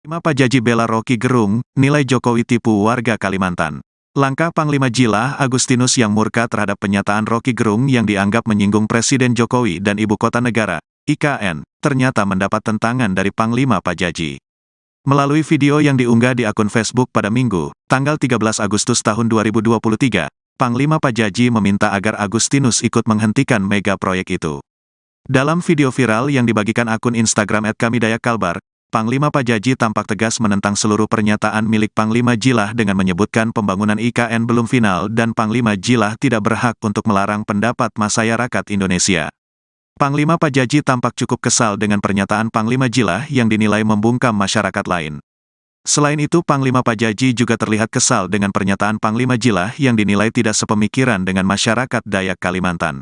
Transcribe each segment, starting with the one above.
Panglima Pajaji bela Rocky Gerung, nilai Jokowi tipu warga Kalimantan. Langkah Panglima Jilah Agustinus yang murka terhadap penyataan Rocky Gerung yang dianggap menyinggung Presiden Jokowi dan Ibu Kota Negara, IKN, ternyata mendapat tentangan dari Panglima Pajaji. Melalui video yang diunggah di akun Facebook pada Minggu, tanggal 13 Agustus tahun 2023, Panglima Pajaji meminta agar Agustinus ikut menghentikan mega proyek itu. Dalam video viral yang dibagikan akun Instagram @kamidayakalbar, Panglima Pajaji tampak tegas menentang seluruh pernyataan milik Panglima Jilah dengan menyebutkan pembangunan IKN belum final dan Panglima Jilah tidak berhak untuk melarang pendapat masyarakat Indonesia. Panglima Pajaji tampak cukup kesal dengan pernyataan Panglima Jilah yang dinilai membungkam masyarakat lain. Selain itu, Panglima Pajaji juga terlihat kesal dengan pernyataan Panglima Jilah yang dinilai tidak sepemikiran dengan masyarakat Dayak Kalimantan.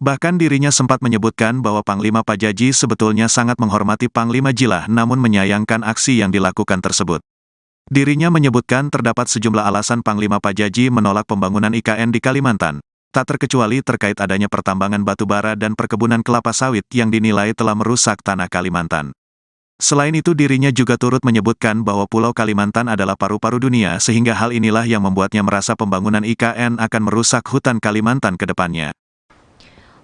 Bahkan dirinya sempat menyebutkan bahwa Panglima Pajaji sebetulnya sangat menghormati Panglima Jilah namun menyayangkan aksi yang dilakukan tersebut. Dirinya menyebutkan terdapat sejumlah alasan Panglima Pajaji menolak pembangunan IKN di Kalimantan, tak terkecuali terkait adanya pertambangan batu bara dan perkebunan kelapa sawit yang dinilai telah merusak tanah Kalimantan. Selain itu dirinya juga turut menyebutkan bahwa Pulau Kalimantan adalah paru-paru dunia sehingga hal inilah yang membuatnya merasa pembangunan IKN akan merusak hutan Kalimantan ke depannya.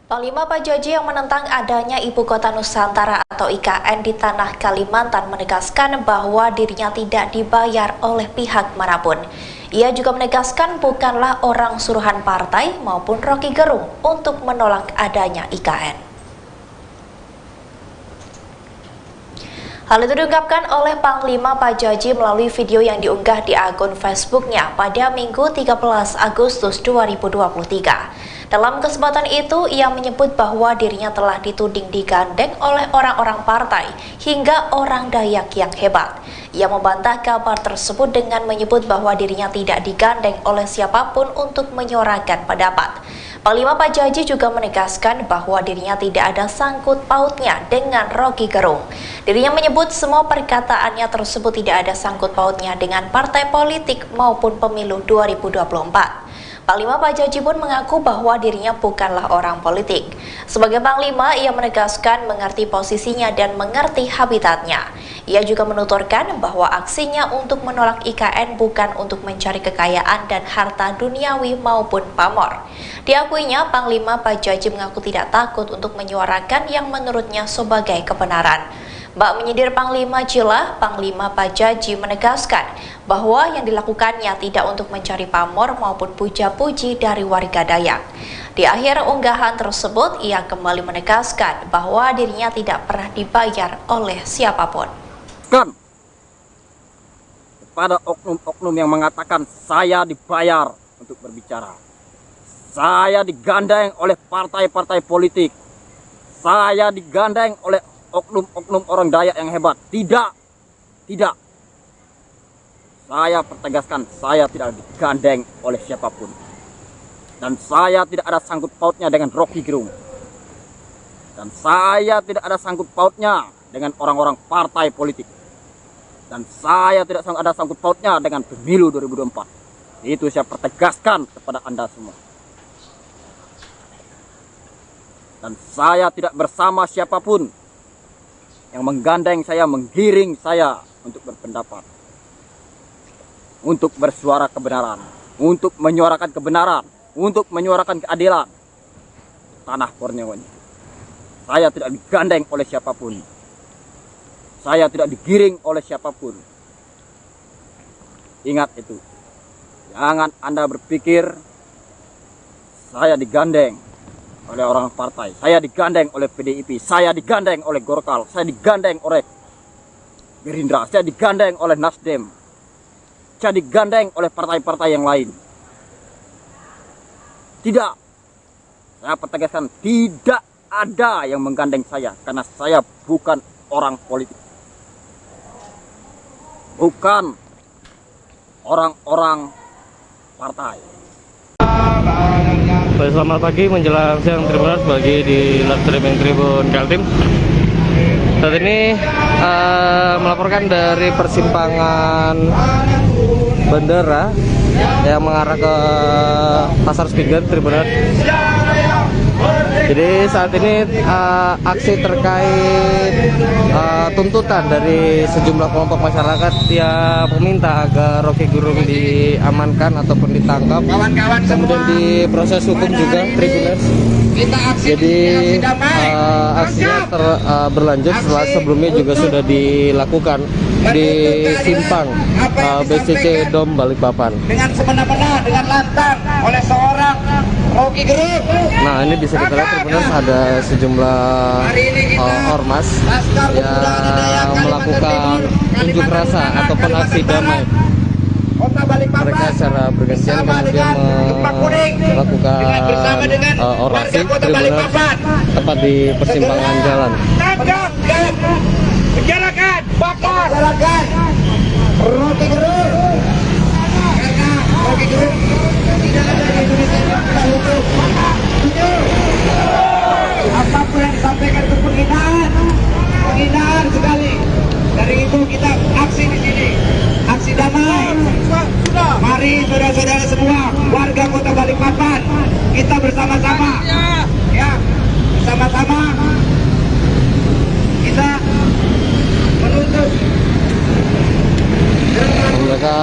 Panglima Pajaji yang menentang adanya Ibu Kota Nusantara atau IKN di tanah Kalimantan menegaskan bahwa dirinya tidak dibayar oleh pihak manapun. Ia juga menegaskan bukanlah orang suruhan partai maupun Rocky Gerung untuk menolak adanya IKN. Hal itu diungkapkan oleh Panglima Pajaji melalui video yang diunggah di akun Facebooknya pada Minggu 13 Agustus 2023. Dalam kesempatan itu, ia menyebut bahwa dirinya telah dituding digandeng oleh orang-orang partai hingga orang Dayak yang hebat. Ia membantah kabar tersebut dengan menyebut bahwa dirinya tidak digandeng oleh siapapun untuk menyuarakan pendapat. Panglima Pajaji juga menegaskan bahwa dirinya tidak ada sangkut pautnya dengan Rocky Gerung. Dirinya menyebut semua perkataannya tersebut tidak ada sangkut pautnya dengan partai politik maupun pemilu 2024. Panglima Pajaji pun mengaku bahwa dirinya bukanlah orang politik. Sebagai Panglima, ia menegaskan mengerti posisinya dan mengerti habitatnya. Ia juga menuturkan bahwa aksinya untuk menolak IKN bukan untuk mencari kekayaan dan harta duniawi maupun pamor. Diakuinya, Panglima Pajaji mengaku tidak takut untuk menyuarakan yang menurutnya sebagai kebenaran. Bak menyindir Panglima Jilah, Panglima Pajaji menegaskan bahwa yang dilakukannya tidak untuk mencari pamor maupun puja-puji dari warga Dayak. Di akhir unggahan tersebut, ia kembali menegaskan bahwa dirinya tidak pernah dibayar oleh siapapun. Kepada oknum-oknum yang mengatakan saya dibayar untuk berbicara, saya digandeng oleh partai-partai politik, saya digandeng oleh oknum-oknum orang Dayak yang hebat. Tidak. Saya pertegaskan, saya tidak digandeng oleh siapapun. Dan saya tidak ada sangkut pautnya dengan Rocky Gerung. Dan saya tidak ada sangkut pautnya dengan orang-orang partai politik. Dan saya tidak ada sangkut pautnya dengan pemilu 2024. Itu saya pertegaskan kepada Anda semua. Dan saya tidak bersama siapapun yang menggandeng saya, menggiring saya untuk berpendapat, untuk bersuara kebenaran, untuk menyuarakan kebenaran, untuk menyuarakan keadilan tanah Borneo ini. Saya tidak digandeng oleh siapapun, saya tidak digiring oleh siapapun. Ingat itu. Jangan Anda berpikir saya digandeng oleh orang partai, saya digandeng oleh PDIP, saya digandeng oleh Golkar, saya digandeng oleh Gerindra, saya digandeng oleh Nasdem, saya digandeng oleh partai-partai yang lain. Tidak. Saya pertegaskan, tidak ada yang menggandeng saya karena saya bukan orang politik. Bukan orang-orang partai. Baik, selamat pagi menjelang siang Tribuners bagi di live streaming Tribun Kaltim. Saat ini melaporkan dari persimpangan bandara yang mengarah ke Pasar Spingen Tribuners. Jadi saat ini aksi terkait tuntutan dari sejumlah kelompok masyarakat yang meminta agar Rocky Gerung diamankan ataupun ditangkap, kemudian diproses hukum juga, Tribuners. Jadi aksinya berlanjut setelah sebelumnya juga sudah dilakukan di simpang BCC Dom Balikpapan. Dengan semena-mena, dengan lantang oleh seorang Rocky Gerung. Nah, ini bisa kita lihat Tribuners, ada sejumlah ormas yang melakukan unjuk rasa ataupun aksi damai. Mereka secara bergantian kemudian melakukan orasi Tribuners tepat di persimpangan jalan. Tangkap dan penjarakan, bakar Rocky Gerung. Karena Rocky Gerung tidak ada di Indonesia untuk apapun yang disampaikan itu penghinaan sekali. Dari itu kita aksi di sini, aksi damai. Mari saudara-saudara semua, warga Kota Balikpapan, kita bersama-sama, ya, bersama-sama kita menuntut. Mereka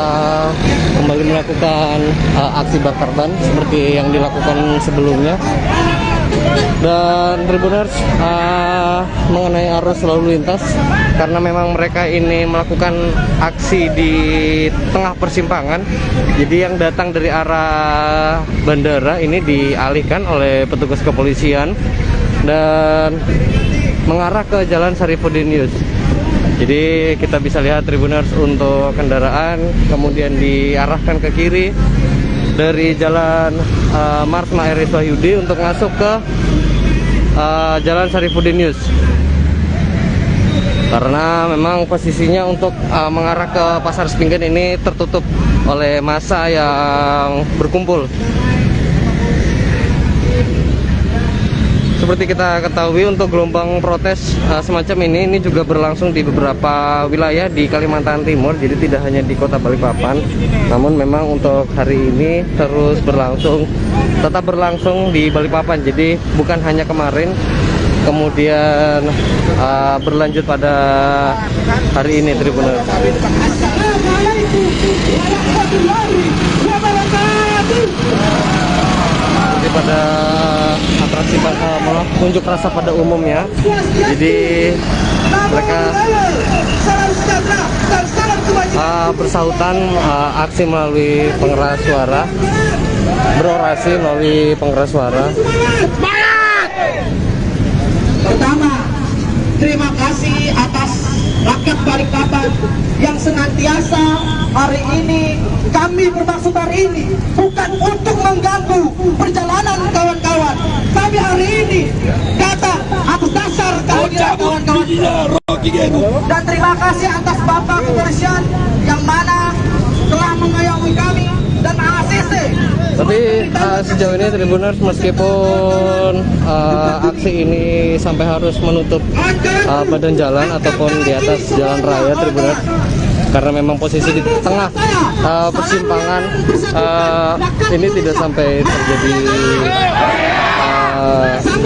kembali melakukan aksi bakar ban seperti yang dilakukan sebelumnya. Dan Tribuners, mengenai arus lalu lintas, karena memang mereka ini melakukan aksi di tengah persimpangan, jadi yang datang dari arah bandara ini dialihkan oleh petugas kepolisian dan mengarah ke Jalan Sarifuddin Yus. Jadi kita bisa lihat Tribuners, untuk kendaraan kemudian diarahkan ke kiri dari Jalan Marsma Eris Wahyudi untuk masuk ke Jalan Sarifuddin Yus. Karena memang posisinya untuk mengarah ke Pasar Sepinggan ini tertutup oleh massa yang berkumpul. Seperti kita ketahui, untuk gelombang protes semacam ini juga berlangsung di beberapa wilayah di Kalimantan Timur. Jadi tidak hanya di Kota Balikpapan, namun memang untuk hari ini terus berlangsung, tetap berlangsung di Balikpapan. Jadi bukan hanya kemarin, kemudian berlanjut pada hari ini, Tribuners. Pada atraksi unjuk rasa pada umumnya, jadi mereka bersautan aksi melalui pengeras suara, berorasi melalui pengeras suara. Pertama, terima kasih atas rakyat Balikpapan yang senantiasa hari ini, kami bermaksud hari ini bukan untuk mengganggu perjalanan kawan-kawan. Kami hari ini datang atas dasar kehadiran kawan-kawan. Dan terima kasih atas Bapak Kepolisian yang mana telah mengayomi kami dan ACC. Tapi sejauh ini Tribuners, meskipun aksi ini sampai harus menutup badan jalan ataupun di atas jalan raya, Tribuners, karena memang posisi di tengah persimpangan, ini tidak sampai terjadi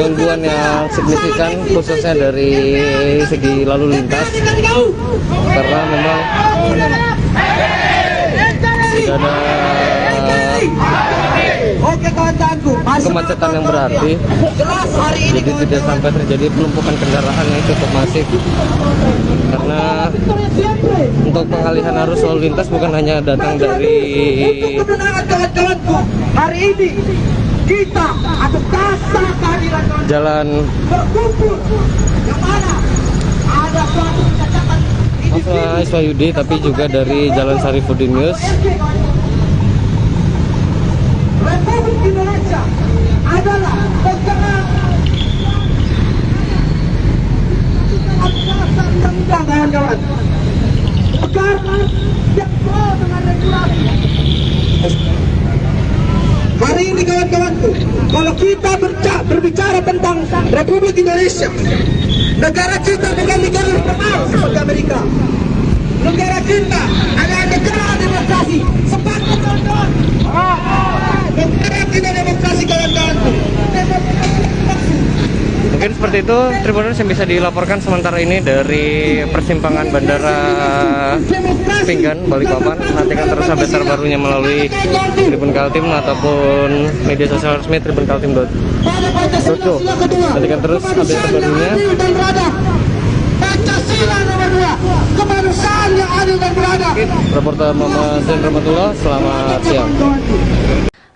gangguan yang signifikan, khususnya dari segi lalu lintas, karena memang tidak ada kemacetan yang berarti. Jadi tidak sampai terjadi penumpukan kendaraan yang cukup masif, karena untuk pengalihan arus lalu lintas bukan hanya datang dari hari ini kita atas dasar kehadiran Jalan yang mana ada suatu kecacatan Iswayudi, tapi juga dari Jalan Sarifuddin Yus. Republik Indonesia adalah negara tentang kawan-kawan, negara yang pro dengan regulasi. Hari ini kawan-kawanku, kalau kita berbicara tentang Republik Indonesia, negara kita bukan negara normal seperti Amerika. Negara kita adalah negara demokrasi. Sepakat kawan-kawan. Negara kita demokrasi kawan-kawan. Demokrasi seperti itu Tribuners yang bisa dilaporkan sementara ini dari persimpangan Bandara Pinggan, Balikpapan. Nantikan terus update terbarunya melalui Tribun Kaltim ataupun media sosial resmi tribunkaltim.co. Nantikan terus update terbarunya. Pancasila nomor 2, kemanusiaan yang adil dan beradab. Reporter Muhammad Zain Rahmatullah, selamat siang.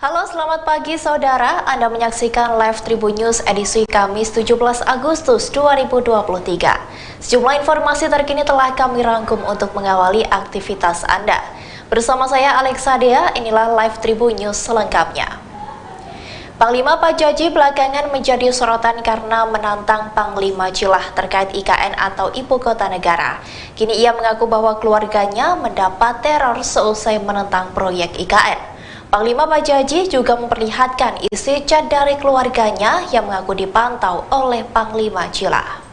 Halo, selamat pagi saudara. Anda menyaksikan live Tribun News edisi Kamis 17 Agustus 2023. Sejumlah informasi terkini telah kami rangkum untuk mengawali aktivitas Anda. Bersama saya Alexa Dea, inilah live Tribun News selengkapnya. Panglima Pajaji belakangan menjadi sorotan karena menantang Panglima Jilah terkait IKN atau Ibu Kota Negara. Kini ia mengaku bahwa keluarganya mendapat teror seusai menentang proyek IKN. Panglima Pajaji juga memperlihatkan isi chat dari keluarganya yang mengaku dipantau oleh Panglima Jilah.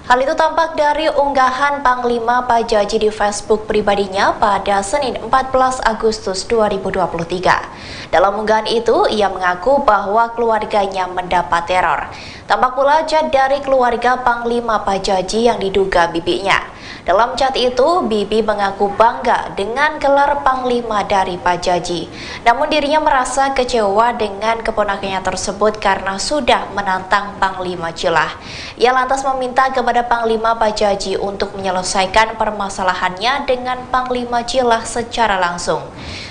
Hal itu tampak dari unggahan Panglima Pajaji di Facebook pribadinya pada Senin 14 Agustus 2023. Dalam unggahan itu, ia mengaku bahwa keluarganya mendapat teror. Tampak pula chat dari keluarga Panglima Pajaji yang diduga bibinya. Dalam chat itu, Bibi mengaku bangga dengan gelar Panglima dari Pajaji. Namun dirinya merasa kecewa dengan keponakannya tersebut karena sudah menantang Panglima Jilah. Ia lantas meminta kepada Panglima Pajaji untuk menyelesaikan permasalahannya dengan Panglima Jilah secara langsung.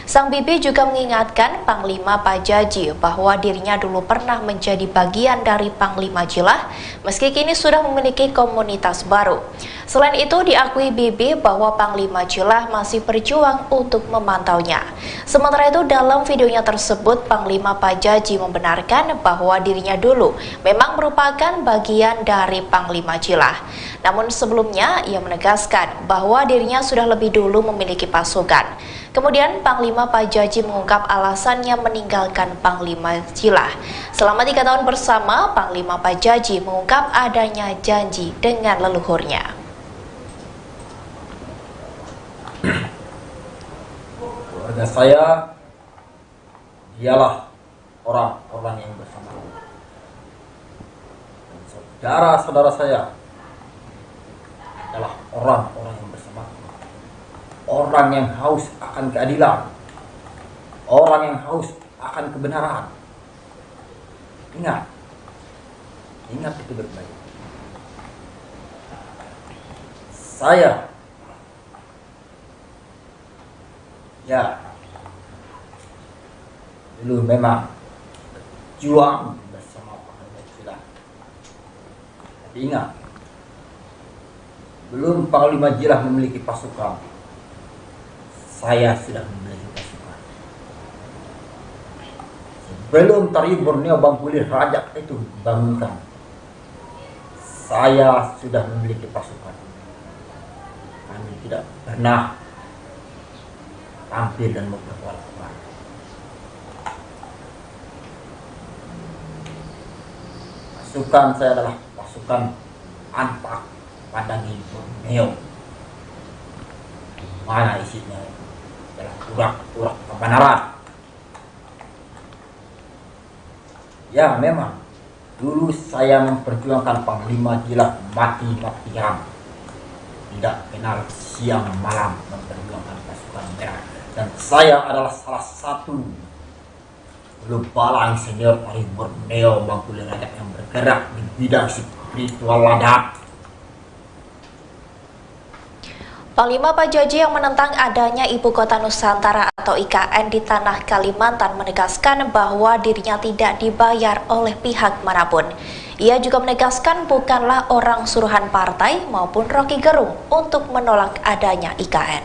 Sang Bibi juga mengingatkan Panglima Pajaji bahwa dirinya dulu pernah menjadi bagian dari Panglima Jilah, meski kini sudah memiliki komunitas baru. Selain itu, diakui Bibi bahwa Panglima Jilah masih berjuang untuk memantaunya. Sementara itu, dalam videonya tersebut, Panglima Pajaji membenarkan bahwa dirinya dulu memang merupakan bagian dari Panglima Jilah. Namun sebelumnya, ia menegaskan bahwa dirinya sudah lebih dulu memiliki pasukan. Kemudian Panglima Pajaji mengungkap alasannya meninggalkan Panglima Jilah. Selama 3 tahun bersama, Panglima Pajaji mengungkap adanya janji dengan leluhurnya. Keluarga saya dialah orang-orang yang bersama. Dan saudara-saudara saya adalah orang-orang yang bersama. Orang yang haus akan keadilan, orang yang haus akan kebenaran. Ingat itu baik-baik. Saya dulu memang berjuang bersama Panglima Jilah. Tapi ingat, belum Panglima Jilah memiliki pasukan, saya sudah memiliki pasukan. Sebelum Tari Borneo Bangkulir Rajak itu dibangunkan, saya sudah memiliki pasukan. Kami tidak pernah tampil dan memperkuat. Pasukan saya adalah pasukan Anpak Padangi Borneo. Mana isinya? Adalah urak-urak kebenaran. Ya, memang dulu saya memperjuangkan Panglima Jilah mati-matian, tidak kenal siang malam memperjuangkan pasukan merah. Dan saya adalah salah satu lubalang senior Tari Borneo Bangkulir Rajak yang bergerak di bidang spiritual ladap. Panglima Pajaji yang menentang adanya Ibu Kota Nusantara atau IKN di tanah Kalimantan menegaskan bahwa dirinya tidak dibayar oleh pihak manapun. Ia juga menegaskan bukanlah orang suruhan partai maupun Rocky Gerung untuk menolak adanya IKN.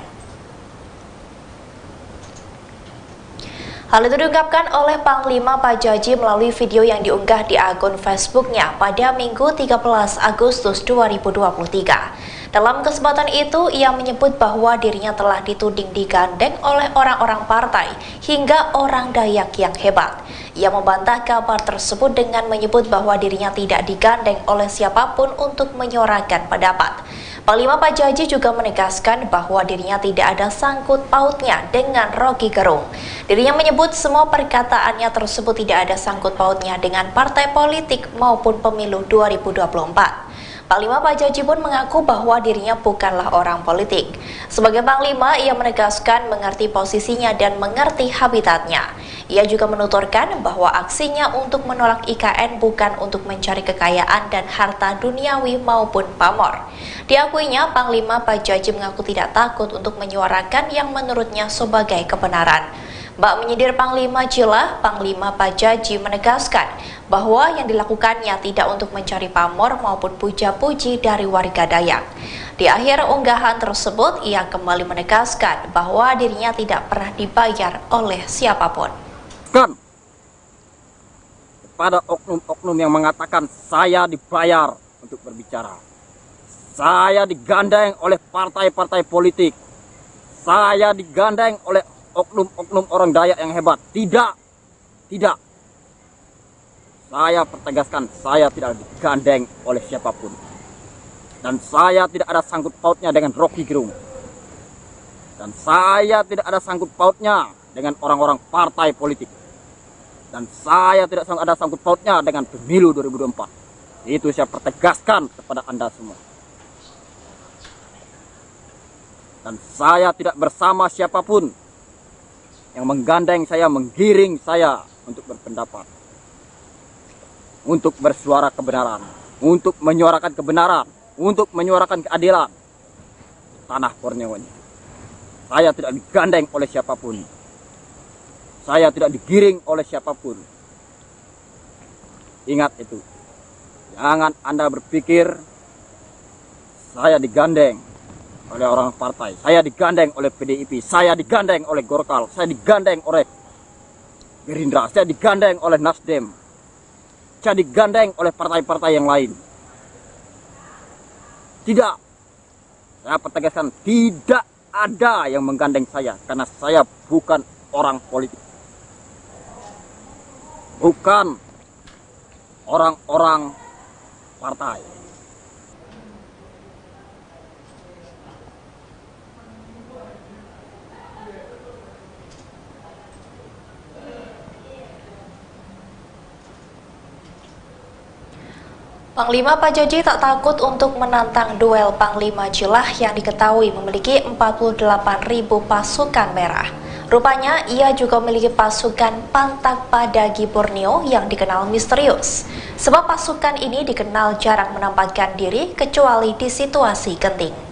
Hal itu diungkapkan oleh Panglima Pajaji melalui video yang diunggah di akun Facebooknya pada Minggu 13 Agustus 2023. Dalam kesempatan itu, ia menyebut bahwa dirinya telah dituding digandeng oleh orang-orang partai hingga orang Dayak yang hebat. Ia membantah kabar tersebut dengan menyebut bahwa dirinya tidak digandeng oleh siapapun untuk menyuarakan pendapat. Panglima Pajaji juga menegaskan bahwa dirinya tidak ada sangkut pautnya dengan Rocky Gerung. Dirinya menyebut semua perkataannya tersebut tidak ada sangkut pautnya dengan partai politik maupun pemilu 2024. Panglima Pajaji pun mengaku bahwa dirinya bukanlah orang politik. Sebagai Panglima, ia menegaskan mengerti posisinya dan mengerti habitatnya. Ia juga menuturkan bahwa aksinya untuk menolak IKN bukan untuk mencari kekayaan dan harta duniawi maupun pamor. Diakuinya, Panglima Pajaji mengaku tidak takut untuk menyuarakan yang menurutnya sebagai kebenaran. Bak menyindir Panglima Jila, Panglima Pajaji menegaskan bahwa yang dilakukannya tidak untuk mencari pamor maupun puja-puji dari warga Dayak. Di akhir unggahan tersebut, ia kembali menegaskan bahwa dirinya tidak pernah dibayar oleh siapapun. Kepada oknum-oknum yang mengatakan saya dibayar untuk berbicara, saya digandeng oleh partai-partai politik, saya digandeng oleh oknum-oknum orang Dayak yang hebat. Tidak. Saya pertegaskan, saya tidak digandeng oleh siapapun. Dan saya tidak ada sangkut pautnya dengan Rocky Gerung. Dan saya tidak ada sangkut pautnya dengan orang-orang partai politik. Dan saya tidak ada sangkut pautnya dengan pemilu 2024. Itu saya pertegaskan kepada Anda semua. Dan saya tidak bersama siapapun yang menggandeng saya, menggiring saya untuk berpendapat, untuk bersuara kebenaran, untuk menyuarakan kebenaran, untuk menyuarakan keadilan tanah Borneo ini. Saya tidak digandeng oleh siapapun, saya tidak digiring oleh siapapun. Ingat itu, jangan Anda berpikir saya digandeng oleh orang partai, saya digandeng oleh PDIP, saya digandeng oleh Golkar, saya digandeng oleh Gerindra, saya digandeng oleh Nasdem, saya digandeng oleh partai-partai yang lain. Tidak, saya pertegaskan tidak ada yang menggandeng saya karena saya bukan orang politik, bukan orang-orang partai. Panglima Pajaji tak takut untuk menantang duel Panglima Jilah yang diketahui memiliki 48.000 pasukan merah. Rupanya ia juga memiliki pasukan Pantak Padagi Borneo yang dikenal misterius. Sebab pasukan ini dikenal jarang menampakkan diri kecuali di situasi genting.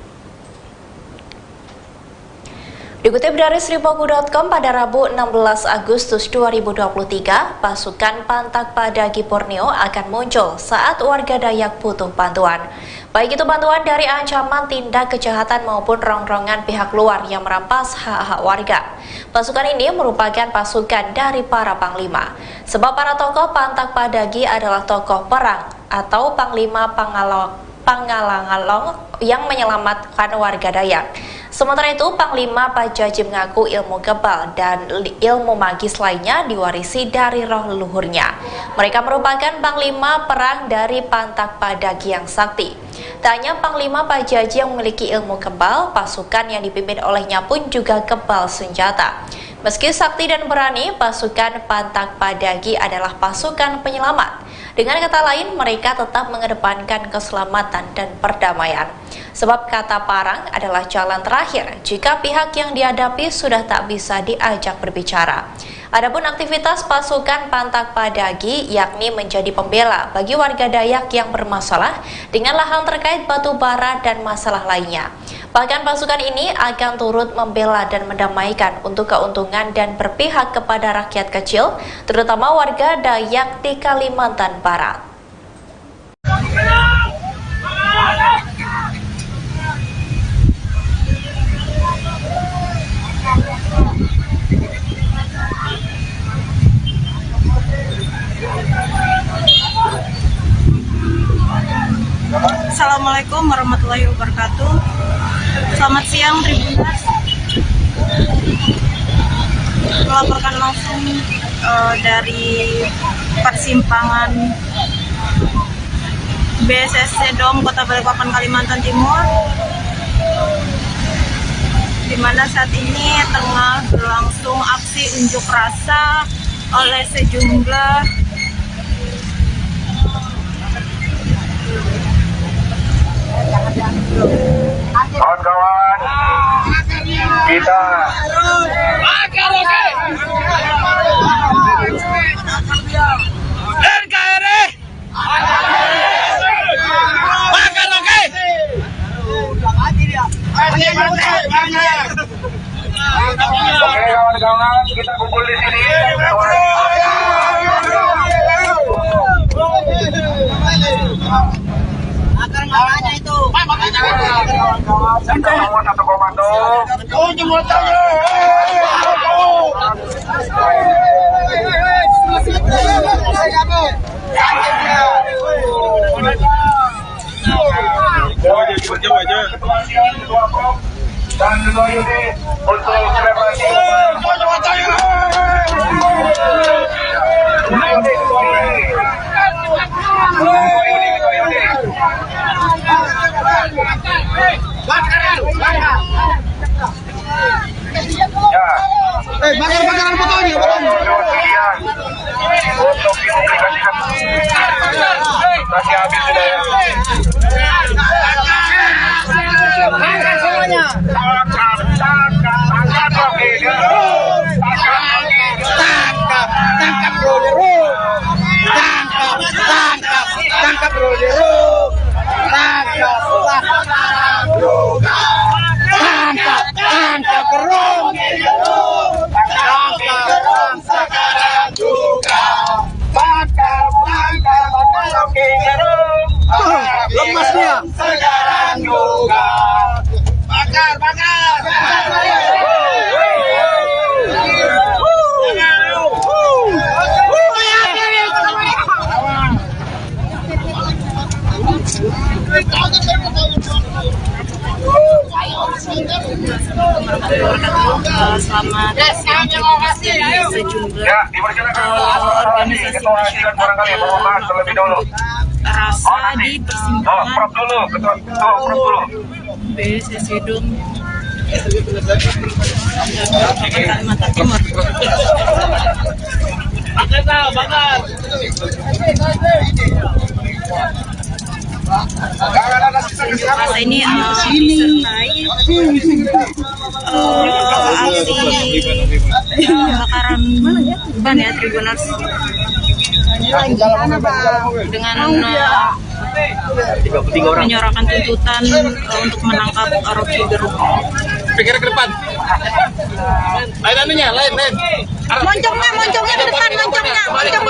Dikutip dari sripoku.com pada Rabu 16 Agustus 2023, pasukan Pantak Padagi Borneo akan muncul saat warga Dayak butuh bantuan. Baik itu bantuan dari ancaman tindak kejahatan maupun rongrongan pihak luar yang merampas hak-hak warga. Pasukan ini merupakan pasukan dari para panglima. Sebab para tokoh Pantak Padagi adalah tokoh perang atau Panglima Pangalangalong yang menyelamatkan warga Dayak. Sementara itu, Panglima Pajaji mengaku ilmu kebal dan ilmu magis lainnya diwarisi dari roh leluhurnya. Mereka merupakan panglima perang dari Pantak Padagi yang sakti. Tak hanya Panglima Pajaji yang memiliki ilmu kebal, pasukan yang dipimpin olehnya pun juga kebal senjata. Meski sakti dan berani, pasukan Pantak Padagi adalah pasukan penyelamat. Dengan kata lain, mereka tetap mengedepankan keselamatan dan perdamaian. Sebab kata parang adalah jalan terakhir jika pihak yang dihadapi sudah tak bisa diajak berbicara. Adapun aktivitas pasukan Pantak Padagi yakni menjadi pembela bagi warga Dayak yang bermasalah dengan lahan terkait batu bara dan masalah lainnya. Bahkan pasukan ini akan turut membela dan mendamaikan untuk keuntungan dan berpihak kepada rakyat kecil, terutama warga Dayak di Kalimantan Barat. Assalamualaikum warahmatullahi wabarakatuh. Selamat siang Tribunas. Melaporkan langsung dari persimpangan BSSC Dom Kota Balikpapan, Kalimantan Timur, di mana saat ini tengah berlangsung aksi unjuk rasa oleh sejumlah kawan-kawan kita NKRI Oke kawan-kawan, kita kumpul di sini. makanya itu. Kawan-kawan satu komando. Dan juga ini untuk selebrasi Bakar-bakaran fotonya, untuk dipublikasikan masih habis sudah ya. lemas dia. Sekarang juga bakar. Selamat siang, terima kasih sejumlah organisasi masyarakat terlebih dulu. rasa di persimpangan BSSC Dom Kalimantan Timur. Rasa ini disertai aksi pembakaran ban ya Tribuners dengan menyuarakan tuntutan untuk menangkap Rocky Gerung. Pikir ke depan. Lain anunya, lain. Moncongnya ke depan, moncongnya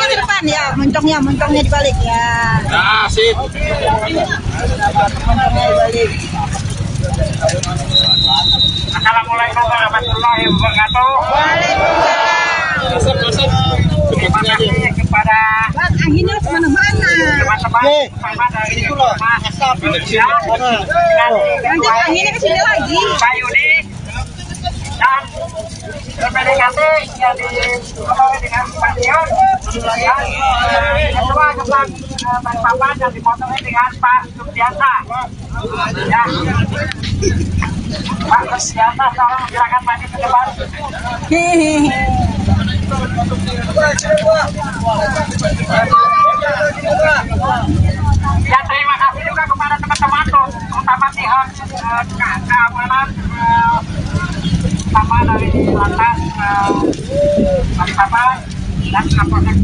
ke depan ya, moncongnya dibalik ya. Nah, sip. Assalamualaikum warahmatullahi wabarakatuh. Masuk. Terima kasih kepada Anginnya kemana-mana. teman-teman dari Asap Nanti anginnya ke sini lagi. Pak Yudi dan PDKT yang dikelola dengan Pak Dion dan ketua Kepala Balikpapan yang dipotongnya dengan Pak Subiansa. Ya, Pak Subiansa, tolong silakan maju ke depan. Ya, terima kasih juga kepada teman-teman terutama pihak keamanan sama dari lantas Balikpapan dan Kapolsek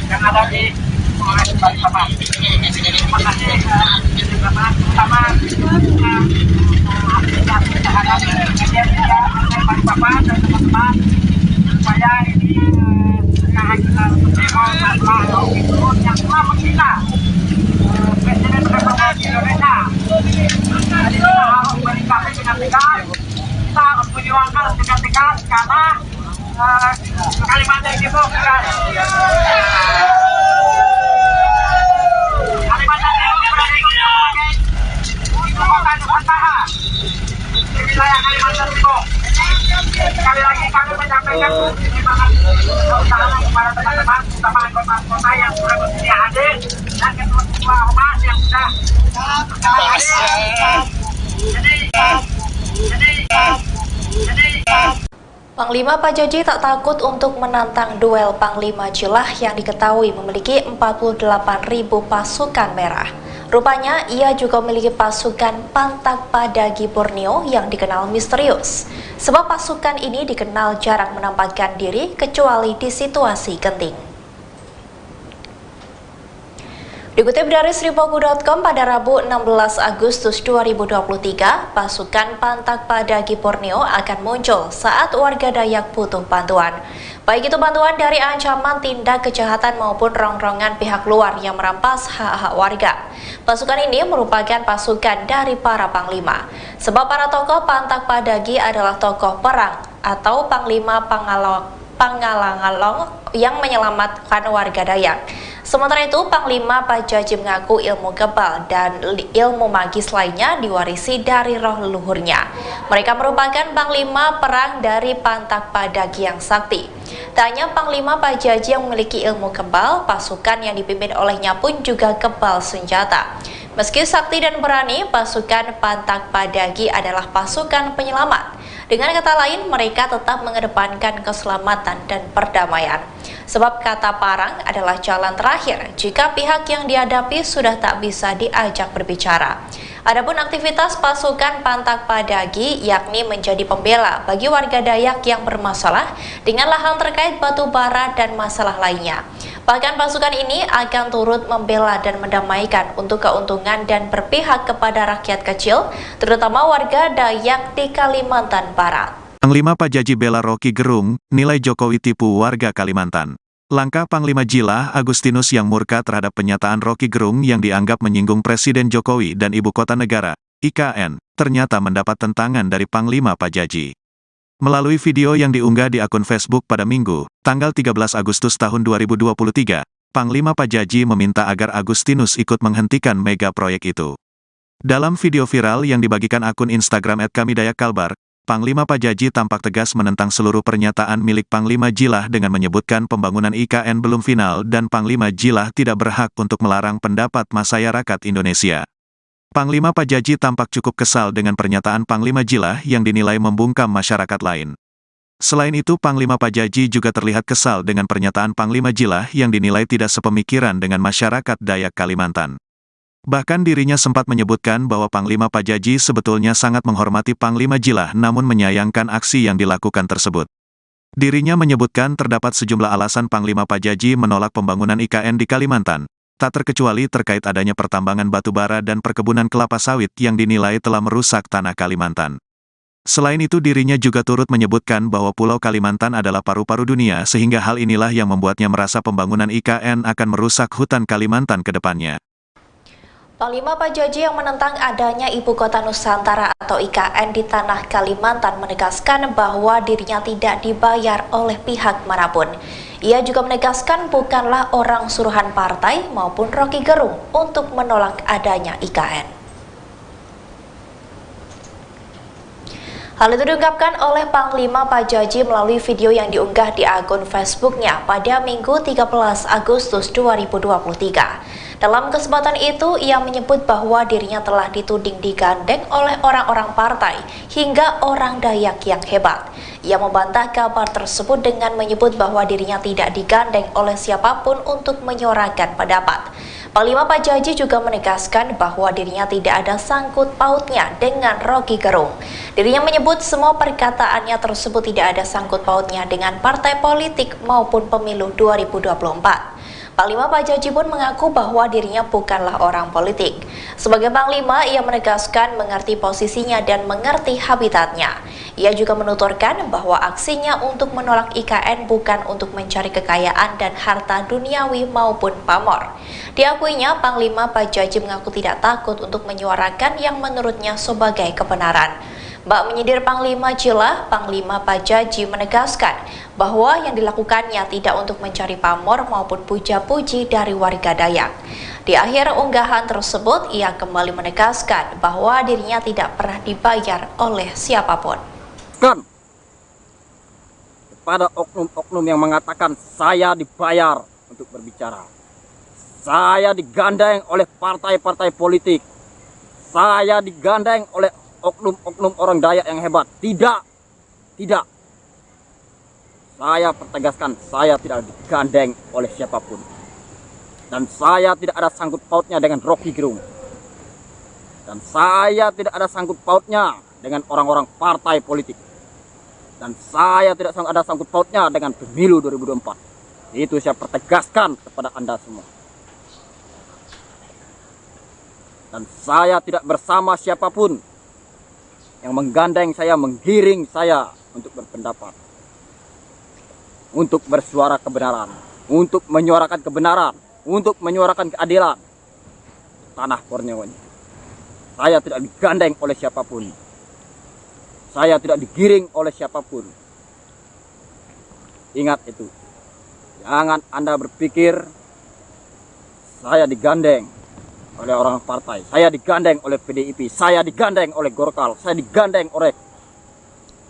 yang ada di Polres Balikpapan. Terima kasih terutama media Balikpapan dan teman-teman supaya ini yang telah menghina Presiden Republik Indonesia. Jadi kita harus bersikap dengan tegas, kita harus memperjuangkan dengan tegas karena Kalimantan Timur berada sebagai ibu kota Nusantara di wilayah Kalimantan Timur. Sekali lagi kami menyampaikan terima kasih kepada teman-teman, terutama anggota-anggota yang sudah bersedia hadir ada dua obat yang sudah Panglima Pajaji tak takut untuk menantang duel Panglima Jilah yang diketahui memiliki 48.000 pasukan merah. Rupanya ia juga memiliki pasukan Pantak Padagi Borneo yang dikenal misterius. Sebab pasukan ini dikenal jarang menampakkan diri kecuali di situasi genting. Dikutip dari sripoku.com pada Rabu 16 Agustus 2023, pasukan Pantak Padagi Borneo akan muncul saat warga Dayak butuh bantuan. Baik itu bantuan dari ancaman tindak kejahatan maupun rongrongan pihak luar yang merampas hak-hak warga. Pasukan ini merupakan pasukan dari para panglima. Sebab para tokoh Pantak Padagi adalah tokoh perang atau panglima Pangalangalong yang menyelamatkan warga Dayak. Sementara itu, Panglima Pajaji mengaku ilmu kebal dan ilmu magis lainnya diwarisi dari roh leluhurnya. Mereka merupakan panglima perang dari Pantak Padagi yang sakti. Tak hanya Panglima Pajaji yang memiliki ilmu kebal, pasukan yang dipimpin olehnya pun juga kebal senjata. Meski sakti dan berani, pasukan Pantak Padagi adalah pasukan penyelamat. Dengan kata lain, mereka tetap mengedepankan keselamatan dan perdamaian. Sebab kata parang adalah jalan terakhir jika pihak yang dihadapi sudah tak bisa diajak berbicara. Adapun aktivitas pasukan Pantak Padagi yakni menjadi pembela bagi warga Dayak yang bermasalah dengan lahan terkait batu bara dan masalah lainnya. Bahkan pasukan ini akan turut membela dan mendamaikan untuk keuntungan dan berpihak kepada rakyat kecil, terutama warga Dayak di Kalimantan Barat. Panglima Pajaji bela Rocky Gerung, nilai Jokowi tipu warga Kalimantan. Langkah Panglima Jilah Agustinus yang murka terhadap penyataan Rocky Gerung yang dianggap menyinggung Presiden Jokowi dan Ibu Kota Negara, IKN, ternyata mendapat tentangan dari Panglima Pajaji. Melalui video yang diunggah di akun Facebook pada Minggu, tanggal 13 Agustus tahun 2023, Panglima Pajaji meminta agar Agustinus ikut menghentikan mega proyek itu. Dalam video viral yang dibagikan akun Instagram @kamidayakalbar, Panglima Pajaji tampak tegas menentang seluruh pernyataan milik Panglima Jilah dengan menyebutkan pembangunan IKN belum final dan Panglima Jilah tidak berhak untuk melarang pendapat masyarakat Indonesia. Panglima Pajaji tampak cukup kesal dengan pernyataan Panglima Jilah yang dinilai membungkam masyarakat lain. Selain itu, Panglima Pajaji juga terlihat kesal dengan pernyataan Panglima Jilah yang dinilai tidak sepemikiran dengan masyarakat Dayak Kalimantan. Bahkan dirinya sempat menyebutkan bahwa Panglima Pajaji sebetulnya sangat menghormati Panglima Jilah namun menyayangkan aksi yang dilakukan tersebut. Dirinya menyebutkan terdapat sejumlah alasan Panglima Pajaji menolak pembangunan IKN di Kalimantan, tak terkecuali terkait adanya pertambangan batu bara dan perkebunan kelapa sawit yang dinilai telah merusak tanah Kalimantan. Selain itu dirinya juga turut menyebutkan bahwa Pulau Kalimantan adalah paru-paru dunia sehingga hal inilah yang membuatnya merasa pembangunan IKN akan merusak hutan Kalimantan ke depannya. Panglima Pajaji yang menentang adanya Ibu Kota Nusantara atau IKN di tanah Kalimantan menegaskan bahwa dirinya tidak dibayar oleh pihak manapun. Ia juga menegaskan bukanlah orang suruhan partai maupun Rocky Gerung untuk menolak adanya IKN. Hal itu diungkapkan oleh Panglima Pajaji melalui video yang diunggah di akun Facebooknya pada Minggu 13 Agustus 2023. Dalam kesempatan itu, ia menyebut bahwa dirinya telah dituding digandeng oleh orang-orang partai hingga orang Dayak yang hebat. Ia membantah kabar tersebut dengan menyebut bahwa dirinya tidak digandeng oleh siapapun untuk menyuarakan pendapat. Panglima Pajaji juga menegaskan bahwa dirinya tidak ada sangkut pautnya dengan Rocky Gerung. Dirinya menyebut semua perkataannya tersebut tidak ada sangkut pautnya dengan partai politik maupun pemilu 2024. Panglima Pajaji pun mengaku bahwa dirinya bukanlah orang politik. Sebagai Panglima, ia menegaskan mengerti posisinya dan mengerti habitatnya. Ia juga menuturkan bahwa aksinya untuk menolak IKN bukan untuk mencari kekayaan dan harta duniawi maupun pamor. Diakuinya, Panglima Pajaji mengaku tidak takut untuk menyuarakan yang menurutnya sebagai kebenaran. Bak menyindir Panglima Jilah, Panglima Pajaji menegaskan bahwa yang dilakukannya tidak untuk mencari pamor maupun puja-puji dari warga Dayak. Di akhir unggahan tersebut, ia kembali menegaskan bahwa dirinya tidak pernah dibayar oleh siapapun. Kepada oknum-oknum yang mengatakan saya dibayar untuk berbicara, saya digandeng oleh partai-partai politik. Saya digandeng oleh oknum-oknum orang Dayak yang hebat. Tidak. Saya pertegaskan, saya tidak digandeng oleh siapapun. Dan saya tidak ada sangkut pautnya dengan Rocky Gerung. Dan saya tidak ada sangkut pautnya dengan orang-orang partai politik. Dan saya tidak ada sangkut pautnya dengan pemilu 2024. Itu saya pertegaskan kepada Anda semua. Dan saya tidak bersama siapapun yang menggandeng saya, menggiring saya untuk berpendapat, untuk bersuara kebenaran, untuk menyuarakan kebenaran, untuk menyuarakan keadilan tanah Borneo ini. Saya tidak digandeng oleh siapapun. Saya tidak digiring oleh siapapun. Ingat itu. Jangan Anda berpikir saya digandeng oleh orang partai. Saya digandeng oleh PDIP. Saya digandeng oleh Golkar. Saya digandeng oleh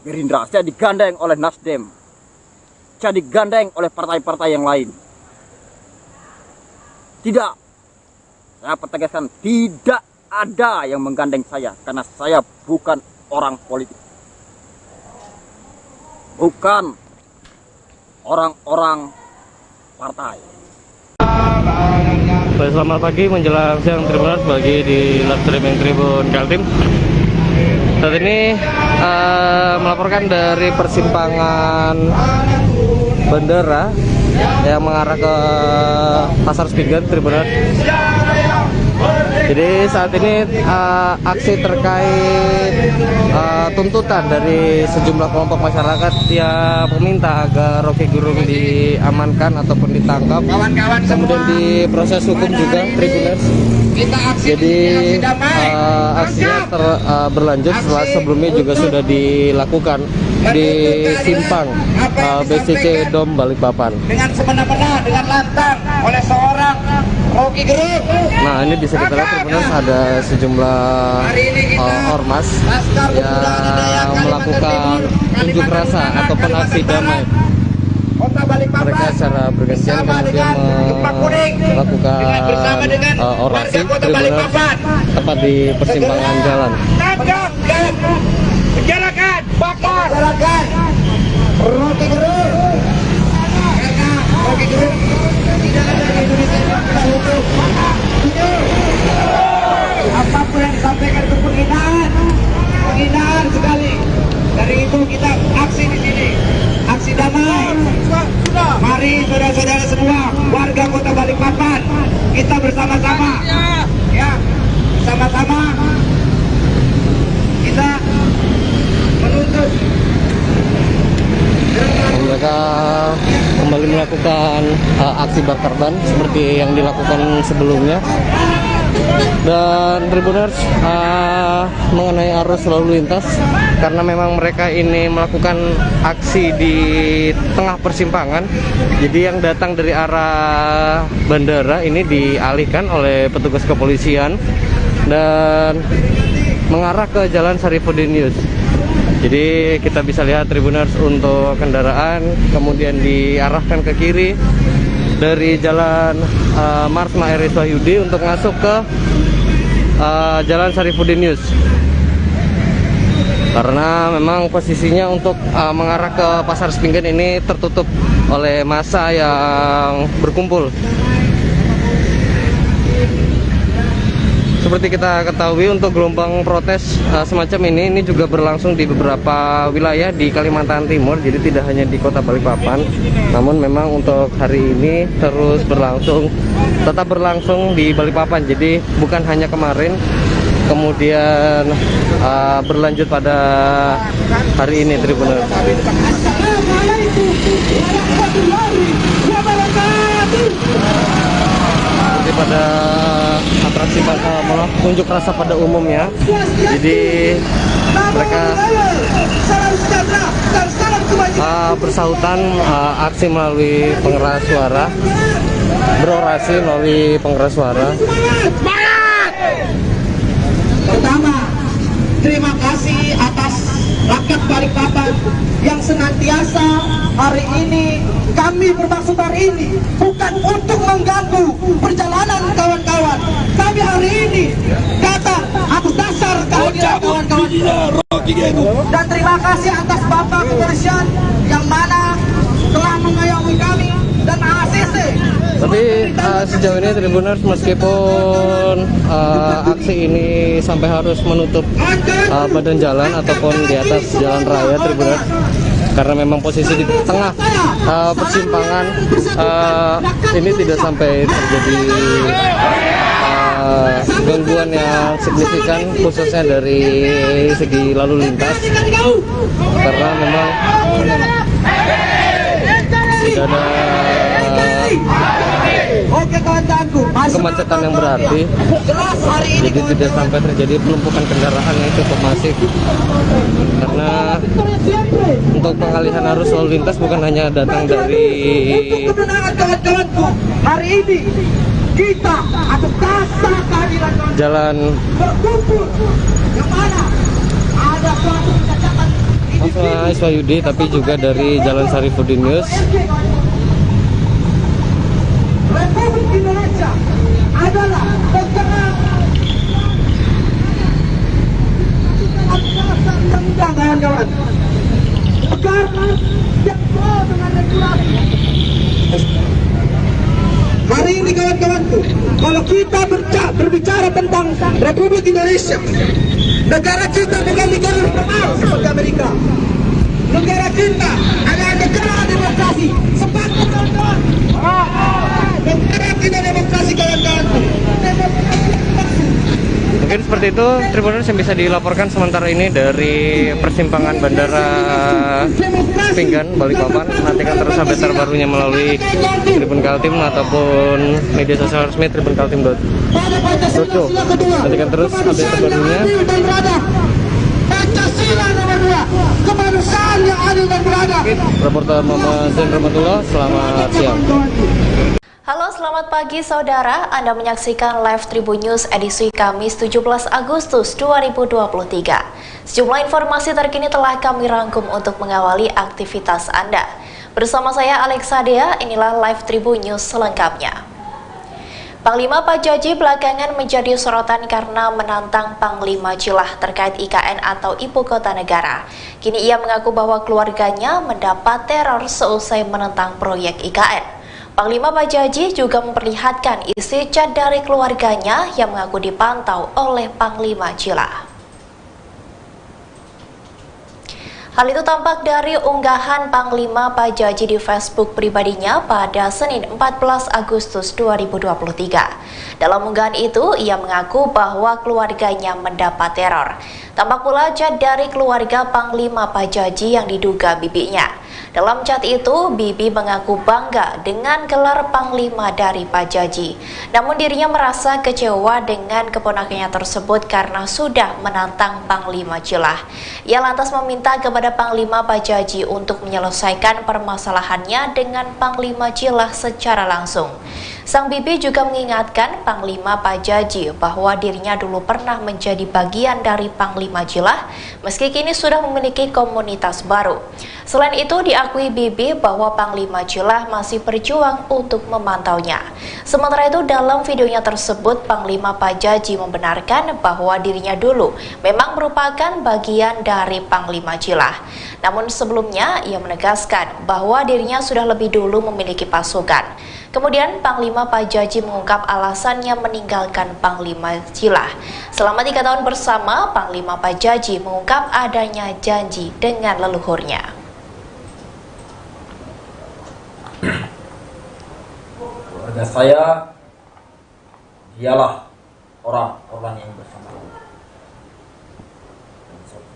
Gerindra. Saya digandeng oleh Nasdem. Saya digandeng oleh partai-partai yang lain. Tidak. Saya pertegaskan, tidak ada yang menggandeng saya. Karena saya bukan orang politik. Bukan orang-orang partai. Baik, selamat pagi menjelang siang Tribuners bagi di live streaming Tribun Kaltim. Saat ini melaporkan dari persimpangan bandara yang mengarah ke Pasar Spingen, Tribuners. Jadi saat ini aksi terkait tuntutan dari sejumlah kelompok masyarakat yang meminta agar Rocky Gerung diamankan ataupun ditangkap, kemudian diproses hukum juga, Tribuners. Jadi aksinya berlanjut setelah sebelumnya juga sudah dilakukan di simpang BCC Dom Balikpapan. Dengan semena-mena, dengan lantang oleh seorang Rocky Gerung. Nah, ini bisa kita lihat Tribuners, ada sejumlah ormas yang melakukan unjuk rasa ataupun aksi damai. Mereka secara bergantian kemudian melakukan orasi Tribuners tepat di persimpangan jalan. Tangkap dan penjarakan, bakar, Rocky Gerung. Karena Rocky Gerung tidak ada di Indonesia untuk apapun yang disampaikan itu penghinaan sekali. Dari itu kita aksi di sini, aksi damai. Mari saudara-saudara semua, warga Kota Balikpapan, kita bersama-sama, ya, bersama-sama kita menuntut. Mereka kembali melakukan aksi bakar ban seperti yang dilakukan sebelumnya. Dan Tribuners, mengenai arus lalu lintas, karena memang mereka ini melakukan aksi di tengah persimpangan, jadi yang datang dari arah bandara ini dialihkan oleh petugas kepolisian dan mengarah ke Jalan Sarifuddin Yus. Jadi kita bisa lihat Tribuners, untuk kendaraan kemudian diarahkan ke kiri dari Jalan Marsma Eris Wahyudi untuk masuk ke Jalan Sarifuddin Yus. Karena memang posisinya untuk mengarah ke Pasar Spingen ini tertutup oleh massa yang berkumpul. Seperti kita ketahui, untuk gelombang protes semacam ini juga berlangsung di beberapa wilayah di Kalimantan Timur. Jadi tidak hanya di Kota Balikpapan, namun memang untuk hari ini terus berlangsung, tetap berlangsung di Balikpapan. Jadi bukan hanya kemarin, kemudian berlanjut pada hari ini, Tribuners. Pada atraksi unjuk rasa pada umumnya, jadi mereka bersautan aksi melalui pengeras suara, berorasi melalui pengeras suara. Pertama, terima kasih atas rakyat Balikpapan yang senantiasa hari ini kami bermaksud hari ini bukan untuk mengganggu perjalanan kawan-kawan. Kami hari ini datang atas dasar kehadiran kawan-kawan. Dan terima kasih atas Bapak Kepolisian yang mana telah mengayomi kami dan ACC. Tapi sejauh ini Tribuners, meskipun aksi ini sampai harus menutup badan jalan ataupun di atas jalan raya Tribuners, karena memang posisi di tengah persimpangan, ini tidak sampai terjadi gangguan yang signifikan khususnya dari segi lalu lintas, karena memang tidak ada kemacetan yang berarti, jadi tidak sampai terjadi penumpukan kendaraan yang cukup masif. Karena untuk pengalihan arus lalu lintas bukan hanya datang dari hari ini kita atas dasar kehadiran jalan yang mana ada suatu kecacatan Iswayudi, tapi juga dari Jalan Sarifudin Yus. Republik Indonesia adalah negara kawan-kawan, negara yang pro dengan regulasi. Hari ini kawan-kawanku, kalau kita berbicara tentang Republik Indonesia, negara kita bukan negara liberal seperti Amerika. Negara kita adalah negara demokrasi. Sepakat kawan-kawan. Negara kita demokrasi kawan-kawanku. Mungkin seperti itu Tribuners yang bisa dilaporkan sementara ini dari persimpangan Bandara Pinggan, Balikpapan. Nantikan terus update terbarunya melalui Tribun Kaltim ataupun media sosial resmi tribunkaltim.co. Nantikan terus update terbarunya. Pancasila nomor 2, kemanusiaan yang adil dan beradab. Reporter Muhammad Zain Rahmatullah, selamat siang. Halo, selamat pagi saudara. Anda menyaksikan live Tribun News edisi Kamis 17 Agustus 2023. Sejumlah informasi terkini telah kami rangkum untuk mengawali aktivitas Anda. Bersama saya Alexa Dea, inilah live Tribun News selengkapnya. Panglima Pajaji belakangan menjadi sorotan karena menantang Panglima Jilah terkait IKN atau Ibu Kota Negara. Kini ia mengaku bahwa keluarganya mendapat teror seusai menentang proyek IKN. Panglima Pajaji juga memperlihatkan isi chat dari keluarganya yang mengaku dipantau oleh Panglima Jilah. Hal itu tampak dari unggahan Panglima Pajaji di Facebook pribadinya pada Senin 14 Agustus 2023. Dalam unggahan itu, ia mengaku bahwa keluarganya mendapat teror. Tampak pula chat dari keluarga Panglima Pajaji yang diduga bibinya. Dalam chat itu, Bibi mengaku bangga dengan gelar Panglima dari Pajaji. Namun dirinya merasa kecewa dengan keponakannya tersebut karena sudah menantang Panglima Jilah. Ia lantas meminta kepada Panglima Pajaji untuk menyelesaikan permasalahannya dengan Panglima Jilah secara langsung. Sang Bibi juga mengingatkan Panglima Pajaji bahwa dirinya dulu pernah menjadi bagian dari Panglima Jilah, meski kini sudah memiliki komunitas baru. Selain itu, diakui Bibi bahwa Panglima Jilah masih berjuang untuk memantaunya. Sementara itu, dalam videonya tersebut, Panglima Pajaji membenarkan bahwa dirinya dulu memang merupakan bagian dari Panglima Jilah. Namun sebelumnya, ia menegaskan bahwa dirinya sudah lebih dulu memiliki pasukan. Kemudian Panglima Pajaji mengungkap alasannya meninggalkan Panglima Jilah. Selama 3 tahun bersama, Panglima Pajaji mengungkap adanya janji dengan leluhurnya. Keluarga saya dialah orang-orang yang bersama.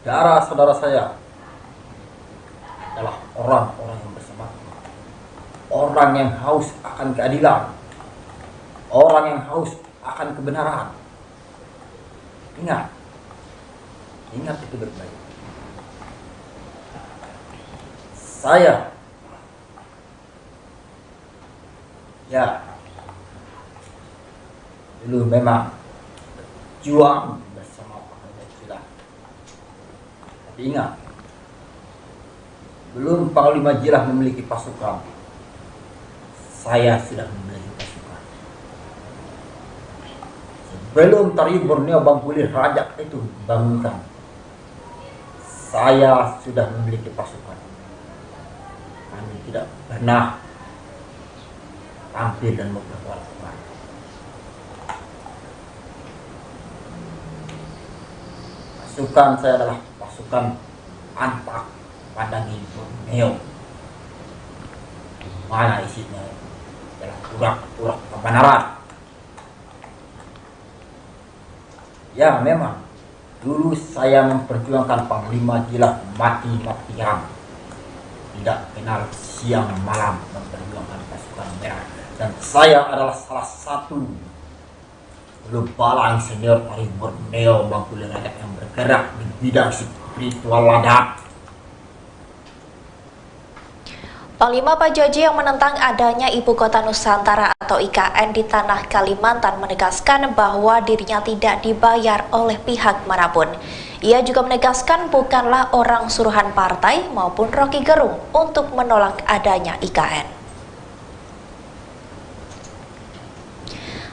Saudara-saudara saya adalah orang-orang yang bersama. Orang yang haus akan keadilan, orang yang haus akan kebenaran. Ingat itu baik-baik. Saya dulu memang berjuang bersama Panglima Jilah. Tapi ingat, Sebelum Panglima Jilah memiliki pasukan, saya sudah memiliki pasukan. Sebelum Tari Borneo Bangkulir Rajak itu dibangunkan, saya sudah memiliki pasukan. Kami tidak pernah tampil dan memperkuatkan. Pasukan saya adalah pasukan Antak Pandangi Borneo. Mana isinya? Adalah urak-urak kebenaran. Ya memang, dulu saya memperjuangkan Panglima Jilah mati-matian. Tidak kenal siang malam memperjuangkan pasukan merah. Dan saya adalah salah satu Bala Insinyur Tari Borneo Bangkulir Rajak yang bergerak di bidang spiritual ladang. Panglima Pajaji yang menentang adanya Ibu Kota Nusantara atau IKN di tanah Kalimantan menegaskan bahwa dirinya tidak dibayar oleh pihak manapun. Ia juga menegaskan bukanlah orang suruhan partai maupun Rocky Gerung untuk menolak adanya IKN.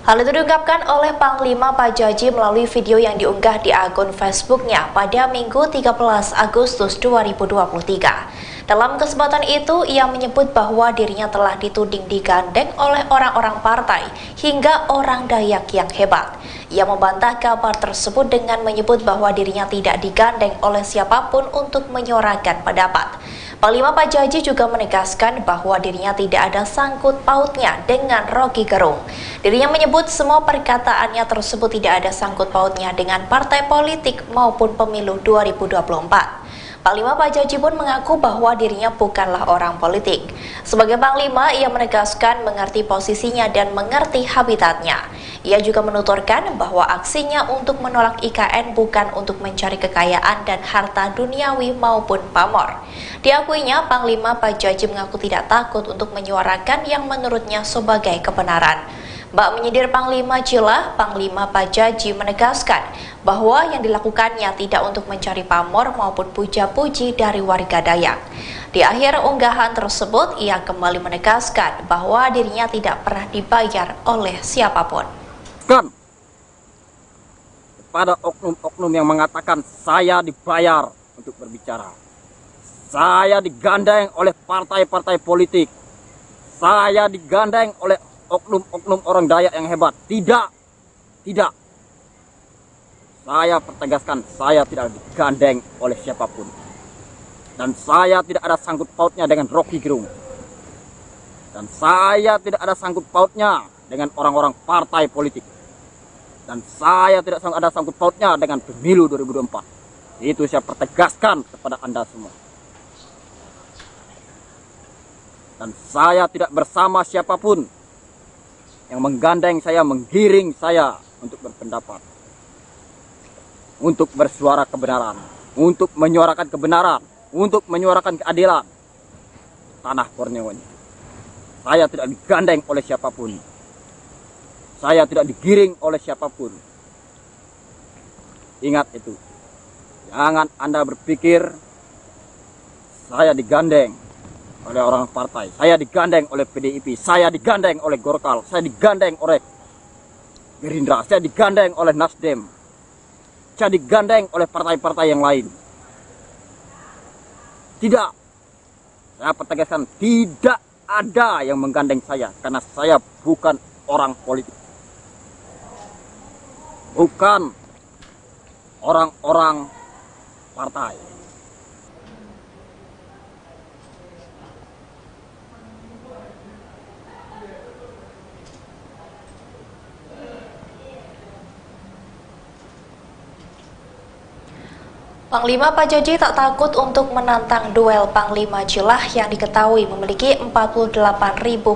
Hal itu diungkapkan oleh Panglima Pajaji melalui video yang diunggah di akun Facebooknya pada Minggu 13 Agustus 2023. Dalam kesempatan itu, ia menyebut bahwa dirinya telah dituding digandeng oleh orang-orang partai hingga orang Dayak yang hebat. Ia membantah kabar tersebut dengan menyebut bahwa dirinya tidak digandeng oleh siapapun untuk menyuarakan pendapat. Panglima Pajaji juga menegaskan bahwa dirinya tidak ada sangkut pautnya dengan Rocky Gerung. Dirinya menyebut semua perkataannya tersebut tidak ada sangkut pautnya dengan partai politik maupun pemilu 2024. Panglima Pajaji pun mengaku bahwa dirinya bukanlah orang politik. Sebagai Panglima, ia menegaskan mengerti posisinya dan mengerti habitatnya. Ia juga menuturkan bahwa aksinya untuk menolak IKN bukan untuk mencari kekayaan dan harta duniawi maupun pamor. Diakuinya, Panglima Pajaji mengaku tidak takut untuk menyuarakan yang menurutnya sebagai kebenaran. Bak menyindir Panglima Jilah, Panglima Pajaji menegaskan bahwa yang dilakukannya tidak untuk mencari pamor maupun puja-puji dari warga Dayak. Di akhir unggahan tersebut, ia kembali menegaskan bahwa dirinya tidak pernah dibayar oleh siapapun. Kepada oknum-oknum yang mengatakan saya dibayar untuk berbicara, saya digandeng oleh partai-partai politik, saya digandeng oleh oknum-oknum orang Dayak yang hebat. Tidak. Saya pertegaskan, saya tidak digandeng oleh siapapun. Dan saya tidak ada sangkut pautnya dengan Rocky Gerung. Dan saya tidak ada sangkut pautnya dengan orang-orang partai politik. Dan saya tidak ada sangkut pautnya dengan pemilu 2024. Itu saya pertegaskan kepada Anda semua. Dan saya tidak bersama siapapun yang menggandeng saya, menggiring saya untuk berpendapat, untuk bersuara kebenaran, untuk menyuarakan kebenaran, untuk menyuarakan keadilan tanah Borneo ini. Saya tidak digandeng oleh siapapun. Saya tidak digiring oleh siapapun. Ingat itu. Jangan Anda berpikir saya digandeng oleh orang partai, saya digandeng oleh PDIP, saya digandeng oleh Golkar, saya digandeng oleh Gerindra, saya digandeng oleh Nasdem, saya digandeng oleh partai-partai yang lain. Tidak. Saya pertegaskan, tidak ada yang menggandeng saya, karena saya bukan orang politik. Bukan orang-orang partai. Panglima Pajaji tak takut untuk menantang duel Panglima Jilah yang diketahui memiliki 48.000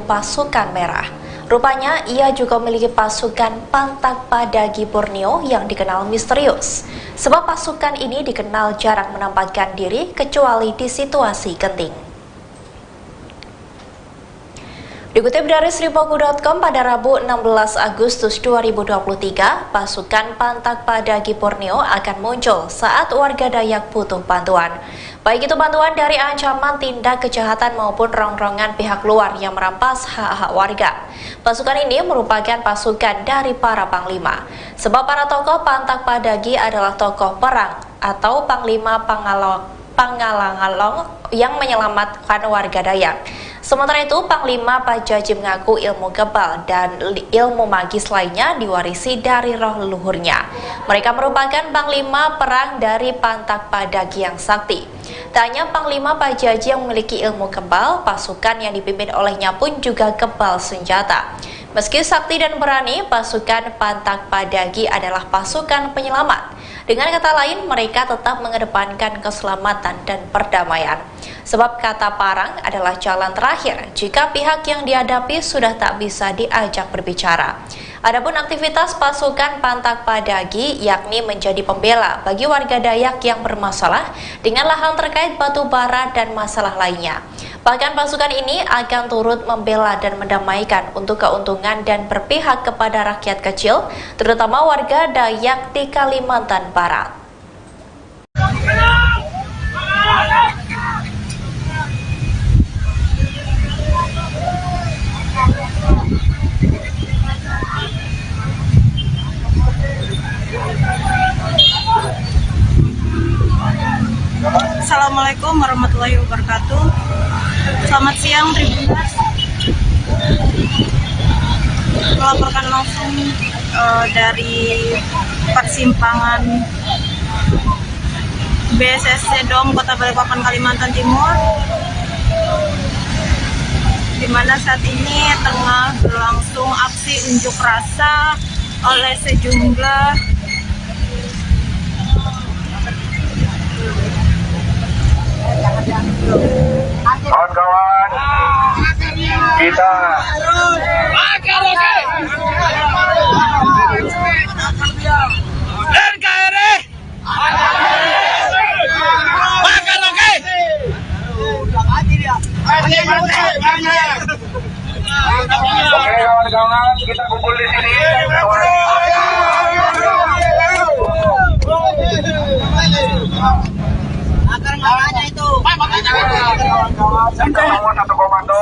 pasukan merah. Rupanya ia juga memiliki pasukan Pantak Padagi Borneo yang dikenal misterius. Sebab pasukan ini dikenal jarang menampakkan diri kecuali di situasi genting. Dikutip dari sripoku.com pada Rabu 16 Agustus 2023, pasukan Pantak Padagi Borneo akan muncul saat warga Dayak butuh bantuan. Baik itu bantuan dari ancaman tindak kejahatan maupun rongrongan pihak luar yang merampas hak-hak warga. Pasukan ini merupakan pasukan dari para panglima, sebab para tokoh Pantak Padagi adalah tokoh perang atau panglima Pangalang-along yang menyelamatkan warga Dayak. Sementara itu, Panglima Pajaji mengaku ilmu kebal dan ilmu magis lainnya diwarisi dari roh leluhurnya. Mereka merupakan Panglima perang dari Pantak Padagi yang sakti. Tak hanya Panglima Pajaji yang memiliki ilmu kebal, pasukan yang dipimpin olehnya pun juga kebal senjata. Meski sakti dan berani, pasukan Pantak Padagi adalah pasukan penyelamat. Dengan kata lain, mereka tetap mengedepankan keselamatan dan perdamaian. Sebab kata parang adalah jalan terakhir jika pihak yang dihadapi sudah tak bisa diajak berbicara. Adapun aktivitas pasukan Pantak Padagi yakni menjadi pembela bagi warga Dayak yang bermasalah dengan lahan terkait batu bara dan masalah lainnya. Bahkan pasukan ini akan turut membela dan mendamaikan untuk keuntungan dan berpihak kepada rakyat kecil, terutama warga Dayak di Kalimantan Barat. Assalamualaikum warahmatullahi wabarakatuh. Selamat siang Tribuners. Melaporkan langsung dari persimpangan BSSC Dom Kota Balikpapan, Kalimantan Timur, di mana saat ini tengah berlangsung aksi unjuk rasa oleh sejumlah kawan-kawan, kita NKRI makan oke. Oke kawan-kawan, kita kumpul di sini. Makanya itu. Kita bangun satu komando.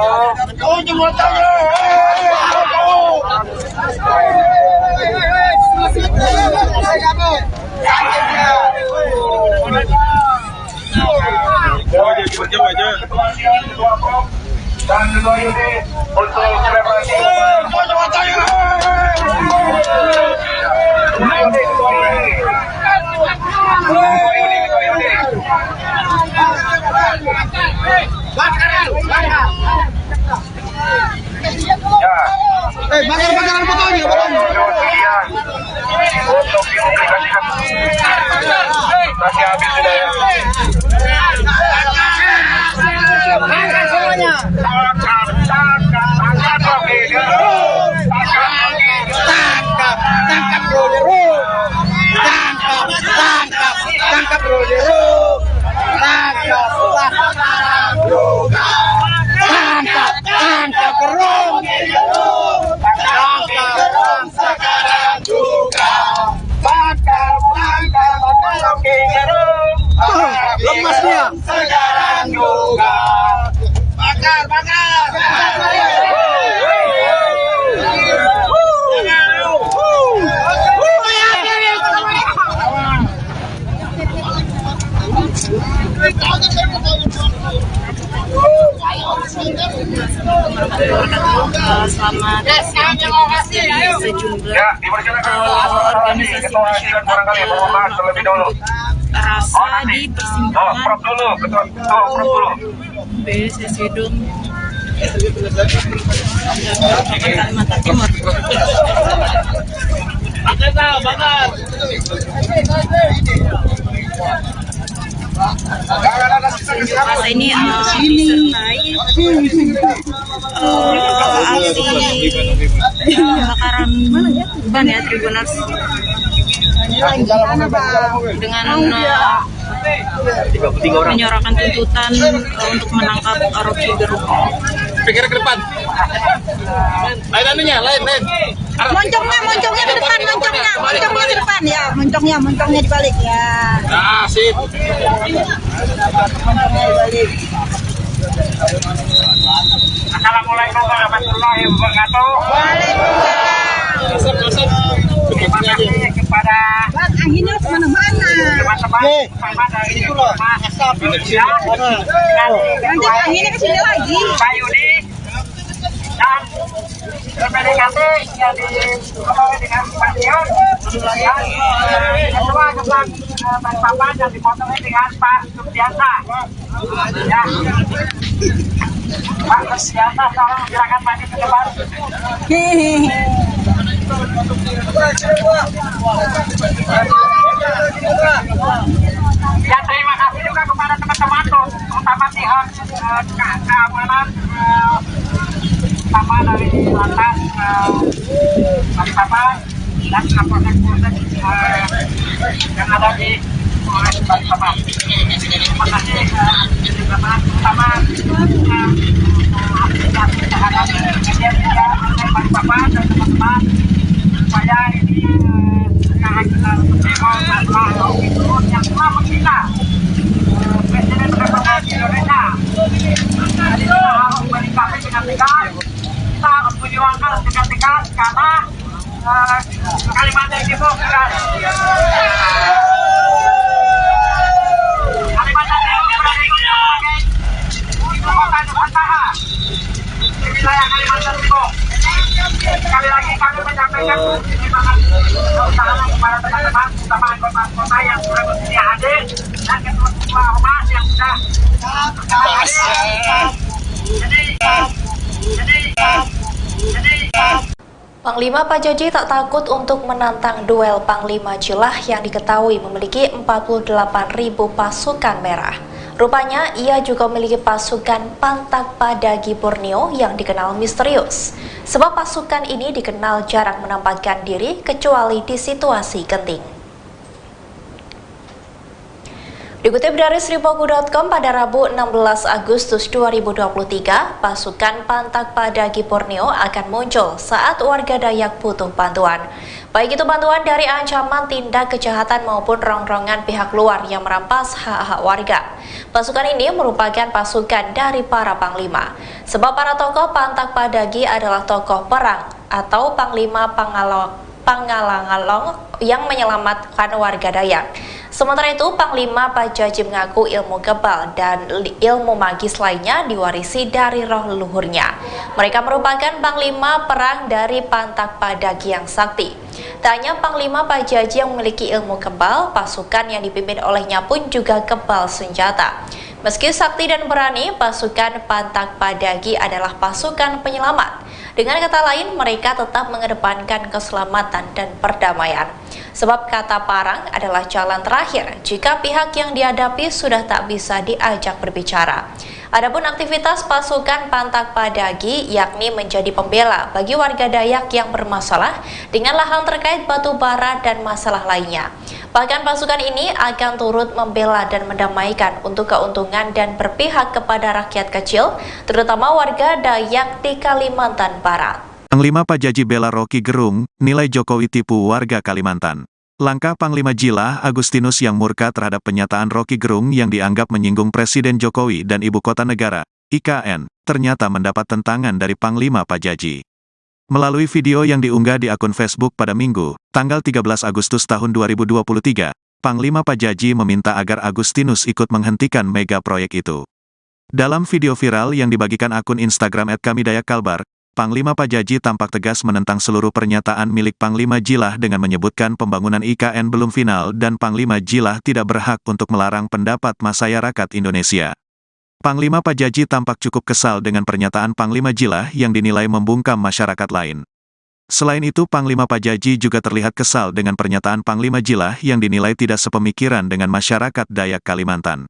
Dan kedua unit untuk preparasi. Bakar-bakaran fotonya. Untuk dipublikasikan. Masih habis sudah ya. Semuanya. Tangkap Rodero. Tangkap Rodero. Tangkap Gerung. Sekarang juga. Bakar oke Gerung. Lemas dia. Sekarang juga. Bakar. Selamat siang Tribuners dari sejumlah organisasi masyarakat rasa di persimpangan BSSC Dom Kalimantan Timur. Masa ini disertai aksi bakaran ban ya Tribuners, dengan menyuarakan tuntutan untuk menangkap Rocky Gerung. Pikir ke depan. Moncongnya ke depan, moncongnya ke depan ya, moncongnya dibalik ya. Sip. Assalamualaikum warahmatullahi wabarakatuh. Terima kasih kepada Anginnya kemana-mana. teman-teman dari Indonesia, Nanti anginnya ke sini lagi. Pak Yudi dan PDKT yang dikelola dengan Pak Dion dan kedua tentang Balikpapan dan dipotongnya dengan Pak Supiansa. Ya, Pak Supiansa, tolong silakan maju ke depan. Ya, terima kasih juga kepada teman-teman terutama pihak keamanan sama dari lantas Balikpapan dan Kapolsek yang ada di Polres Balikpapan. Terima kasih terutama terhadap media Balikpapan dan teman-teman supaya ini sekarang kita demo masalah itu yang telah menghina Presiden Republik Indonesia. Jadi kita harus menyikapi dengan tegas, kita harus menyuarakan dengan tegas karena Kalimantan Timur bukan Kalimantan Timur berarti sebagai ibu kota Nusantara di wilayah Kalimantan Timur. Sekali lagi kami menyampaikan terima kasih kepada teman-teman terutama anggota-anggota yang sudah bersedia hadir dan ketua ormas yang sudah hadir. Jadi Panglima Pajaji tak takut untuk menantang duel Panglima Jilah yang diketahui memiliki 48.000 pasukan merah. Rupanya ia juga memiliki pasukan Pantak Padagi Borneo yang dikenal misterius. Sebab pasukan ini dikenal jarang menampakkan diri kecuali di situasi genting. Dikutip dari Sripoku.com pada Rabu 16 Agustus 2023, pasukan Pantak Padagi Borneo akan muncul saat warga Dayak butuh bantuan. Baik itu bantuan dari ancaman tindak kejahatan maupun rongrongan pihak luar yang merampas hak-hak warga. Pasukan ini merupakan pasukan dari para panglima. Sebab para tokoh Pantak Padagi adalah tokoh perang atau panglima Pangalangalong yang menyelamatkan warga Dayak. Sementara itu, Panglima Pajaji mengaku ilmu kebal dan ilmu magis lainnya diwarisi dari roh leluhurnya. Mereka merupakan Panglima perang dari Pantak Padagi yang sakti. Tak hanya Panglima Pajaji yang memiliki ilmu kebal, pasukan yang dipimpin olehnya pun juga kebal senjata. Meski sakti dan berani, pasukan Pantak Padagi adalah pasukan penyelamat. Dengan kata lain, mereka tetap mengedepankan keselamatan dan perdamaian. Sebab kata parang adalah jalan terakhir jika pihak yang dihadapi sudah tak bisa diajak berbicara. Adapun aktivitas pasukan Pantak Padagi yakni menjadi pembela bagi warga Dayak yang bermasalah dengan lahan terkait batu bara dan masalah lainnya. Bahkan pasukan ini akan turut membela dan mendamaikan untuk keuntungan dan berpihak kepada rakyat kecil, terutama warga Dayak di Kalimantan Barat. Panglima Pajaji bela Rocky Gerung, nilai Jokowi tipu warga Kalimantan. Langkah Panglima Jilah Agustinus yang murka terhadap pernyataan Rocky Gerung yang dianggap menyinggung Presiden Jokowi dan Ibu Kota Negara, IKN, ternyata mendapat tentangan dari Panglima Pajaji. Melalui video yang diunggah di akun Facebook pada Minggu, tanggal 13 Agustus tahun 2023, Panglima Pajaji meminta agar Agustinus ikut menghentikan mega proyek itu. Dalam video viral yang dibagikan akun Instagram @kamidayakalbar, Panglima Pajaji tampak tegas menentang seluruh pernyataan milik Panglima Jilah dengan menyebutkan pembangunan IKN belum final dan Panglima Jilah tidak berhak untuk melarang pendapat masyarakat Indonesia. Panglima Pajaji tampak cukup kesal dengan pernyataan Panglima Jilah yang dinilai membungkam masyarakat lain. Selain itu, Panglima Pajaji juga terlihat kesal dengan pernyataan Panglima Jilah yang dinilai tidak sepemikiran dengan masyarakat Dayak Kalimantan.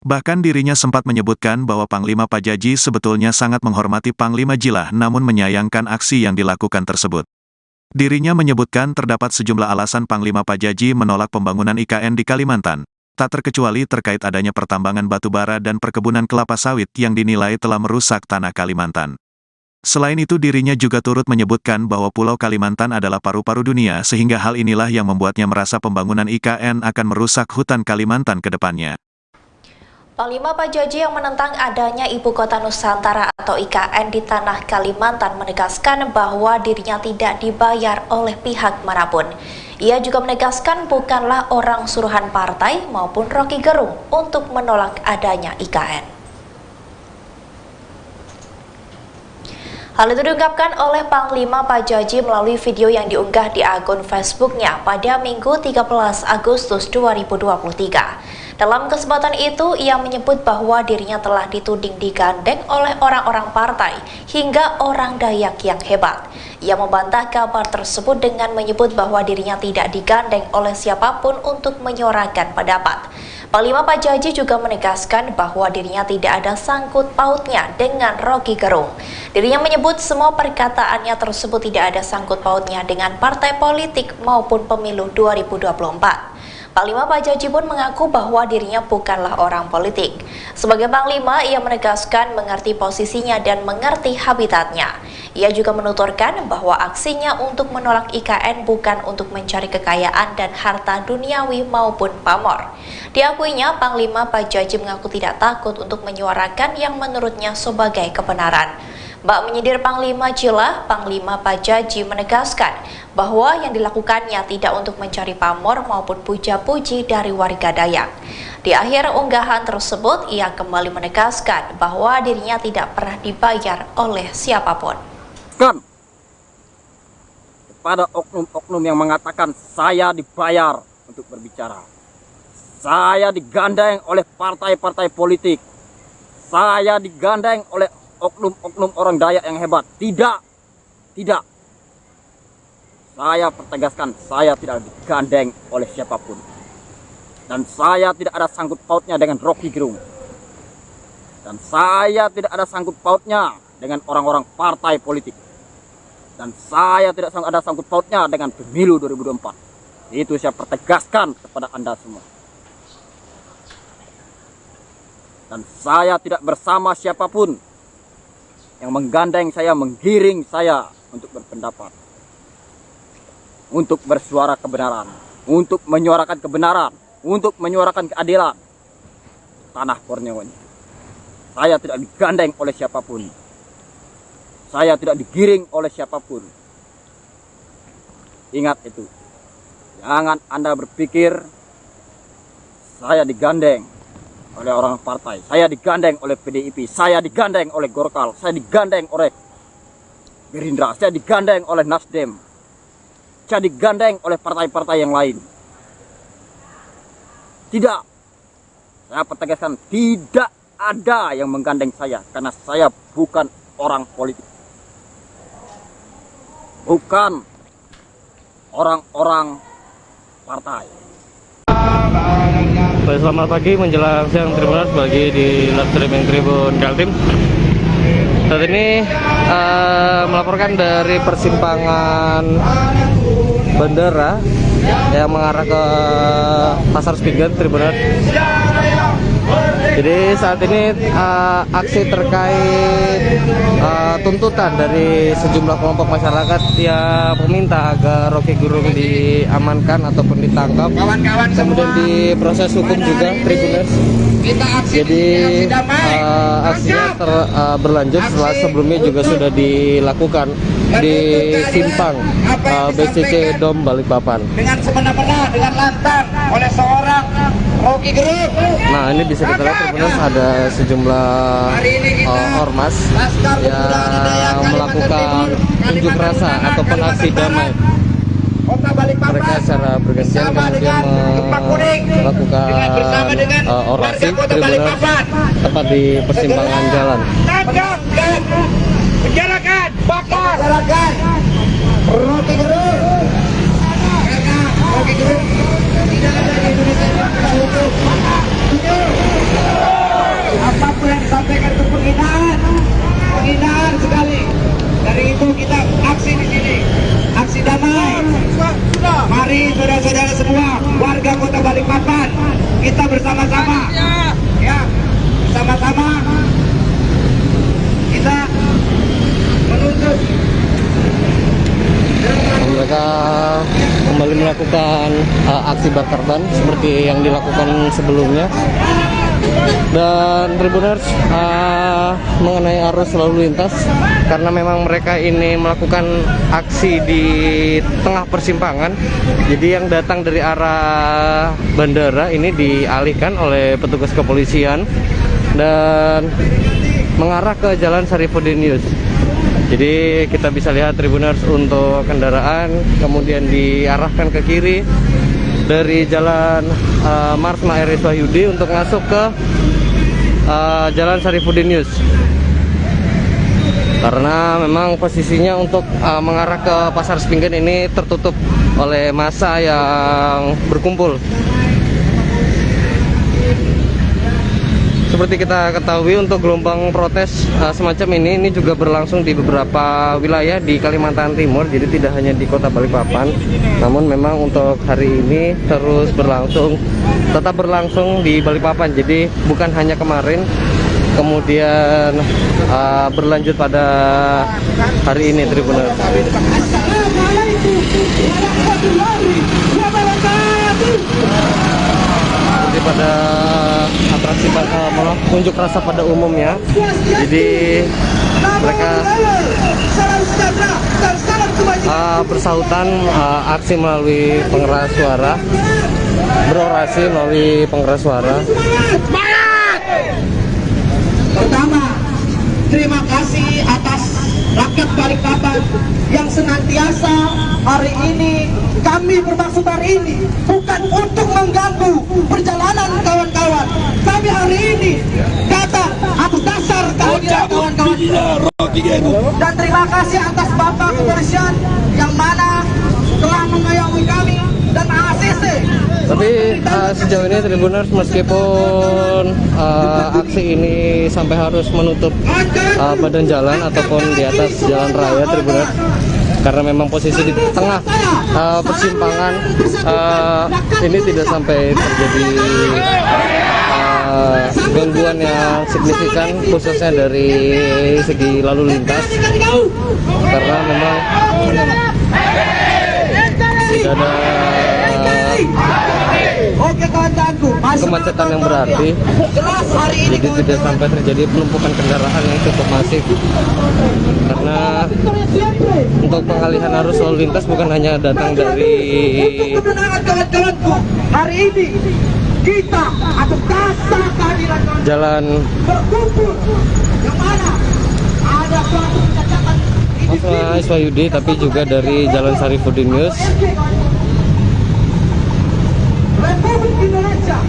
Bahkan dirinya sempat menyebutkan bahwa Panglima Pajaji sebetulnya sangat menghormati Panglima Jilah namun menyayangkan aksi yang dilakukan tersebut. Dirinya menyebutkan terdapat sejumlah alasan Panglima Pajaji menolak pembangunan IKN di Kalimantan, tak terkecuali terkait adanya pertambangan batu bara dan perkebunan kelapa sawit yang dinilai telah merusak tanah Kalimantan. Selain itu dirinya juga turut menyebutkan bahwa Pulau Kalimantan adalah paru-paru dunia sehingga hal inilah yang membuatnya merasa pembangunan IKN akan merusak hutan Kalimantan ke depannya. Panglima Pajaji yang menentang adanya Ibu Kota Nusantara atau IKN di tanah Kalimantan menegaskan bahwa dirinya tidak dibayar oleh pihak manapun. Ia juga menegaskan bukanlah orang suruhan partai maupun Rocky Gerung untuk menolak adanya IKN. Hal itu diungkapkan oleh Panglima Pajaji melalui video yang diunggah di akun Facebooknya pada Minggu 13 Agustus 2023. Dalam kesempatan itu, ia menyebut bahwa dirinya telah dituding digandeng oleh orang-orang partai hingga orang Dayak yang hebat. Ia membantah kabar tersebut dengan menyebut bahwa dirinya tidak digandeng oleh siapapun untuk menyuarakan pendapat. Panglima Pajaji juga menegaskan bahwa dirinya tidak ada sangkut pautnya dengan Rocky Gerung. Dirinya menyebut semua perkataannya tersebut tidak ada sangkut pautnya dengan partai politik maupun pemilu 2024. Panglima Pajaji pun mengaku bahwa dirinya bukanlah orang politik. Sebagai Panglima, ia menegaskan mengerti posisinya dan mengerti habitatnya. Ia juga menuturkan bahwa aksinya untuk menolak IKN bukan untuk mencari kekayaan dan harta duniawi maupun pamor. Diakuinya, Panglima Pajaji mengaku tidak takut untuk menyuarakan yang menurutnya sebagai kebenaran. Bak menyindir Panglima Jila, Panglima Pajaji menegaskan bahwa yang dilakukannya tidak untuk mencari pamor maupun puja-puji dari warga Dayak. Di akhir unggahan tersebut, ia kembali menegaskan bahwa dirinya tidak pernah dibayar oleh siapapun. Kepada oknum-oknum yang mengatakan saya dibayar untuk berbicara, saya digandeng oleh partai-partai politik, saya digandeng oleh oknum-oknum orang Dayak yang hebat. Tidak. Saya pertegaskan, saya tidak digandeng oleh siapapun. Dan saya tidak ada sangkut pautnya dengan Rocky Gerung. Dan saya tidak ada sangkut pautnya dengan orang-orang partai politik. Dan saya tidak ada sangkut pautnya dengan pemilu 2024. Itu saya pertegaskan kepada Anda semua. Dan saya tidak bersama siapapun yang menggandeng saya, menggiring saya untuk berpendapat, untuk bersuara kebenaran, untuk menyuarakan kebenaran, untuk menyuarakan keadilan tanah Borneo ini. Saya tidak digandeng oleh siapapun. Saya tidak digiring oleh siapapun. Ingat itu. Jangan Anda berpikir saya digandeng oleh orang partai, saya digandeng oleh PDIP, saya digandeng oleh Golkar, saya digandeng oleh Gerindra, saya digandeng oleh Nasdem, saya digandeng oleh partai-partai yang lain. Tidak. Saya pertegaskan, tidak ada yang menggandeng saya karena saya bukan orang politik. Bukan orang-orang partai. Baik, selamat pagi menjelang siang, terima kasih bagi di live streaming Tribun Kaltim. Saat ini melaporkan dari persimpangan bandara yang mengarah ke Pasar Spingan, Tribunat. Jadi saat ini aksi terkait tuntutan dari sejumlah kelompok masyarakat yang meminta agar Rocky Gerung diamankan ataupun ditangkap, kemudian diproses hukum juga, Tribuners. Jadi aksinya berlanjut setelah sebelumnya juga sudah dilakukan di simpang BCC Dom Balikpapan. Dengan semena-mena, dengan lantang oleh seorang Rocky Gerung. Nah, ini bisa kita lihat Tribuners, ada sejumlah ormas yang melakukan unjuk rasa ataupun aksi damai. Mereka secara bergantian kemudian melakukan orasi Tribuners tepat di persimpangan jalan. Tangkap dan penjarakan, bakar Rocky Gerung. Karena Rocky Gerung tidak ada di Indonesia untuk apapun yang disampaikan itu penghinaan sekali. Dari itu kita aksi di sini, aksi damai. Mari saudara-saudara semua, warga Kota Balikpapan, kita bersama-sama, ya, bersama-sama kita Mereka kembali melakukan aksi bakar ban seperti yang dilakukan sebelumnya. Dan Tribuners, mengenai arus lalu lintas, karena memang mereka ini melakukan aksi di tengah persimpangan, jadi yang datang dari arah bandara ini dialihkan oleh petugas kepolisian dan mengarah ke Jalan Sarifudin. Jadi kita bisa lihat Tribuners, untuk kendaraan kemudian diarahkan ke kiri dari Jalan Marsma R.S. Wahyudi untuk masuk ke Jalan Sarifudin, karena memang posisinya untuk mengarah ke Pasar Sepinggan ini tertutup oleh massa yang berkumpul. Seperti kita ketahui, untuk gelombang protes semacam ini juga berlangsung di beberapa wilayah di Kalimantan Timur, jadi tidak hanya di Kota Balikpapan, namun memang untuk hari ini terus tetap berlangsung di Balikpapan. Jadi bukan hanya kemarin, kemudian berlanjut pada hari ini, Tribuners. Pada atraksi unjuk rasa pada umumnya, jadi mereka bersautan aksi melalui pengeras suara, berorasi melalui pengeras suara. Pertama, terima kasih atas rakyat Balikpapan yang senantiasa hari ini kami bermaksud hari ini bukan untuk mengganggu perjalanan kawan-kawan. Kami hari ini datang atas dasar kehadiran kawan-kawan. Dan terima kasih atas Bapak Kepolisian yang mana telah mengayomi kami dan ACC. Tapi sejauh ini Tribuners, meskipun aksi ini sampai harus menutup badan jalan ataupun di atas jalan raya, Tribuners, karena memang posisi di tengah persimpangan, ini tidak sampai terjadi gangguan yang signifikan, khususnya dari segi lalu lintas, karena memang tidak ada kemacetan yang berarti, jadi tidak sampai terjadi penumpukan kendaraan yang cukup masif. Karena untuk pengalihan arus lalu lintas bukan hanya datang dari hari ini kita atas dasar kehadiran Jalan Marsma Wahyudi, tapi juga dari Jalan Sarifudin. Republik Indonesia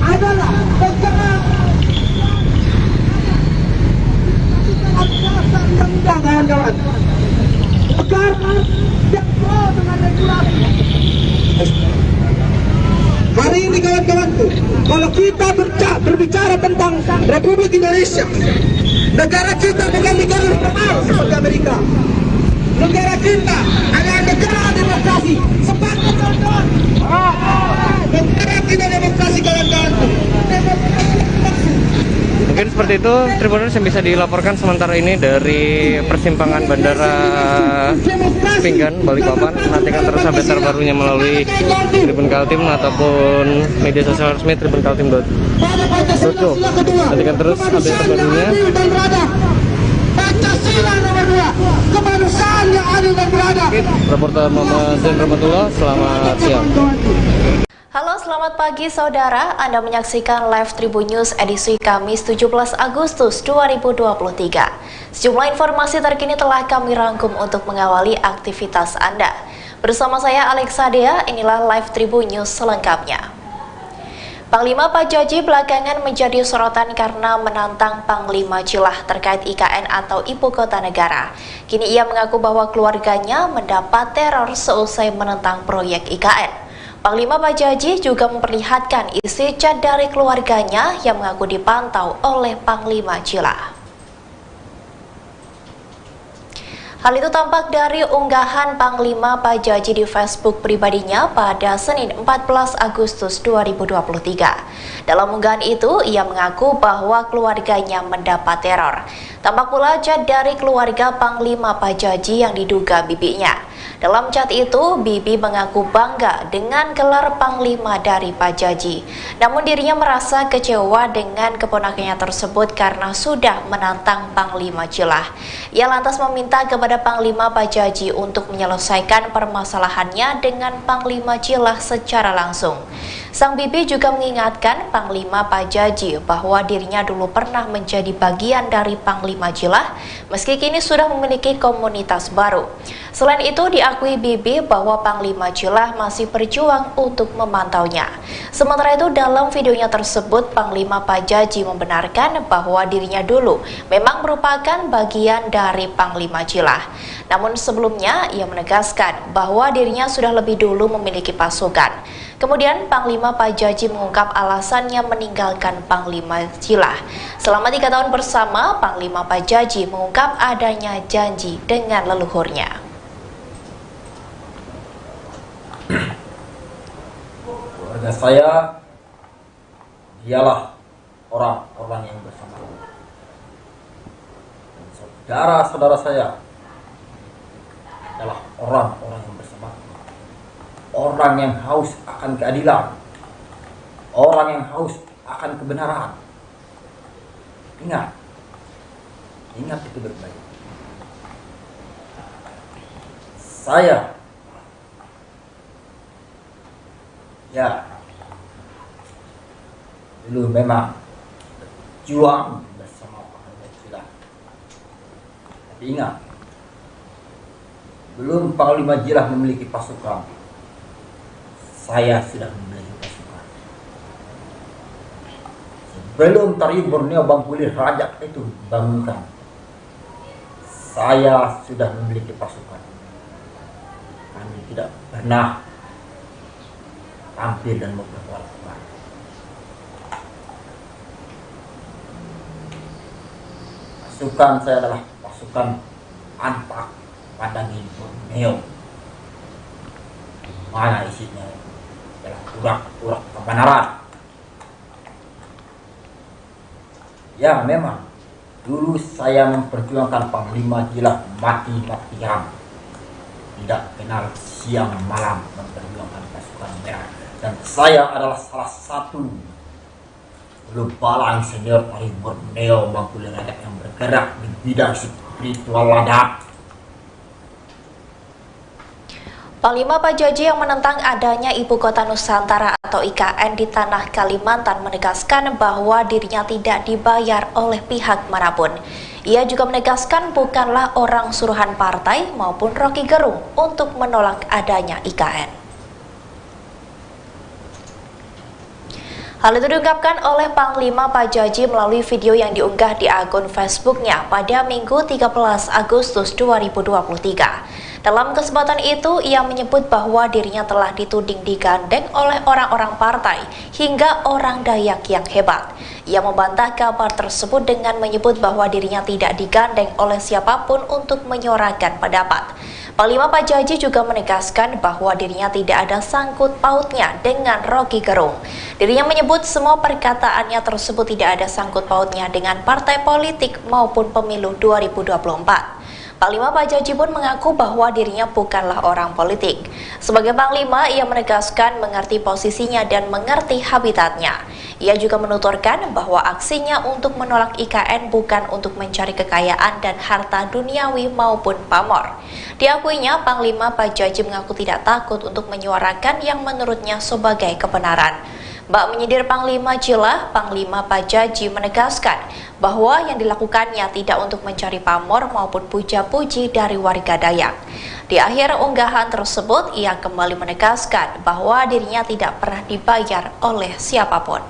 adalah negara kawan-kawan, negara yang pro dengan regulasi. Hari ini kawan-kawanku, kalau kita berbicara tentang Republik Indonesia, negara kita bukan negara liberal seperti Amerika. Negara kita adalah negara demokrasi. Sepakat kawan-kawan. Negara kita demokrasi kawan-kawan. Mungkin seperti itu Tribuners yang bisa dilaporkan sementara ini dari persimpangan Bandara Sepinggan, Balikpapan. Nantikan terus update terbarunya melalui Tribun Kaltim ataupun media sosial resmi tribunkaltim.co. Nantikan terus update terbarunya. Pancasila nomor 2, kemanusiaan yang adil dan beradab. Reporter Muhammad Zain Rahmatullah, selamat siang. Halo, selamat pagi saudara. Anda menyaksikan live Tribun News edisi Kamis 17 Agustus 2023. Sejumlah informasi terkini telah kami rangkum untuk mengawali aktivitas Anda. Bersama saya Alexa Dea, inilah live Tribun News selengkapnya. Panglima Pajaji belakangan menjadi sorotan karena menantang Panglima Cilah terkait IKN atau Ibu Kota Negara. Kini ia mengaku bahwa keluarganya mendapat teror seusai menentang proyek IKN. Panglima Pajaji juga memperlihatkan isi chat dari keluarganya yang mengaku dipantau oleh Panglima Cilah. Hal itu tampak dari unggahan Panglima Pajaji di Facebook pribadinya pada Senin 14 Agustus 2023. Dalam unggahan itu, ia mengaku bahwa keluarganya mendapat teror. Tampak pula chat dari keluarga Panglima Pajaji yang diduga bibinya. Dalam chat itu, Bibi mengaku bangga dengan gelar Panglima dari Pajaji. Namun dirinya merasa kecewa dengan keponakannya tersebut karena sudah menantang Panglima Jilah. Ia lantas meminta kepada Panglima Pajaji untuk menyelesaikan permasalahannya dengan Panglima Jilah secara langsung. Sang Bibi juga mengingatkan Panglima Pajaji bahwa dirinya dulu pernah menjadi bagian dari Panglima Jilah, meski kini sudah memiliki komunitas baru. Selain itu, diakui Bibi bahwa Panglima Jilah masih berjuang untuk memantaunya. Sementara itu, dalam videonya tersebut, Panglima Pajaji membenarkan bahwa dirinya dulu memang merupakan bagian dari Panglima Jilah. Namun sebelumnya, ia menegaskan bahwa dirinya sudah lebih dulu memiliki pasukan. Kemudian Panglima Pajaji mengungkap alasannya meninggalkan Panglima Jilah. Selama 3 tahun bersama, Panglima Pajaji mengungkap adanya janji dengan leluhurnya. Keluarga saya dialah orang-orang yang bersama. Dan saudara-saudara saya adalah orang-orang yang bersama. Orang yang haus akan keadilan, orang yang haus akan kebenaran. Ingat itu baik-baik. Saya dulu memang berjuang bersama Panglima Jilah. Tapi ingat, belum Panglima Jilah memiliki pasukan, saya sudah memiliki pasukan. Sebelum Tariu Borneo Bangkulir Rajak itu dibangunkan, saya sudah memiliki pasukan. Kami tidak pernah tampil dan memperkuat. Pasukan saya adalah pasukan Anpak Padangin Borneo. Mana isinya? Urak-urak kebenaran. Ya, memang dulu saya memperjuangkan Panglima Jilah mati-matian, tidak kenal siang malam memperjuangkan pasukan merah. Dan saya adalah salah satu Balang senior Tariu Borneo Bangkulir Rajak yang bergerak di bidang spiritual ladap. Panglima Pajaji yang menentang adanya Ibu Kota Nusantara atau IKN di tanah Kalimantan menegaskan bahwa dirinya tidak dibayar oleh pihak manapun. Ia juga menegaskan bukanlah orang suruhan partai maupun Rocky Gerung untuk menolak adanya IKN. Hal itu diungkapkan oleh Panglima Pajaji melalui video yang diunggah di akun Facebooknya pada Minggu 13 Agustus 2023. Dalam kesempatan itu, ia menyebut bahwa dirinya telah dituding digandeng oleh orang-orang partai hingga orang Dayak yang hebat. Ia membantah kabar tersebut dengan menyebut bahwa dirinya tidak digandeng oleh siapapun untuk menyuarakan pendapat. Panglima Pajaji juga menegaskan bahwa dirinya tidak ada sangkut pautnya dengan Rocky Gerung. Dirinya menyebut semua perkataannya tersebut tidak ada sangkut pautnya dengan partai politik maupun pemilu 2024. Panglima Pajaji pun mengaku bahwa dirinya bukanlah orang politik. Sebagai Panglima, ia menegaskan mengerti posisinya dan mengerti habitatnya. Ia juga menuturkan bahwa aksinya untuk menolak IKN bukan untuk mencari kekayaan dan harta duniawi maupun pamor. Diakuinya, Panglima Pajaji mengaku tidak takut untuk menyuarakan yang menurutnya sebagai kebenaran. Bak menyindir Panglima Jilah, Panglima Pajaji menegaskan bahwa yang dilakukannya tidak untuk mencari pamor maupun puja-puji dari warga Dayak. Di akhir unggahan tersebut, ia kembali menegaskan bahwa dirinya tidak pernah dibayar oleh siapapun.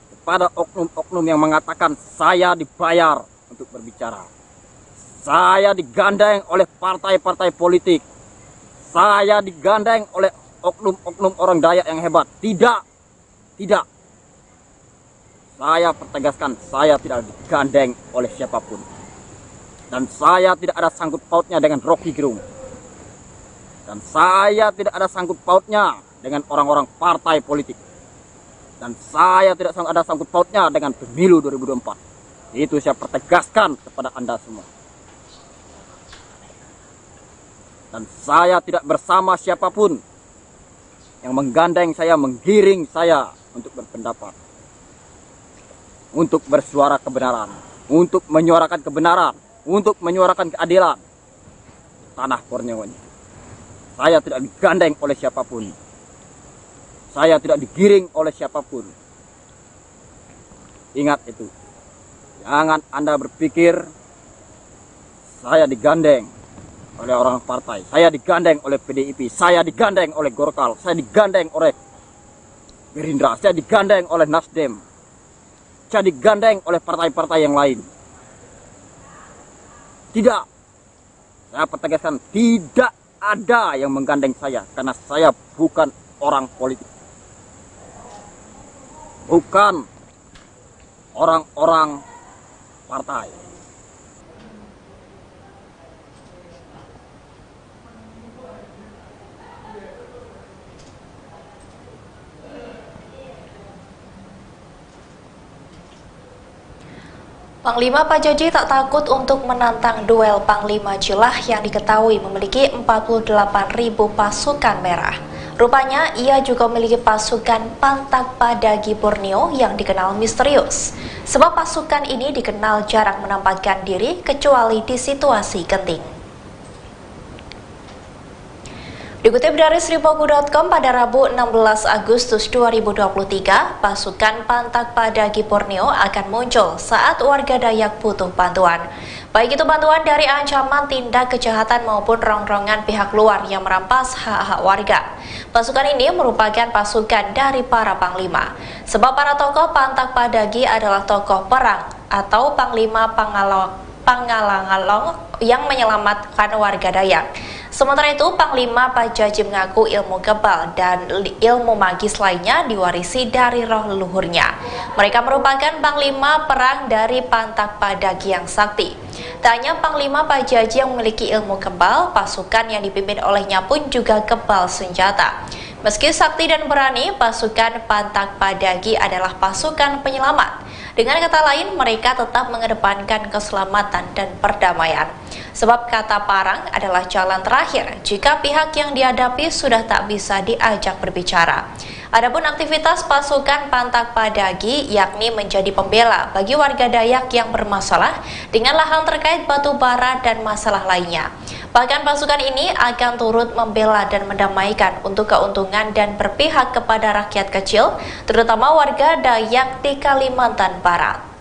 Kepada oknum-oknum yang mengatakan saya dibayar untuk berbicara, saya digandeng oleh partai-partai politik, saya digandeng oleh oknum-oknum orang Dayak yang hebat. Tidak. Saya pertegaskan, saya tidak digandeng oleh siapapun. Dan saya tidak ada sangkut pautnya dengan Rocky Gerung. Dan saya tidak ada sangkut pautnya dengan orang-orang partai politik. Dan saya tidak ada sangkut pautnya dengan pemilu 2024. Itu saya pertegaskan kepada Anda semua. Dan saya tidak bersama siapapun yang menggandeng saya, menggiring saya untuk berpendapat, untuk bersuara kebenaran, untuk menyuarakan kebenaran, untuk menyuarakan keadilan tanah Borneo ini. Saya tidak digandeng oleh siapapun. Saya tidak digiring oleh siapapun. Ingat itu. Jangan Anda berpikir saya digandeng oleh orang partai. Saya digandeng oleh PDIP. Saya digandeng oleh Golkar. Saya digandeng oleh Gerindra. Saya digandeng oleh Nasdem. Saya digandeng oleh partai-partai yang lain. Tidak. Saya pertegaskan, tidak ada yang menggandeng saya. Karena saya bukan orang politik. Bukan orang-orang partai. Panglima Pajaji tak takut untuk menantang duel Panglima Jilah yang diketahui memiliki 48.000 pasukan merah. Rupanya ia juga memiliki pasukan Pantak Padagi Borneo yang dikenal misterius. Sebab pasukan ini dikenal jarang menampakkan diri kecuali di situasi genting. Dikutip dari sripoku.com pada Rabu 16 Agustus 2023, pasukan Pantak Padagi Borneo akan muncul saat warga Dayak butuh bantuan. Baik itu bantuan dari ancaman tindak kejahatan maupun rongrongan pihak luar yang merampas hak-hak warga. Pasukan ini merupakan pasukan dari para panglima. Sebab para tokoh Pantak Padagi adalah tokoh perang atau panglima Pangalangalong yang menyelamatkan warga Dayak. Sementara itu, Panglima Pajaji mengaku ilmu kebal dan ilmu magis lainnya diwarisi dari roh leluhurnya. Mereka merupakan panglima perang dari Pantak Padagi yang sakti. Tak hanya Panglima Pajaji yang memiliki ilmu kebal, pasukan yang dipimpin olehnya pun juga kebal senjata. Meski sakti dan berani, pasukan Pantak Padagi adalah pasukan penyelamat. Dengan kata lain, mereka tetap mengedepankan keselamatan dan perdamaian. Sebab kata parang adalah jalan terakhir jika pihak yang dihadapi sudah tak bisa diajak berbicara. Adapun aktivitas pasukan Pantak Padagi yakni menjadi pembela bagi warga Dayak yang bermasalah dengan lahan terkait batu bara dan masalah lainnya. Bahkan pasukan ini akan turut membela dan mendamaikan untuk keuntungan dan berpihak kepada rakyat kecil, terutama warga Dayak di Kalimantan Barat.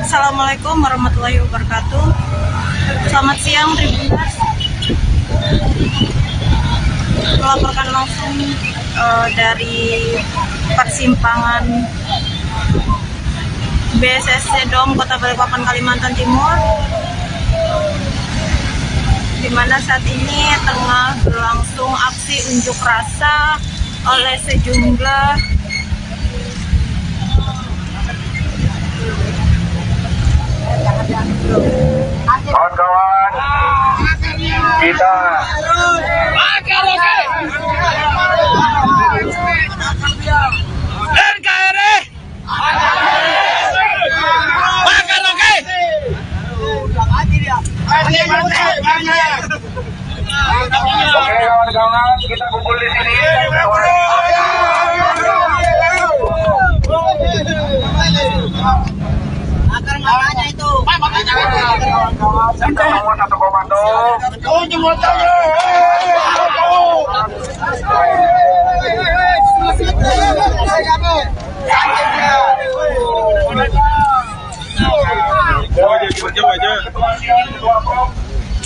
Assalamualaikum warahmatullahi wabarakatuh. Selamat siang Tribunas. Melaporkan langsung dari persimpangan BSSC Dom Kota Balikpapan, Kalimantan Timur, di mana saat ini tengah berlangsung aksi unjuk rasa oleh sejumlah kawan-kawan, kita NKRI Oke kawan-kawan, kita kumpul di sini. Makanya itu. Kita bangun satu komando.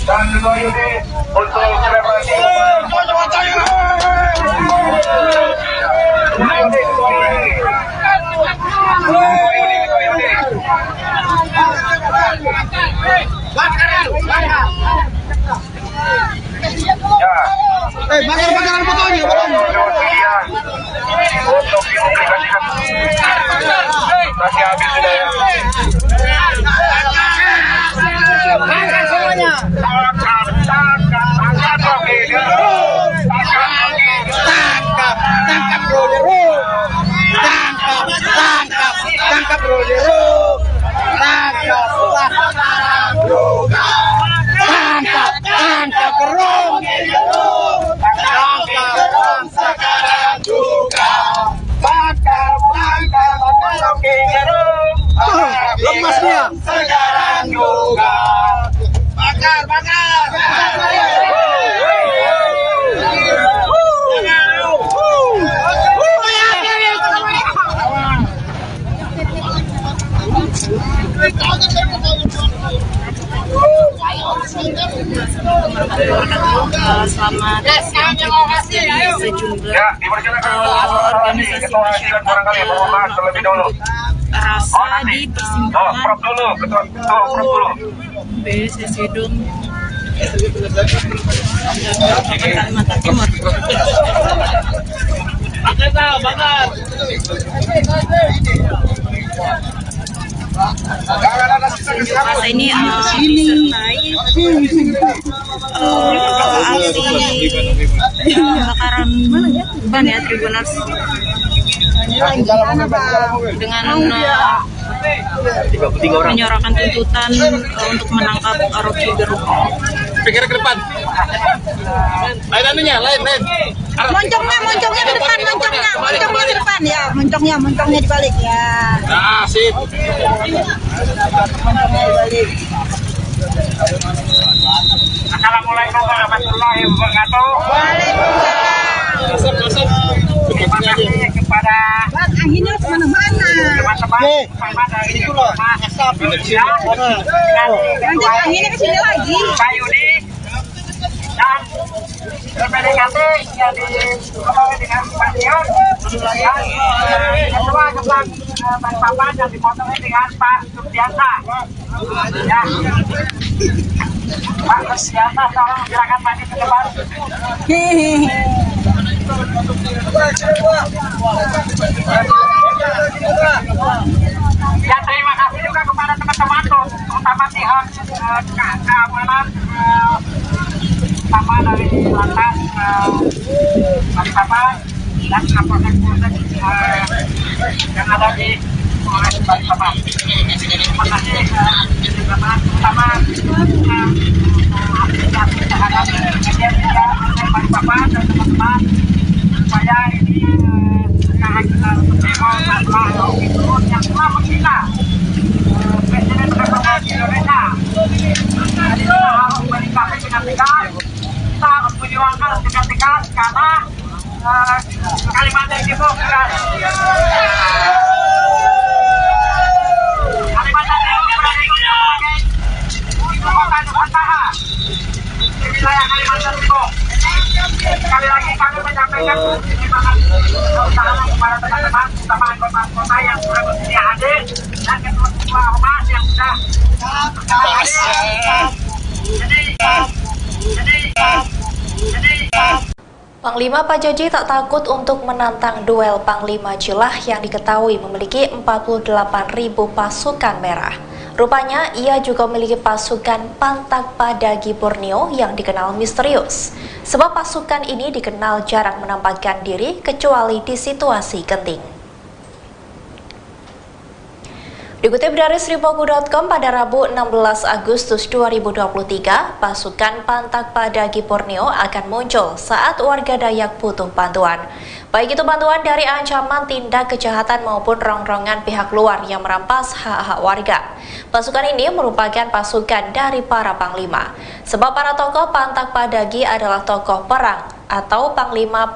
Dan juga unit untuk selebrasi. Tangkap Rocky Gerung, tangkap Gerung sekarang juga, tangkap Rocky Gerung, lemas dia sekarang juga, bakar. Selamat sejumlah organisasi masyarakat rasa di persimpangan PSSI Dom Kalimantan Timur. Rasa ini disertai aksi pembakaran ban ya Tribuners dengan menyuarakan tuntutan untuk menangkap Rocky Gerung. Pikir ke depan. Lain anunya, lain. Moncongnya ke depan, moncongnya ke depan ya, moncongnya dibalik ya. Nah, sip. Assalamualaikum warahmatullahi wabarakatuh. Masuk. Terima kasih kepada Anginnya kemana-mana. teman-teman dari Anginnya ke sini lagi. Pak Yudi dan PDKT yang dikembangkan dengan Pak Dion dan ketua kepala Balikpapan yang dipotongnya dengan Pak Subiansa. Ya, Pak Subiansa, tolong silakan maju ke depan. Ya, terima kasih juga kepada teman-teman terutama pihak keamanan sama dari lantas Balikpapan dan Kapolsek yang ada di Polres Balikpapan. Terima kasih terutama media Balikpapan dan teman-teman supaya ini masalah yang telah menghina Presiden Republik Indonesia. Jadi kita harus menyikapi dengan tegas, kita harus memperjuangkan dengan tegas karena Kalimantan Timur berada sebagai ibu kota Nusantara di wilayah Kalimantan Timur. Sekali lagi kami menyampaikan terima kasih terutama kepada teman-teman terutama anggota-anggota yang sudah bersedia hadir dan ketua ormas yang sudah hadir. Jadi Panglima Pajaji tak takut untuk menantang duel Panglima Jilah yang diketahui memiliki 48.000 pasukan merah. Rupanya ia juga memiliki pasukan Pantak Padagi Borneo yang dikenal misterius. Sebab pasukan ini dikenal jarang menampakkan diri kecuali di situasi genting. Dikutip dari sripoku.com pada Rabu 16 Agustus 2023, pasukan Pantak Padagi Borneo akan muncul saat warga Dayak butuh bantuan. Baik itu bantuan dari ancaman tindak kejahatan maupun rongrongan pihak luar yang merampas hak-hak warga. Pasukan ini merupakan pasukan dari para panglima. Sebab para tokoh Pantak Padagi adalah tokoh perang atau panglima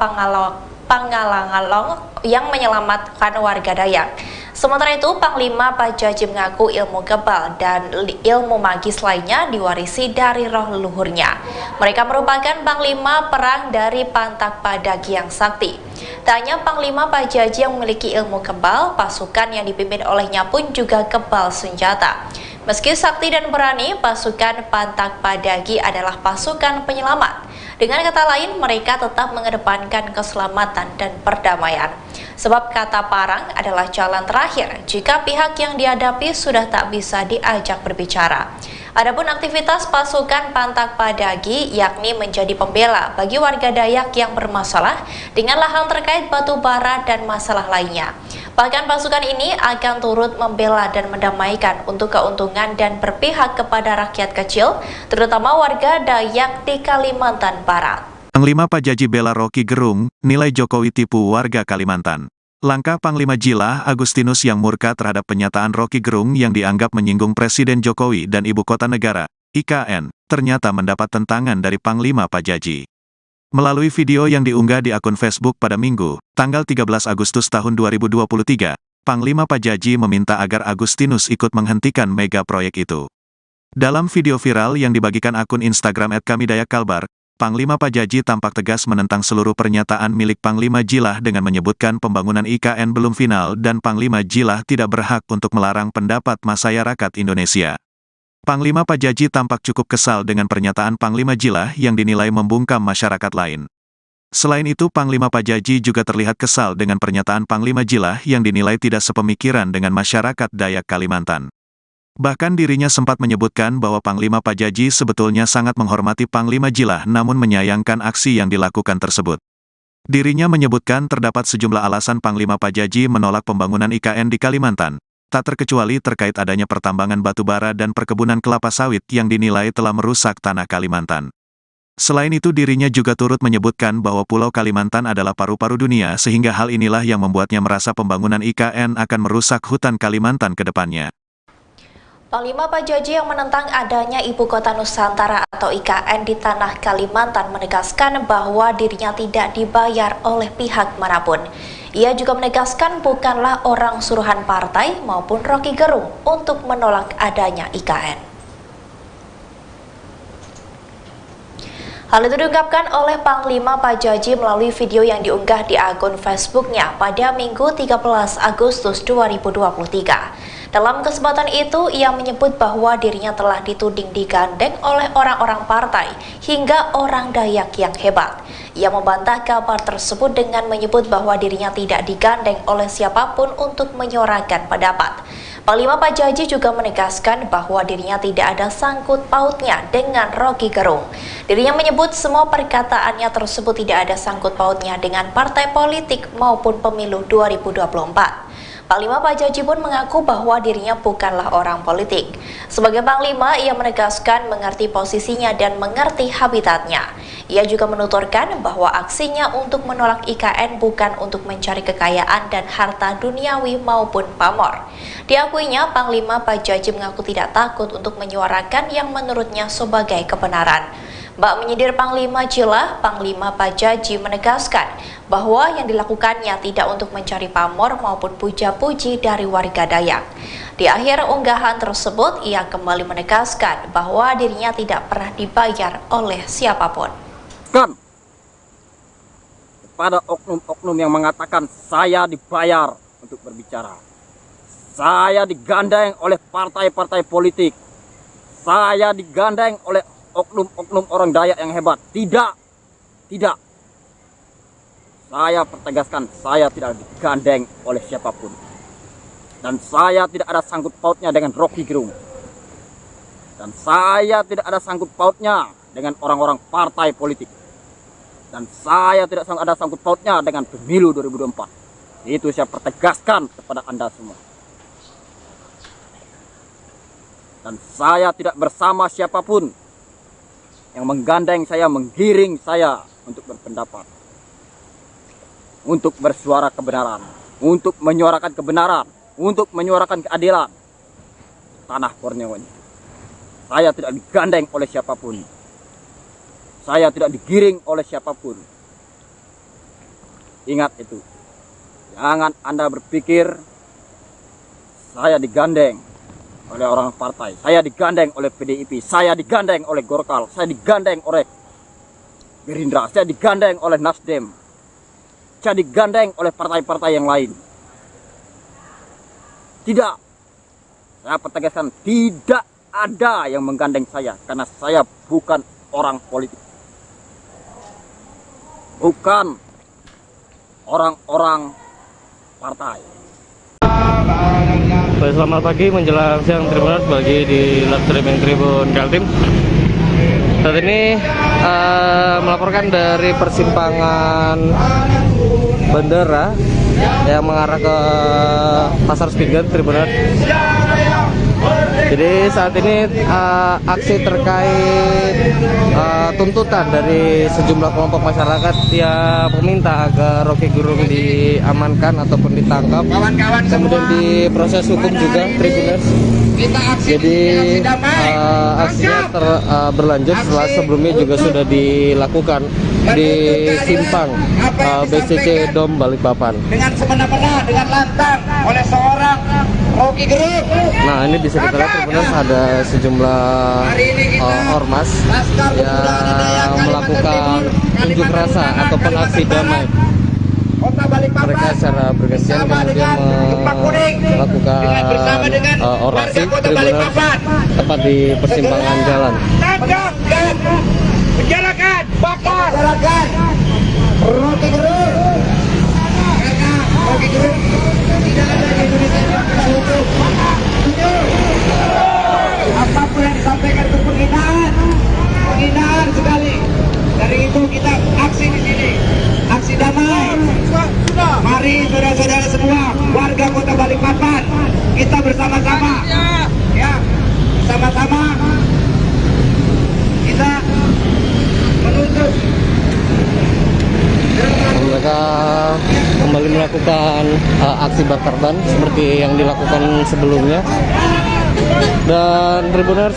Pangalangalong yang menyelamatkan warga Dayak. Sementara itu, Panglima Pajaji mengaku ilmu kebal dan ilmu magis lainnya diwarisi dari roh leluhurnya. Mereka merupakan panglima perang dari Pantak Padagi yang sakti. Tak hanya Panglima Pajaji yang memiliki ilmu kebal, pasukan yang dipimpin olehnya pun juga kebal senjata. Meski sakti dan berani, pasukan Pantak Padagi adalah pasukan penyelamat. Dengan kata lain, mereka tetap mengedepankan keselamatan dan perdamaian. Sebab kata parang adalah jalan terakhir jika pihak yang dihadapi sudah tak bisa diajak berbicara. Adapun aktivitas pasukan Pantak Padagi yakni menjadi pembela bagi warga Dayak yang bermasalah dengan lahan terkait batu bara dan masalah lainnya. Bahkan pasukan ini akan turut membela dan mendamaikan untuk keuntungan dan berpihak kepada rakyat kecil, terutama warga Dayak di Kalimantan Barat. Panglima Pajaji bela Rocky Gerung, nilai Jokowi tipu warga Kalimantan. Langkah Panglima Jila Agustinus yang murka terhadap penyataan Rocky Gerung yang dianggap menyinggung Presiden Jokowi dan Ibu Kota Negara, IKN, ternyata mendapat tentangan dari Panglima Pajaji. Melalui video yang diunggah di akun Facebook pada Minggu, tanggal 13 Agustus tahun 2023, Panglima Pajaji meminta agar Agustinus ikut menghentikan mega proyek itu. Dalam video viral yang dibagikan akun Instagram @kamidayakalbar, Panglima Pajaji tampak tegas menentang seluruh pernyataan milik Panglima Jilah dengan menyebutkan pembangunan IKN belum final dan Panglima Jilah tidak berhak untuk melarang pendapat masyarakat Indonesia. Panglima Pajaji tampak cukup kesal dengan pernyataan Panglima Jilah yang dinilai membungkam masyarakat lain. Selain itu, Panglima Pajaji juga terlihat kesal dengan pernyataan Panglima Jilah yang dinilai tidak sepemikiran dengan masyarakat Dayak Kalimantan. Bahkan dirinya sempat menyebutkan bahwa Panglima Pajaji sebetulnya sangat menghormati Panglima Jilah namun menyayangkan aksi yang dilakukan tersebut. Dirinya menyebutkan terdapat sejumlah alasan Panglima Pajaji menolak pembangunan IKN di Kalimantan, tak terkecuali terkait adanya pertambangan batu bara dan perkebunan kelapa sawit yang dinilai telah merusak tanah Kalimantan. Selain itu dirinya juga turut menyebutkan bahwa Pulau Kalimantan adalah paru-paru dunia sehingga hal inilah yang membuatnya merasa pembangunan IKN akan merusak hutan Kalimantan ke depannya. Panglima Pajaji yang menentang adanya Ibu Kota Nusantara atau IKN di tanah Kalimantan menegaskan bahwa dirinya tidak dibayar oleh pihak manapun. Ia juga menegaskan bukanlah orang suruhan partai maupun Rocky Gerung untuk menolak adanya IKN. Hal itu diungkapkan oleh Panglima Pajaji melalui video yang diunggah di akun Facebooknya pada Minggu 13 Agustus 2023. Dalam kesempatan itu, ia menyebut bahwa dirinya telah dituding digandeng oleh orang-orang partai hingga orang Dayak yang hebat. Ia membantah kabar tersebut dengan menyebut bahwa dirinya tidak digandeng oleh siapapun untuk menyuarakan pendapat. Panglima Pajaji juga menegaskan bahwa dirinya tidak ada sangkut pautnya dengan Rocky Gerung. Dirinya menyebut semua perkataannya tersebut tidak ada sangkut pautnya dengan partai politik maupun pemilu 2024. Panglima Pajaji pun mengaku bahwa dirinya bukanlah orang politik. Sebagai Panglima, ia menegaskan mengerti posisinya dan mengerti habitatnya. Ia juga menuturkan bahwa aksinya untuk menolak IKN bukan untuk mencari kekayaan dan harta duniawi maupun pamor. Diakuinya, Panglima Pajaji mengaku tidak takut untuk menyuarakan yang menurutnya sebagai kebenaran. Bak menyindir Panglima Jilah, Panglima Pajaji menegaskan bahwa yang dilakukannya tidak untuk mencari pamor maupun puja-puji dari warga Dayak. Di akhir unggahan tersebut, ia kembali menegaskan bahwa dirinya tidak pernah dibayar oleh siapapun. Kepada oknum-oknum yang mengatakan saya dibayar untuk berbicara, saya digandeng oleh partai-partai politik, saya digandeng oleh oknum-oknum orang Dayak yang hebat. Tidak. Saya pertegaskan, saya tidak digandeng oleh siapapun. Dan saya tidak ada sangkut pautnya dengan Rocky Gerung. Dan saya tidak ada sangkut pautnya dengan orang-orang partai politik. Dan saya tidak ada sangkut pautnya dengan pemilu 2024. Itu saya pertegaskan kepada Anda semua. Dan saya tidak bersama siapapun yang menggandeng saya, menggiring saya untuk berpendapat, untuk bersuara kebenaran, untuk menyuarakan kebenaran, untuk menyuarakan keadilan tanah Borneo ini. Saya tidak digandeng oleh siapapun, saya tidak digiring oleh siapapun. Ingat itu, jangan Anda berpikir saya digandeng oleh orang partai, saya digandeng oleh PDIP, saya digandeng oleh Golkar, saya digandeng oleh Gerindra, saya digandeng oleh Nasdem, saya digandeng oleh partai-partai yang lain. Tidak, saya pertegaskan tidak ada yang menggandeng saya karena saya bukan orang politik, bukan orang-orang partai. Baik, selamat pagi menjelang siang Tribuners bagi di live streaming Tribun Kaltim. Saat ini melaporkan dari persimpangan bandara yang mengarah ke Pasar Spingan Tribuners. Jadi saat ini aksi terkait tuntutan dari sejumlah kelompok masyarakat yang meminta agar Rocky Gerung diamankan ataupun ditangkap, kemudian diproses hukum juga Tribuners. Jadi aksinya berlanjut setelah sebelumnya juga sudah dilakukan di simpang BCC Dom Balikpapan. Dengan semena-mena, dengan lantang oleh seorang Rocky Gerung. Nah, ini bisa kita lihat Tribuners ada sejumlah ormas yang melakukan unjuk rasa ataupun aksi damai. Mereka secara bergantian kemudian melakukan orasi Tribuners tepat di persimpangan jalan. Tangkap dan penjarakan, bakar, Rocky Gerung. Karena Rocky Gerung tidak ada di Indonesia yang bisa hukum. Apapun yang disampaikan itu penghinaan sekali. Dari itu kita aksi di sini, aksi damai. Mari saudara-saudara semua, warga Kota Balikpapan, kita bersama-sama, ya, bersama-sama kita menuntut. Mereka kembali melakukan aksi bakar ban seperti yang dilakukan sebelumnya. Dan Tribuners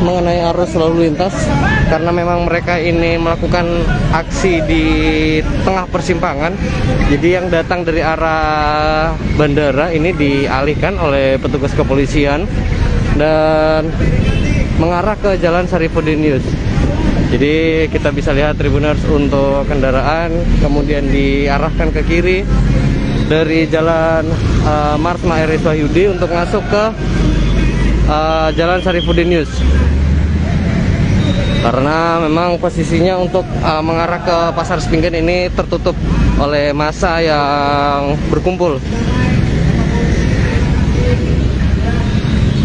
mengenai arus lalu lintas, karena memang mereka ini melakukan aksi di tengah persimpangan, jadi yang datang dari arah bandara ini dialihkan oleh petugas kepolisian dan mengarah ke Jalan Sarifuddin Yus. Jadi kita bisa lihat Tribuners untuk kendaraan kemudian diarahkan ke kiri dari Jalan Marsma RS Wahyudi untuk masuk ke Jalan Sarifuddin Yus. Karena memang posisinya untuk mengarah ke Pasar Spingan ini tertutup oleh massa yang berkumpul.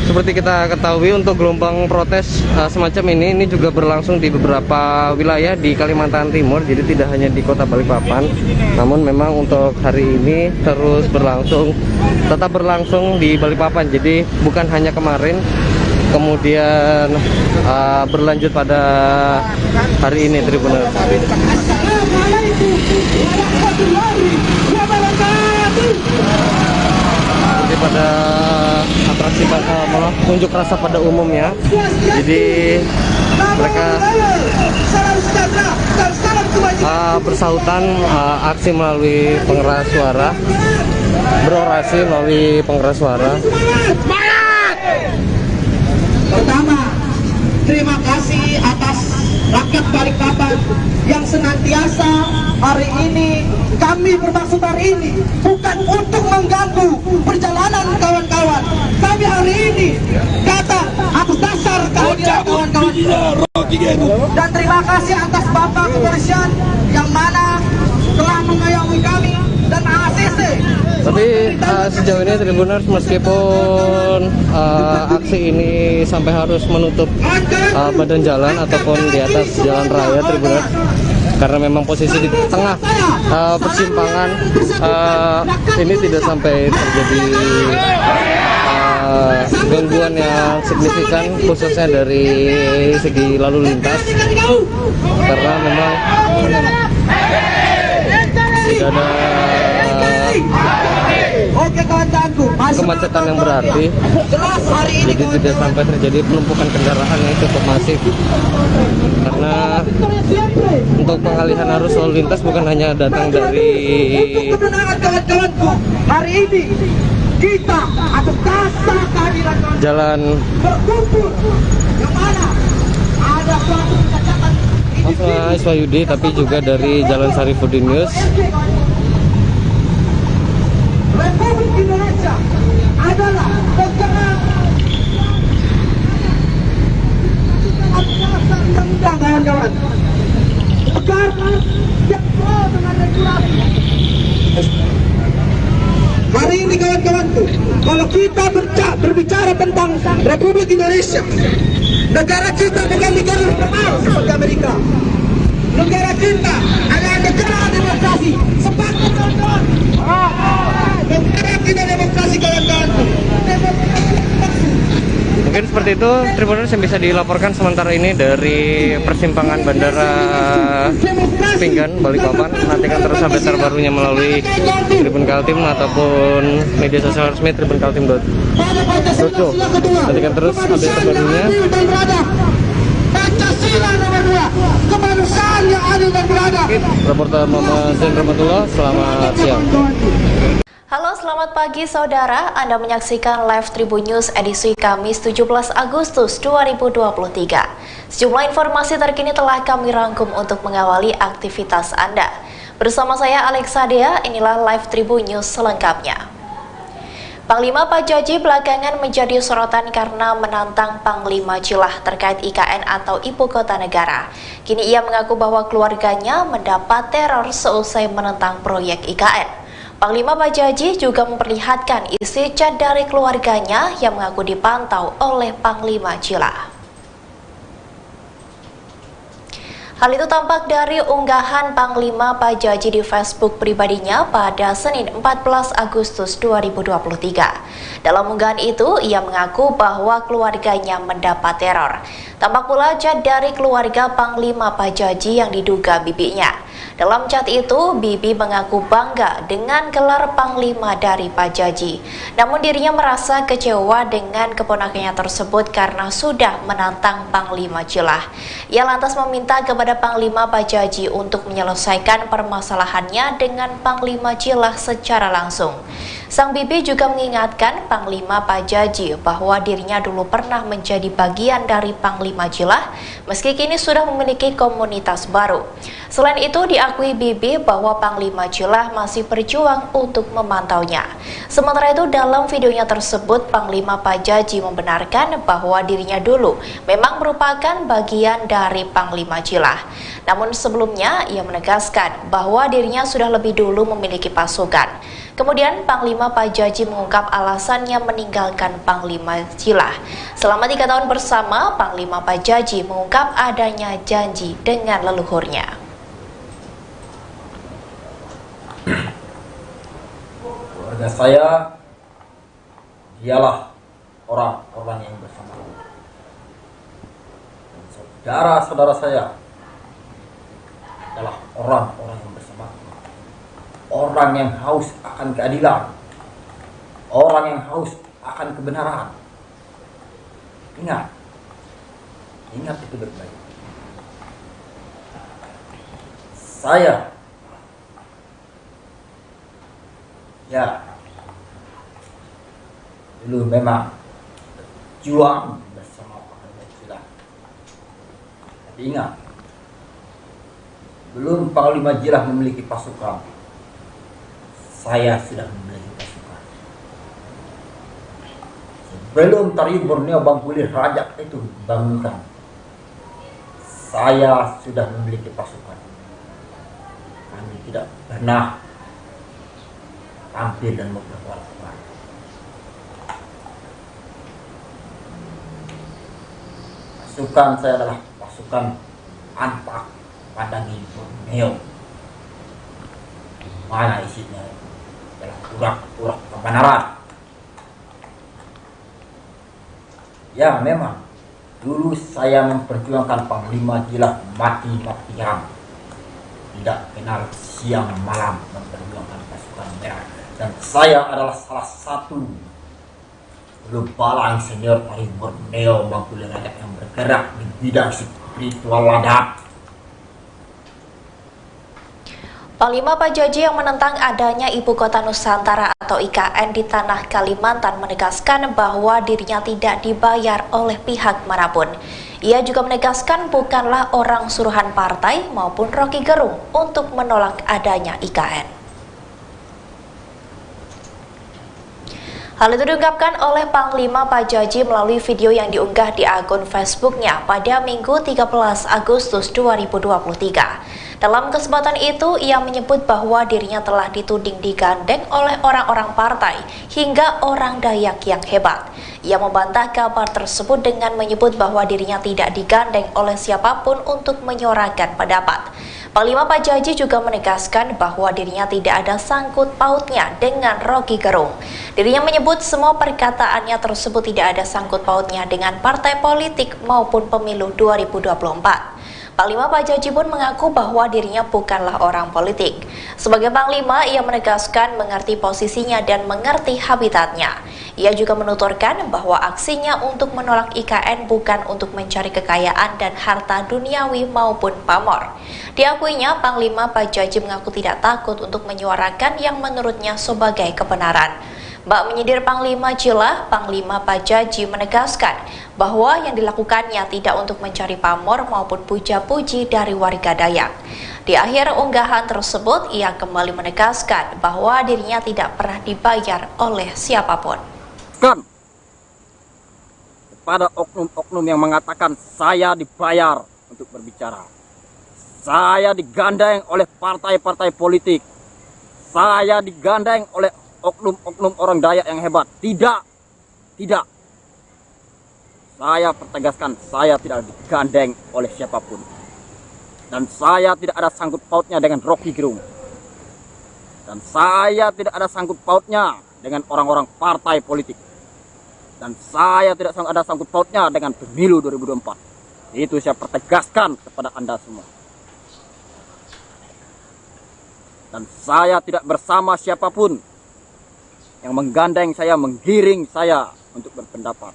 Seperti kita ketahui, untuk gelombang protes semacam ini juga berlangsung di beberapa wilayah di Kalimantan Timur. Jadi tidak hanya di Kota Balikpapan, namun memang untuk hari ini terus tetap berlangsung di Balikpapan. Jadi bukan hanya kemarin, kemudian berlanjut pada hari ini Tribuners. Jadi pada atraksi unjuk rasa pada umumnya, jadi mereka bersautan aksi melalui pengeras suara, berorasi melalui pengeras suara. Pertama, terima kasih atas rakyat Balikpapan yang senantiasa hari ini kami bermaksud hari ini bukan untuk mengganggu perjalanan kawan-kawan. Kami hari ini datang atas dasar kehadiran kawan-kawan. Dan terima kasih atas Bapak Kepolisian yang mana telah mengayomi kami dan ACC. Tapi sejauh ini Tribuners, meskipun aksi ini sampai harus menutup badan jalan ataupun di atas jalan raya Tribuners, karena memang posisi di tengah persimpangan, ini tidak sampai terjadi gangguan yang signifikan khususnya dari segi lalu lintas, karena memang tidak ada kemacetan yang berarti, jadi tidak sampai terjadi penumpukan kendaraan yang cukup masif. Karena untuk pengalihan arus lalu lintas bukan hanya datang dari hari ini kita atas dasar kehadiran jalan yang mana ada suatu kecacatan Marsma Wahyudi, tapi juga dari Jalan Sarifuddin Yus. Republik Indonesia adalah negara undang-undang, kawan-kawan. Negara yang pro dengan regulasi. Hari ini kawan-kawanku, kalau kita berbicara tentang Republik Indonesia, negara kita bukan negara liberal seperti Amerika. Negara kita adalah negara demokrasi. Sepakat kawan-kawan. Negara kita demokrasi kawan-kawanku. Mungkin seperti itu Tribuners yang bisa dilaporkan sementara ini dari persimpangan Bandara Pinggan, Balikpapan. Nantikan terus update terbarunya melalui Tribun Kaltim ataupun media sosial resmi tribunkaltim.co. Nantikan terus update terbarunya. Pancasila nomor 2, kemanusiaan yang adil dan beradab. Reporter Muhammad Zain Rahmatullah, selamat siang. Halo, selamat pagi saudara. Anda menyaksikan live Tribun News edisi Kamis 17 Agustus 2023. Sejumlah informasi terkini telah kami rangkum untuk mengawali aktivitas Anda. Bersama saya Alexa Dea, inilah live Tribun News selengkapnya. Panglima Pajaji belakangan menjadi sorotan karena menantang Panglima Jilah terkait IKN atau Ibu Kota Negara. Kini ia mengaku bahwa keluarganya mendapat teror seusai menentang proyek IKN. Panglima Pajaji juga memperlihatkan isi chat dari keluarganya yang mengaku dipantau oleh Panglima Jilah. Hal itu tampak dari unggahan Panglima Pajaji di Facebook pribadinya pada Senin 14 Agustus 2023. Dalam unggahan itu, ia mengaku bahwa keluarganya mendapat teror. Tampak pula chat dari keluarga Panglima Pajaji yang diduga bibinya. Dalam chat itu, Bibi mengaku bangga dengan gelar Panglima dari Pajaji. Namun dirinya merasa kecewa dengan keponakannya tersebut karena sudah menantang Panglima Jilah. Ia lantas meminta kepada Panglima Pajaji untuk menyelesaikan permasalahannya dengan Panglima Jilah secara langsung. Sang Bibi juga mengingatkan Panglima Pajaji bahwa dirinya dulu pernah menjadi bagian dari Panglima Jilah, meski kini sudah memiliki komunitas baru. Selain itu, diakui Bibi bahwa Panglima Jilah masih berjuang untuk memantaunya. Sementara itu, dalam videonya tersebut, Panglima Pajaji membenarkan bahwa dirinya dulu memang merupakan bagian dari Panglima Jilah. Namun sebelumnya, ia menegaskan bahwa dirinya sudah lebih dulu memiliki pasukan. Kemudian Panglima Pajaji mengungkap alasannya meninggalkan Panglima Jilah. Selama 3 tahun bersama, Panglima Pajaji mengungkap adanya janji dengan leluhurnya. Keluarga saya dialah orang-orang yang bersama. Saudara-saudara saya adalah orang-orang yang bersama. Orang yang haus akan keadilan, orang yang haus akan kebenaran. Ingat itu baik-baik. Saya dulu memang berjuang bersama Panglima Jilah. Tapi ingat, belum Panglima Jilah memiliki pasukan, saya sudah memiliki pasukan. Sebelum Tarian Borneo Bangkulir Rajak itu dibangunkan, saya sudah memiliki pasukan. Kami tidak pernah tampil dan memperkuatkan. Pasukan saya adalah pasukan Anpak Padangi Borneo. Mana isinya? Adalah urak-urak kebenaran. Ya, memang dulu saya memperjuangkan Panglima Jilah mati-matian, tidak kenal siang malam memperjuangkan pasukan merah. Dan saya adalah salah satu Lupalang senior dari Borneo Bangkulir Rajak yang bergerak di bidang spiritual ladap. Panglima Pajaji yang menentang adanya Ibu Kota Nusantara atau IKN di tanah Kalimantan menegaskan bahwa dirinya tidak dibayar oleh pihak manapun. Ia juga menegaskan bukanlah orang suruhan partai maupun Rocky Gerung untuk menolak adanya IKN. Hal itu diungkapkan oleh Panglima Pajaji melalui video yang diunggah di akun Facebooknya pada Minggu 13 Agustus 2023. Dalam kesempatan itu, ia menyebut bahwa dirinya telah dituding digandeng oleh orang-orang partai hingga orang Dayak yang hebat. Ia membantah kabar tersebut dengan menyebut bahwa dirinya tidak digandeng oleh siapapun untuk menyuarakan pendapat. Panglima Pajaji juga menegaskan bahwa dirinya tidak ada sangkut pautnya dengan Rocky Gerung. Dirinya menyebut semua perkataannya tersebut tidak ada sangkut pautnya dengan partai politik maupun pemilu 2024. Panglima Pajaji pun mengaku bahwa dirinya bukanlah orang politik. Sebagai Panglima, ia menegaskan mengerti posisinya dan mengerti habitatnya. Ia juga menuturkan bahwa aksinya untuk menolak IKN bukan untuk mencari kekayaan dan harta duniawi maupun pamor. Diakuinya, Panglima Pajaji mengaku tidak takut untuk menyuarakan yang menurutnya sebagai kebenaran. Bak menyindir Panglima Jila, Panglima Pajaji menegaskan bahwa yang dilakukannya tidak untuk mencari pamor maupun puja-puji dari warga Dayak. Di akhir unggahan tersebut, ia kembali menegaskan bahwa dirinya tidak pernah dibayar oleh siapapun. Kepada oknum-oknum yang mengatakan saya dibayar untuk berbicara, saya digandeng oleh partai-partai politik, saya digandeng oleh oknum-oknum orang Dayak yang hebat. Tidak. Saya pertegaskan, saya tidak digandeng oleh siapapun. Dan saya tidak ada sangkut pautnya dengan Rocky Gerung. Dan saya tidak ada sangkut pautnya dengan orang-orang partai politik. Dan saya tidak ada sangkut pautnya dengan pemilu 2024. Itu saya pertegaskan kepada Anda semua. Dan saya tidak bersama siapapun yang menggandeng saya, menggiring saya untuk berpendapat,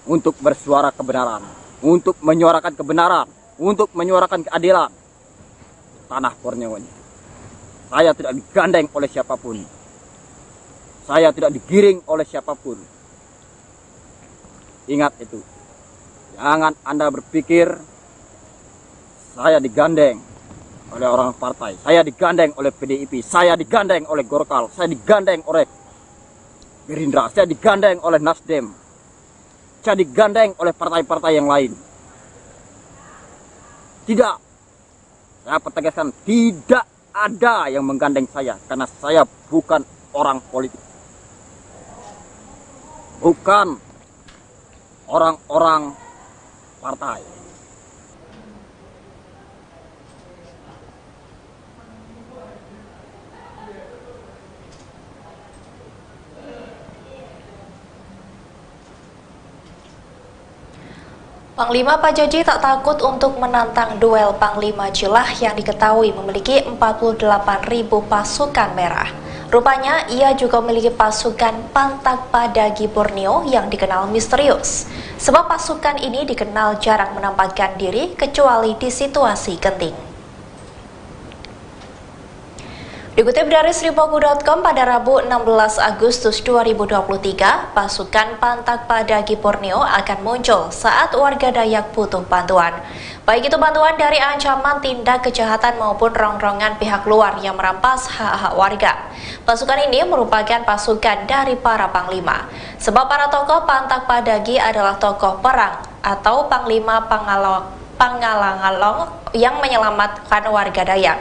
untuk bersuara kebenaran, untuk menyuarakan kebenaran, untuk menyuarakan keadilan di tanah Borneo ini. Saya tidak digandeng oleh siapapun. Saya tidak digiring oleh siapapun. Ingat itu. Jangan Anda berpikir saya digandeng oleh orang partai. Saya digandeng oleh PDIP. Saya digandeng oleh Golkar. Saya digandeng oleh Gerindra. Saya digandeng oleh Nasdem. Saya digandeng oleh partai-partai yang lain. Tidak. Saya pertegaskan, tidak ada yang menggandeng saya. Karena saya bukan orang politik. Bukan orang-orang partai. Panglima Pajaji tak takut untuk menantang duel Panglima Jilah yang diketahui memiliki 48.000 pasukan merah. Rupanya ia juga memiliki pasukan Pantak Padagi Borneo yang dikenal misterius. Sebab pasukan ini dikenal jarang menampakkan diri kecuali di situasi genting. Dikutip dari sripoku.com pada Rabu 16 Agustus 2023, pasukan Pantak Padagi Borneo akan muncul saat warga Dayak butuh bantuan. Baik itu bantuan dari ancaman tindak kejahatan maupun rongrongan pihak luar yang merampas hak-hak warga. Pasukan ini merupakan pasukan dari para panglima. Sebab para tokoh Pantak Padagi adalah tokoh perang atau panglima Pangalangalong yang menyelamatkan warga Dayak.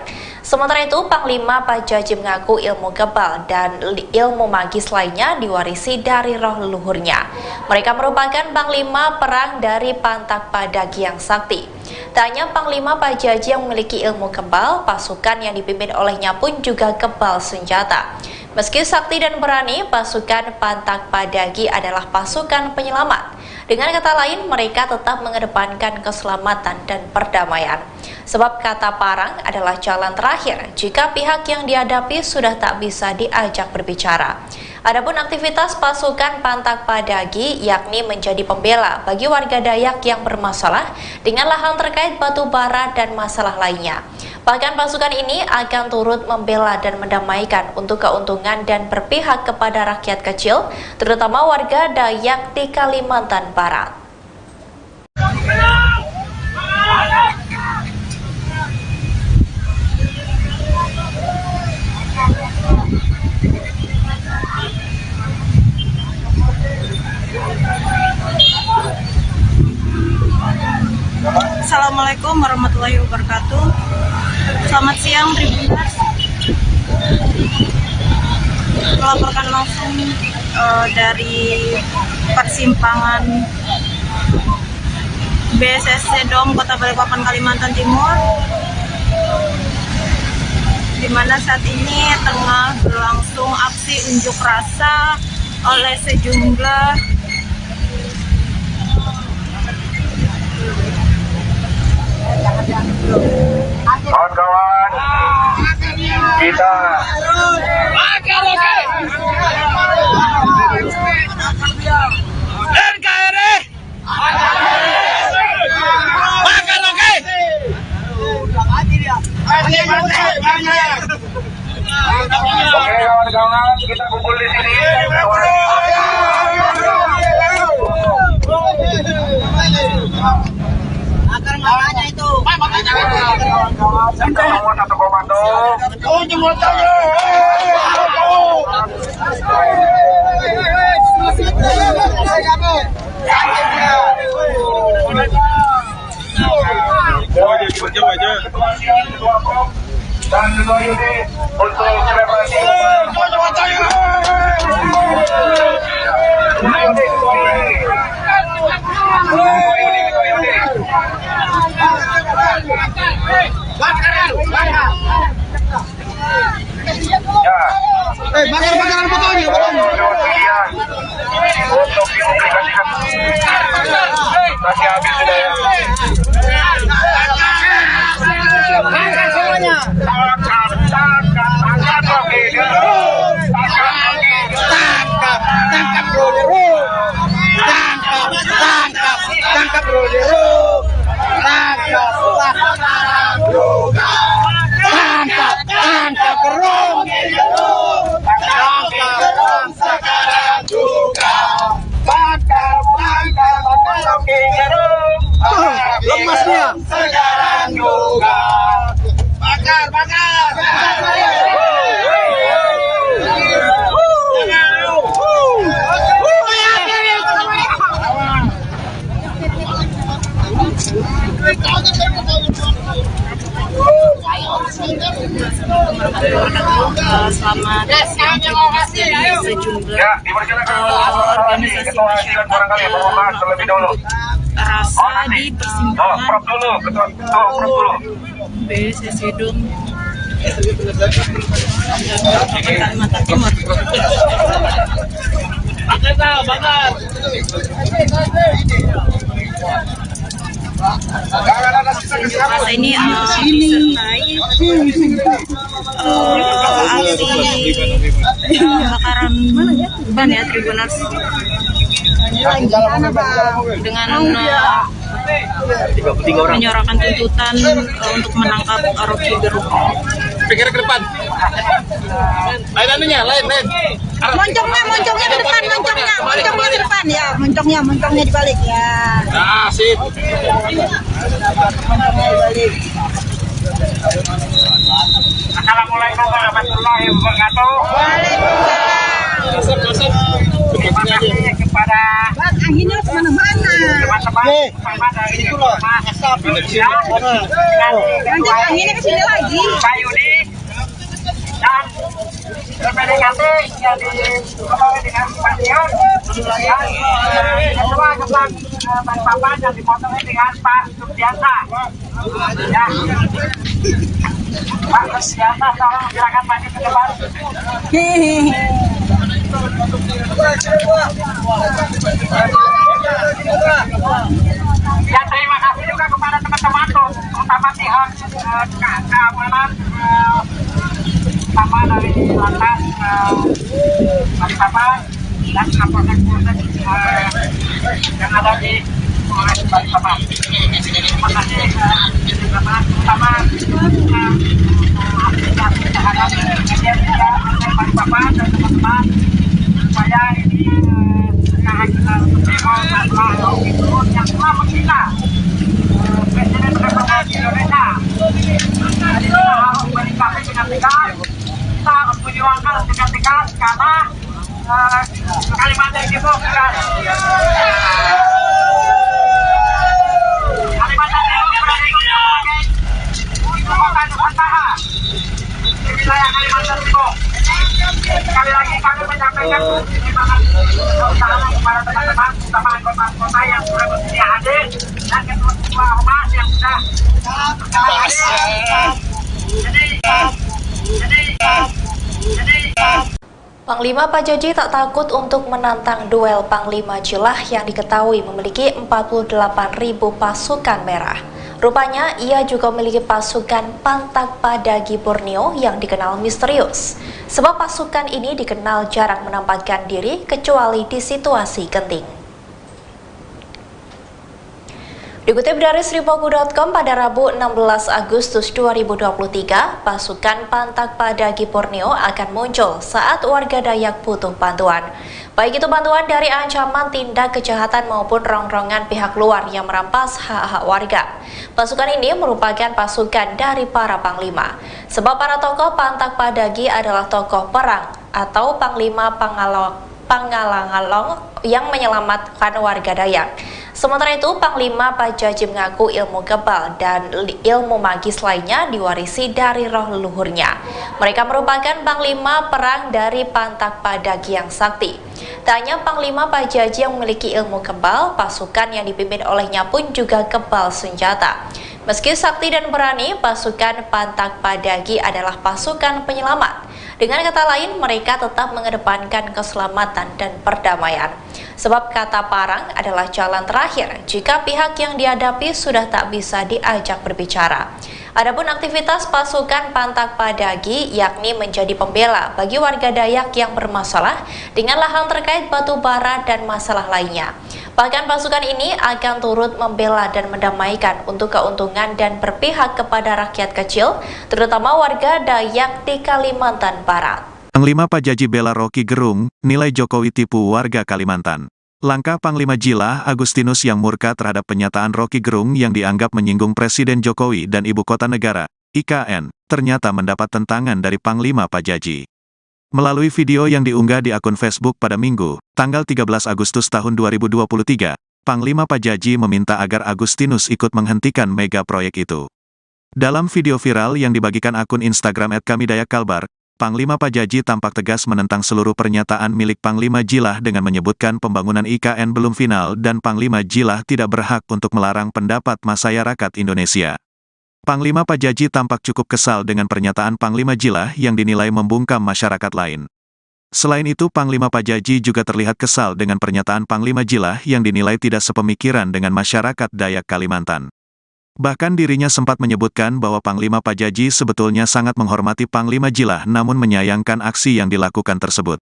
Sementara itu, Panglima Pajaji mengaku ilmu kebal dan ilmu magis lainnya diwarisi dari roh leluhurnya. Mereka merupakan panglima perang dari Pantak Padagi yang sakti. Tak hanya Panglima Pajaji yang memiliki ilmu kebal, pasukan yang dipimpin olehnya pun juga kebal senjata. Meski sakti dan berani, pasukan Pantak Padagi adalah pasukan penyelamat. Dengan kata lain, mereka tetap mengedepankan keselamatan dan perdamaian. Sebab kata parang adalah jalan terakhir jika pihak yang dihadapi sudah tak bisa diajak berbicara. Adapun aktivitas pasukan Pantak Padagi yakni menjadi pembela bagi warga Dayak yang bermasalah dengan lahan terkait batu bara dan masalah lainnya. Bahkan pasukan ini akan turut membela dan mendamaikan untuk keuntungan dan berpihak kepada rakyat kecil, terutama warga Dayak di Kalimantan Barat. Assalamualaikum warahmatullahi wabarakatuh. Selamat siang Tribuners. Melaporkan langsung dari persimpangan BSSC Dom Kota Balikpapan, Kalimantan Timur, di mana saat ini tengah berlangsung aksi unjuk rasa oleh sejumlah kawan-kawan, kita NKRI makan oke. Oke kawan-kawan, kita kumpul di sini. Satu komando. Dan kedua unit untuk selebrasi. Bakaran fotonya. Untuk dipublikasikan. Masih habis sudah ya. Lemasnya sekarang juga bakar. Selamat sejumlah organisasi masyarakat rasa di persimpangan BSSC Dom Kalimantan Timur. Masa ini disertai aksi bakaran ban ya Tribuners, dengan menyuarakan tuntutan untuk menangkap Rocky Gerung. Pikir ke depan. Lain anunya, lain. Moncongnya di depan, moncongnya di depan ya, moncongnya dibalik ya. Nah, sip. Moncongnya dibalik. Assalamualaikum warahmatullahi wabarakatuh. Waalaikumsalam. Terima kasih kepada Anginnya kemana-mana. teman-teman dari Nanti anginnya ke sini lagi. Pak Yudi dan PDKT yang diketahui dengan Pak Dion dan ketua Kepala Balikpapan yang dipotongnya dengan Pak Subiansa. Ya, Pak Subiansa, tolong silakan maju ke depan. Ya, terima kasih juga kepada teman-teman terutama pihak keamanan sama dari lantas Balikpapan dan Kapolsek yang ada di Polres Balikpapan. Terima kasih terutama aplikasi terhadap media Balikpapan dan teman-teman supaya ini yang telah menghina Presiden Republik Indonesia. Jadi kita harus menyikapi dengan tegas, kita harus memperjuangkan dengan tegas karena Kalimantan Timur bukan Kalimantan Timur sampaikan terima kasih utama kepada teman-teman utama kota-kota yang sudah bersedia hadir dan ketua ormas yang sudah hadir. Panglima Pajaji tak takut untuk menantang duel Panglima Jilah yang diketahui memiliki 48.000 pasukan merah. Rupanya ia juga memiliki pasukan Pantak Padagi Borneo yang dikenal misterius. Sebab pasukan ini dikenal jarang menampakkan diri kecuali di situasi genting. Dikutip dari sripoku.com pada Rabu 16 Agustus 2023, pasukan Pantak Padagi Borneo akan muncul saat warga Dayak butuh bantuan. Baik itu bantuan dari ancaman tindak kejahatan maupun rongrongan pihak luar yang merampas hak-hak warga. Pasukan ini merupakan pasukan dari para panglima. Sebab para tokoh Pantak Padagi adalah tokoh perang atau panglima Pangalangalong yang menyelamatkan warga Dayak. Sementara itu, Panglima Pajaji mengaku ilmu kebal dan ilmu magis lainnya diwarisi dari roh leluhurnya. Mereka merupakan Panglima perang dari Pantak Padagi yang sakti. Tak hanya Panglima Pajaji yang memiliki ilmu kebal, pasukan yang dipimpin olehnya pun juga kebal senjata. Meski sakti dan berani, pasukan Pantak Padagi adalah pasukan penyelamat. Dengan kata lain, mereka tetap mengedepankan keselamatan dan perdamaian. Sebab kata parang adalah jalan terakhir jika pihak yang dihadapi sudah tak bisa diajak berbicara. Adapun aktivitas pasukan Pantak Padagi yakni menjadi pembela bagi warga Dayak yang bermasalah dengan lahan terkait batu bara dan masalah lainnya. Bahkan pasukan ini akan turut membela dan mendamaikan untuk keuntungan dan berpihak kepada rakyat kecil, terutama warga Dayak di Kalimantan Barat. Panglima Pajaji bela Rocky Gerung, nilai Jokowi tipu warga Kalimantan. Langkah Panglima Jilah Agustinus yang murka terhadap penyataan Rocky Gerung yang dianggap menyinggung Presiden Jokowi dan Ibu Kota Negara, IKN, ternyata mendapat tentangan dari Panglima Pajaji. Melalui video yang diunggah di akun Facebook pada Minggu, tanggal 13 Agustus tahun 2023, Panglima Pajaji meminta agar Agustinus ikut menghentikan mega proyek itu. Dalam video viral yang dibagikan akun Instagram @kamidayakalbar, Panglima Pajaji tampak tegas menentang seluruh pernyataan milik Panglima Jilah dengan menyebutkan pembangunan IKN belum final dan Panglima Jilah tidak berhak untuk melarang pendapat masyarakat Indonesia. Panglima Pajaji tampak cukup kesal dengan pernyataan Panglima Jilah yang dinilai membungkam masyarakat lain. Selain itu, Panglima Pajaji juga terlihat kesal dengan pernyataan Panglima Jilah yang dinilai tidak sepemikiran dengan masyarakat Dayak Kalimantan. Bahkan dirinya sempat menyebutkan bahwa Panglima Pajaji sebetulnya sangat menghormati Panglima Jilah namun menyayangkan aksi yang dilakukan tersebut.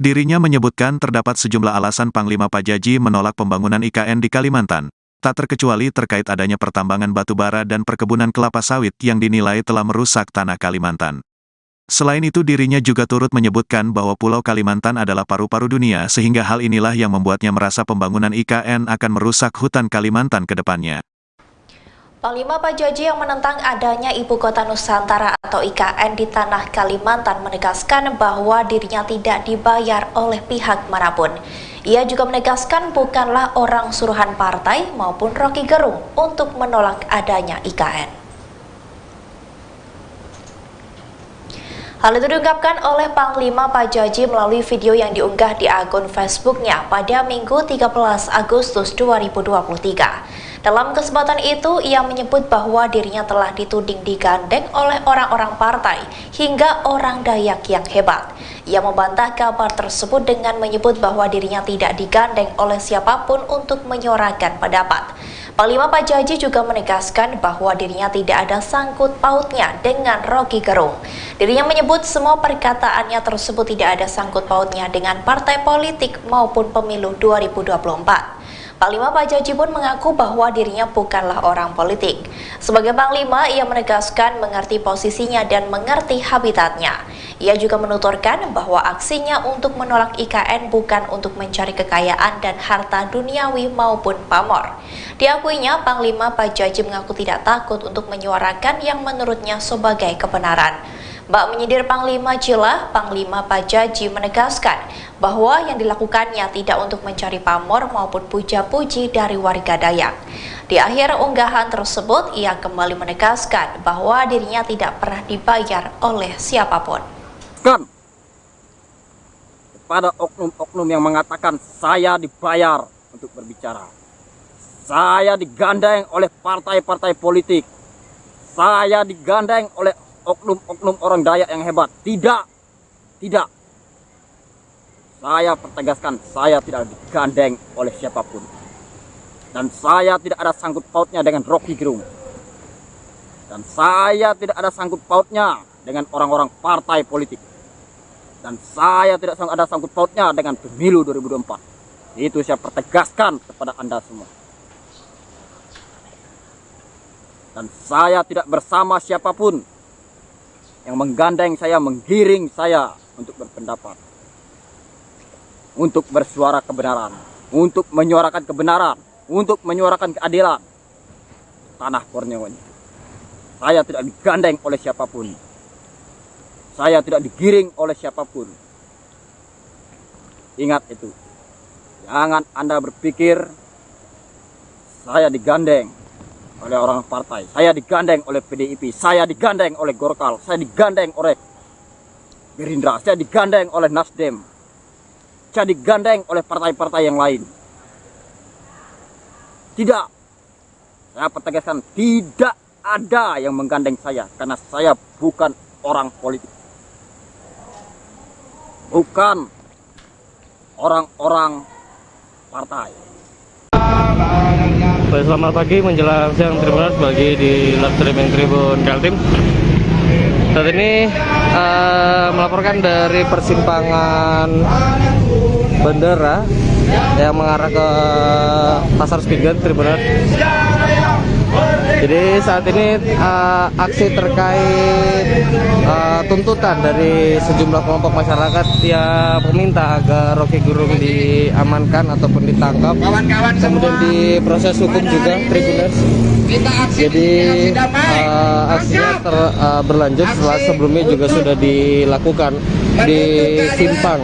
Dirinya menyebutkan terdapat sejumlah alasan Panglima Pajaji menolak pembangunan IKN di Kalimantan, tak terkecuali terkait adanya pertambangan batu bara dan perkebunan kelapa sawit yang dinilai telah merusak tanah Kalimantan. Selain itu dirinya juga turut menyebutkan bahwa Pulau Kalimantan adalah paru-paru dunia sehingga hal inilah yang membuatnya merasa pembangunan IKN akan merusak hutan Kalimantan ke depannya. Panglima Pajaji yang menentang adanya Ibu Kota Nusantara atau IKN di tanah Kalimantan menegaskan bahwa dirinya tidak dibayar oleh pihak manapun. Ia juga menegaskan bukanlah orang suruhan partai maupun Rocky Gerung untuk menolak adanya IKN. Hal itu diungkapkan oleh Panglima Pajaji melalui video yang diunggah di akun Facebooknya pada Minggu 13 Agustus 2023. Dalam kesempatan itu, ia menyebut bahwa dirinya telah dituding digandeng oleh orang-orang partai hingga orang Dayak yang hebat. Ia membantah kabar tersebut dengan menyebut bahwa dirinya tidak digandeng oleh siapapun untuk menyuarakan pendapat. Panglima Pajaji juga menegaskan bahwa dirinya tidak ada sangkut pautnya dengan Rocky Gerung. Dirinya menyebut semua perkataannya tersebut tidak ada sangkut pautnya dengan partai politik maupun pemilu 2024. Panglima Pajaji pun mengaku bahwa dirinya bukanlah orang politik. Sebagai Panglima, ia menegaskan mengerti posisinya dan mengerti habitatnya. Ia juga menuturkan bahwa aksinya untuk menolak IKN bukan untuk mencari kekayaan dan harta duniawi maupun pamor. Diakuinya, Panglima Pajaji mengaku tidak takut untuk menyuarakan yang menurutnya sebagai kebenaran. Bak menyindir Panglima Jilah, Panglima Pajaji menegaskan bahwa yang dilakukannya tidak untuk mencari pamor maupun puja-puji dari warga Dayak. Di akhir unggahan tersebut, ia kembali menegaskan bahwa dirinya tidak pernah dibayar oleh siapapun. kepada oknum-oknum yang mengatakan saya dibayar untuk berbicara. Saya digandeng oleh partai-partai politik. Saya digandeng oleh oknum-oknum orang Dayak yang hebat. Tidak. Saya pertegaskan, saya tidak digandeng oleh siapapun. Dan saya tidak ada sangkut pautnya dengan Rocky Gerung. Dan saya tidak ada sangkut pautnya dengan orang-orang partai politik. Dan saya tidak ada sangkut pautnya dengan pemilu 2024. Itu saya pertegaskan kepada Anda semua. Dan saya tidak bersama siapapun yang menggandeng saya, menggiring saya untuk berpendapat, untuk bersuara kebenaran, untuk menyuarakan kebenaran, untuk menyuarakan keadilan tanah Borneo ini. Saya tidak digandeng oleh siapapun. Saya tidak digiring oleh siapapun. Ingat itu. Jangan Anda berpikir saya digandeng oleh orang partai. Saya digandeng oleh PDIP. Saya digandeng oleh Golkar. Saya digandeng oleh Gerindra. Saya digandeng oleh Nasdem. Saya digandeng oleh partai-partai yang lain. Tidak. Saya pertegaskan, tidak ada yang menggandeng saya. Karena saya bukan orang politik. Bukan orang-orang partai. Baik, selamat pagi menjelang siang Tribuners bagi di live streaming Tribun Kaltim. Saat ini melaporkan dari persimpangan bandara yang mengarah ke Pasar Spingen, Tribuners. Jadi saat ini aksi terkait tuntutan dari sejumlah kelompok masyarakat yang meminta agar Rocky Gerung diamankan ataupun ditangkap, kemudian diproses hukum juga, Tribuners. Jadi aksinya berlanjut setelah sebelumnya juga sudah dilakukan di simpang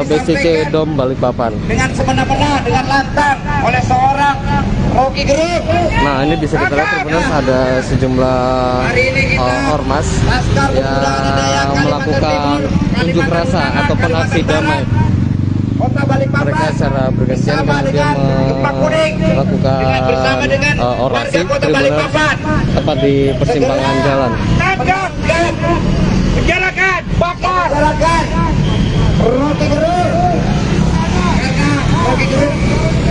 BCC Dom Balikpapan. Dengan semena-mena, dengan lantang oleh seorang Rocky Gerung. Nah, ini di sekitar Tribuners ada sejumlah ormas yang melakukan unjuk rasa ataupun aksi damai. Mereka secara bergantian kemudian melakukan orasi Tribuners tepat di persimpangan jalan. Tangkap dan penjarakan, bakar, Rocky Gerung. Karena Rocky Gerung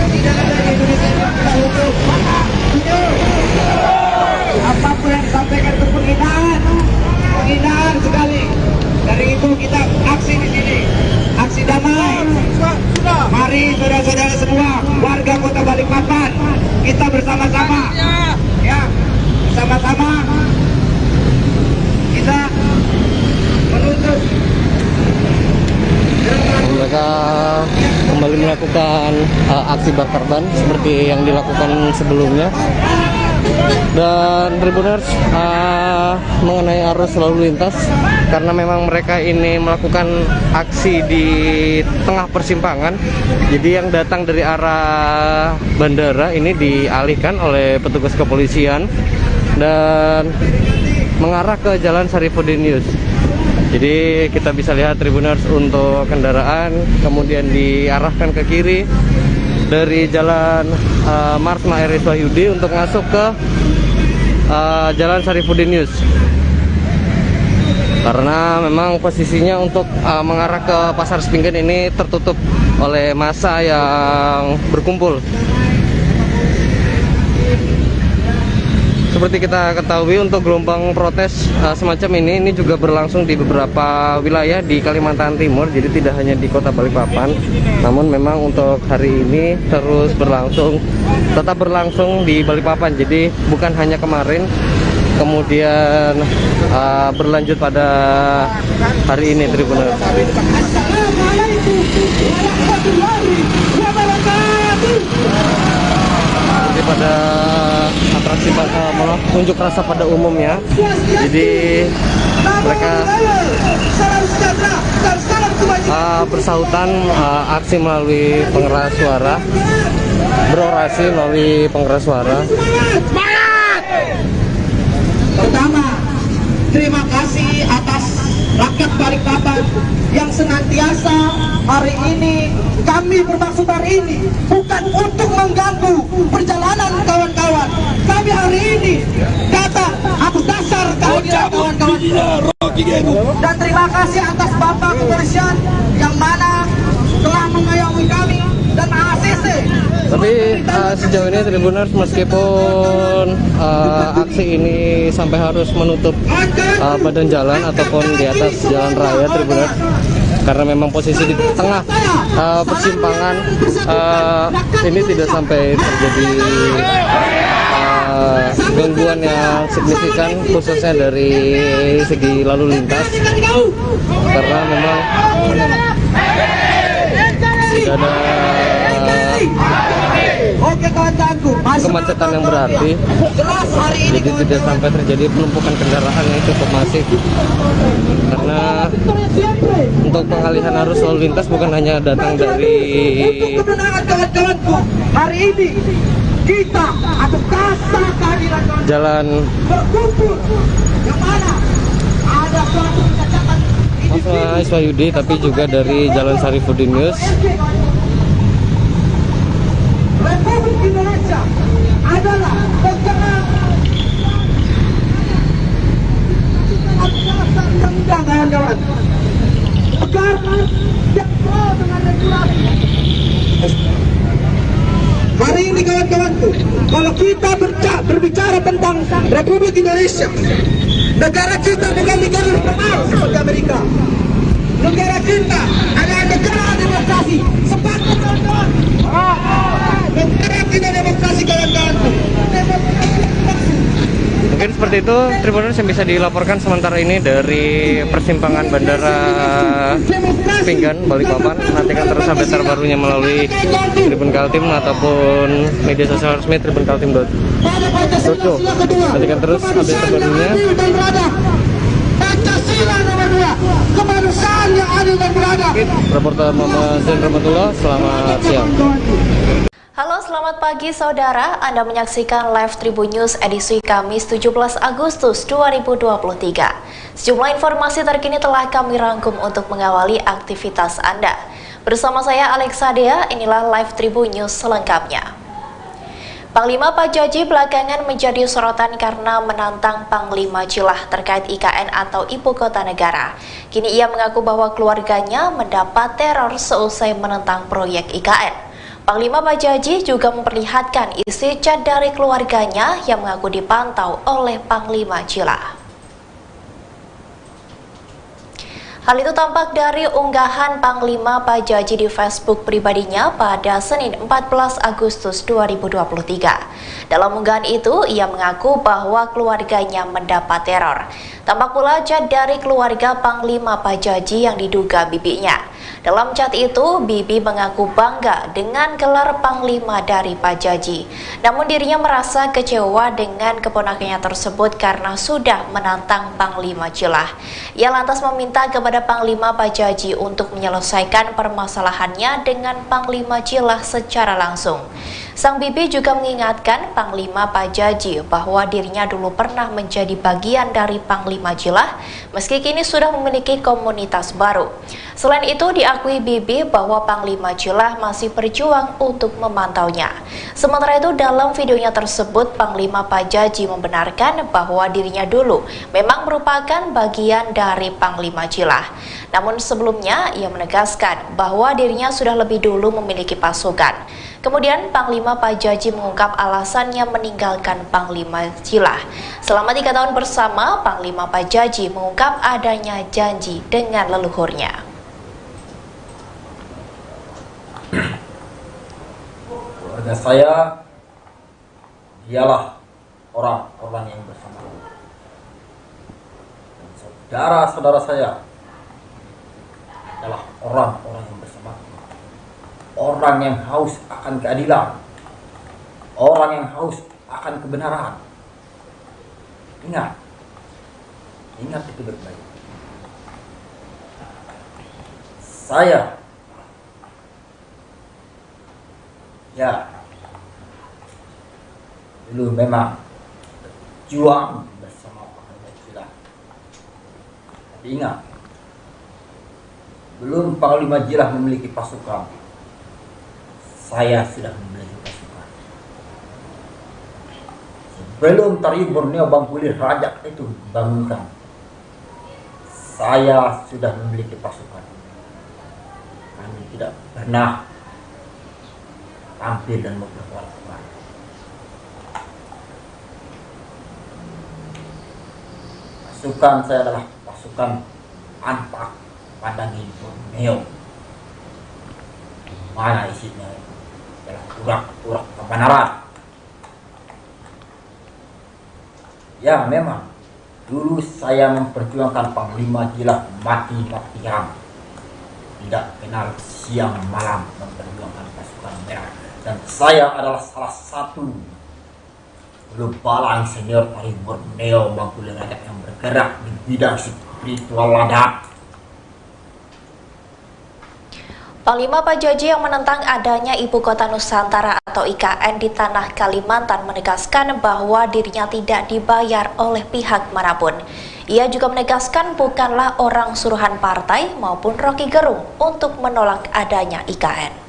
tidak ada di Indonesia hukum. Apapun yang disampaikan itu penghinaan sekali. Dari itu kita aksi di sini, aksi damai. Mari saudara-saudara semua, warga Kota Balikpapan, kita bersama-sama, ya, bersama-sama kita menuntut. Mereka kembali melakukan aksi bakar ban seperti yang dilakukan sebelumnya. Dan Tribuners mengenai arus lalu lintas, karena memang mereka ini melakukan aksi di tengah persimpangan, jadi yang datang dari arah bandara ini dialihkan oleh petugas kepolisian dan mengarah ke Jalan Sarifudin. Jadi kita bisa lihat Tribuners untuk kendaraan kemudian diarahkan ke kiri dari Jalan Marsma Eris Wahyudi untuk masuk ke Jalan Sarifudin. Karena memang posisinya untuk mengarah ke Pasar Spingen ini tertutup oleh massa yang berkumpul. Seperti kita ketahui, untuk gelombang protes semacam ini juga berlangsung di beberapa wilayah di Kalimantan Timur. Jadi tidak hanya di Kota Balikpapan, namun memang untuk hari ini terus berlangsung, tetap berlangsung di Balikpapan. Jadi bukan hanya kemarin, kemudian berlanjut pada hari ini, Tribuners. Pada atraksi unjuk rasa pada umumnya, jadi mereka bersahutan aksi melalui pengeras suara, berorasi melalui pengeras suara. Pertama, terima kasih atas rakyat Balikpapan yang senantiasa hari ini kami bermaksud hari ini bukan untuk mengganggu perjalanan kawan-kawan. Kami hari ini kata atas dasar kehadiran kawan-kawan. Dan terima kasih atas Bapak Kepolisian yang mana telah mengayomi kami dan ACC. Tapi sejauh ini Tribuners, meskipun aksi ini sampai harus menutup badan jalan ataupun di atas jalan raya Tribuners, karena memang posisi di tengah persimpangan, ini tidak sampai terjadi gangguan yang signifikan khususnya dari segi lalu lintas, karena memang tidak ada kemacetan yang berarti, jadi tidak sampai terjadi penumpukan kendaraan yang cukup masif. Karena untuk pengalihan arus lalu lintas bukan hanya datang dari hari ini kita akan kasar kehadiran jalan yang mana ada suatu kecacatan Mas Iswayudi, tapi juga dari Jalan Sarifuddin Yus. Republik Indonesia adalah negara yang kawan-kawan. Negara yang pro dengan regulasi. Hari ini kawan-kawanku, kalau kita berbicara tentang Republik Indonesia, negara kita bukan negara liberal seperti Amerika. Negara kita adalah negara demokrasi. Sepakat kawan-kawan. Negara kita demokrasi kawan-kawanku. Mungkin seperti itu Tribuners yang bisa dilaporkan sementara ini dari persimpangan Bandara Pinggan, Balikpapan. Nantikan terus update terbarunya melalui Tribun Kaltim ataupun media sosial resmi tribunkaltim.co. Nantikan terus update terbarunya. Pancasila nomor 2, kemanusiaan yang adil dan beradab. Reporter Muhammad Zain Rahmatullah, selamat siang. Halo, selamat pagi saudara. Anda menyaksikan live Tribun News edisi Kamis 17 Agustus 2023. Sejumlah informasi terkini telah kami rangkum untuk mengawali aktivitas Anda. Bersama saya Alexa Dea, inilah live Tribun News selengkapnya. Panglima Pajaji belakangan menjadi sorotan karena menantang Panglima Cilah terkait IKN atau Ibu Kota Negara. Kini ia mengaku bahwa keluarganya mendapat teror seusai menentang proyek IKN. Panglima Pajaji juga memperlihatkan isi chat dari keluarganya yang mengaku dipantau oleh Panglima Cilah. Hal itu tampak dari unggahan Panglima Pajaji di Facebook pribadinya pada Senin 14 Agustus 2023. Dalam unggahan itu, ia mengaku bahwa keluarganya mendapat teror. Tampak pula chat dari keluarga Panglima Pajaji yang diduga bibinya. Dalam chat itu, Bibi mengaku bangga dengan gelar Panglima dari Pajaji. Namun dirinya merasa kecewa dengan keponakannya tersebut karena sudah menantang Panglima Cilah. Ia lantas meminta kepada Panglima Pajaji untuk menyelesaikan permasalahannya dengan Panglima Cilah secara langsung. Sang Bibi juga mengingatkan Panglima Pajaji bahwa dirinya dulu pernah menjadi bagian dari Panglima Cilah, meski kini sudah memiliki komunitas baru. Selain itu, diakui Bibi bahwa Panglima Cilah masih berjuang untuk memantaunya. Sementara itu, dalam videonya tersebut, Panglima Pajaji membenarkan bahwa dirinya dulu memang merupakan bagian dari Panglima Cilah. Namun sebelumnya, ia menegaskan bahwa dirinya sudah lebih dulu memiliki pasukan. Kemudian Panglima Pajaji mengungkap alasannya meninggalkan Panglima Cilah. Selama 3 tahun bersama, Panglima Pajaji mengungkap adanya janji dengan leluhurnya. Keluarga saya dialah orang-orang yang bersama. Dan saudara-saudara saya adalah orang-orang yang bersama. Orang yang haus akan keadilan, orang yang haus akan kebenaran. Ingat itu baik-baik. Saya dulu memang berjuang bersama Panglima Cilah. Tapi ingat, Belum Panglima Jilah memiliki pasukan, saya sudah memiliki pasukan. Sebelum Tari Borneo Bangkulir Rajak itu bangunkan, saya sudah memiliki pasukan. Kami tidak pernah tampil dan memperkuat. Pasukan saya adalah pasukan Anpak Pandangi Borneo. Mana isinya? Adalah urak-urak kebenaran. Ya memang dulu saya memperjuangkan Panglima Jilah mati-matian, tidak kenal siang malam memperjuangkan pasukan merah. Dan saya adalah salah satu global senior Tari Borneo Bangkulir Rajak yang bergerak di bidang spiritual adat. Panglima Pajaji yang menentang adanya Ibu Kota Nusantara atau IKN di tanah Kalimantan menegaskan bahwa dirinya tidak dibayar oleh pihak manapun. Ia juga menegaskan bukanlah orang suruhan partai maupun Rocky Gerung untuk menolak adanya IKN.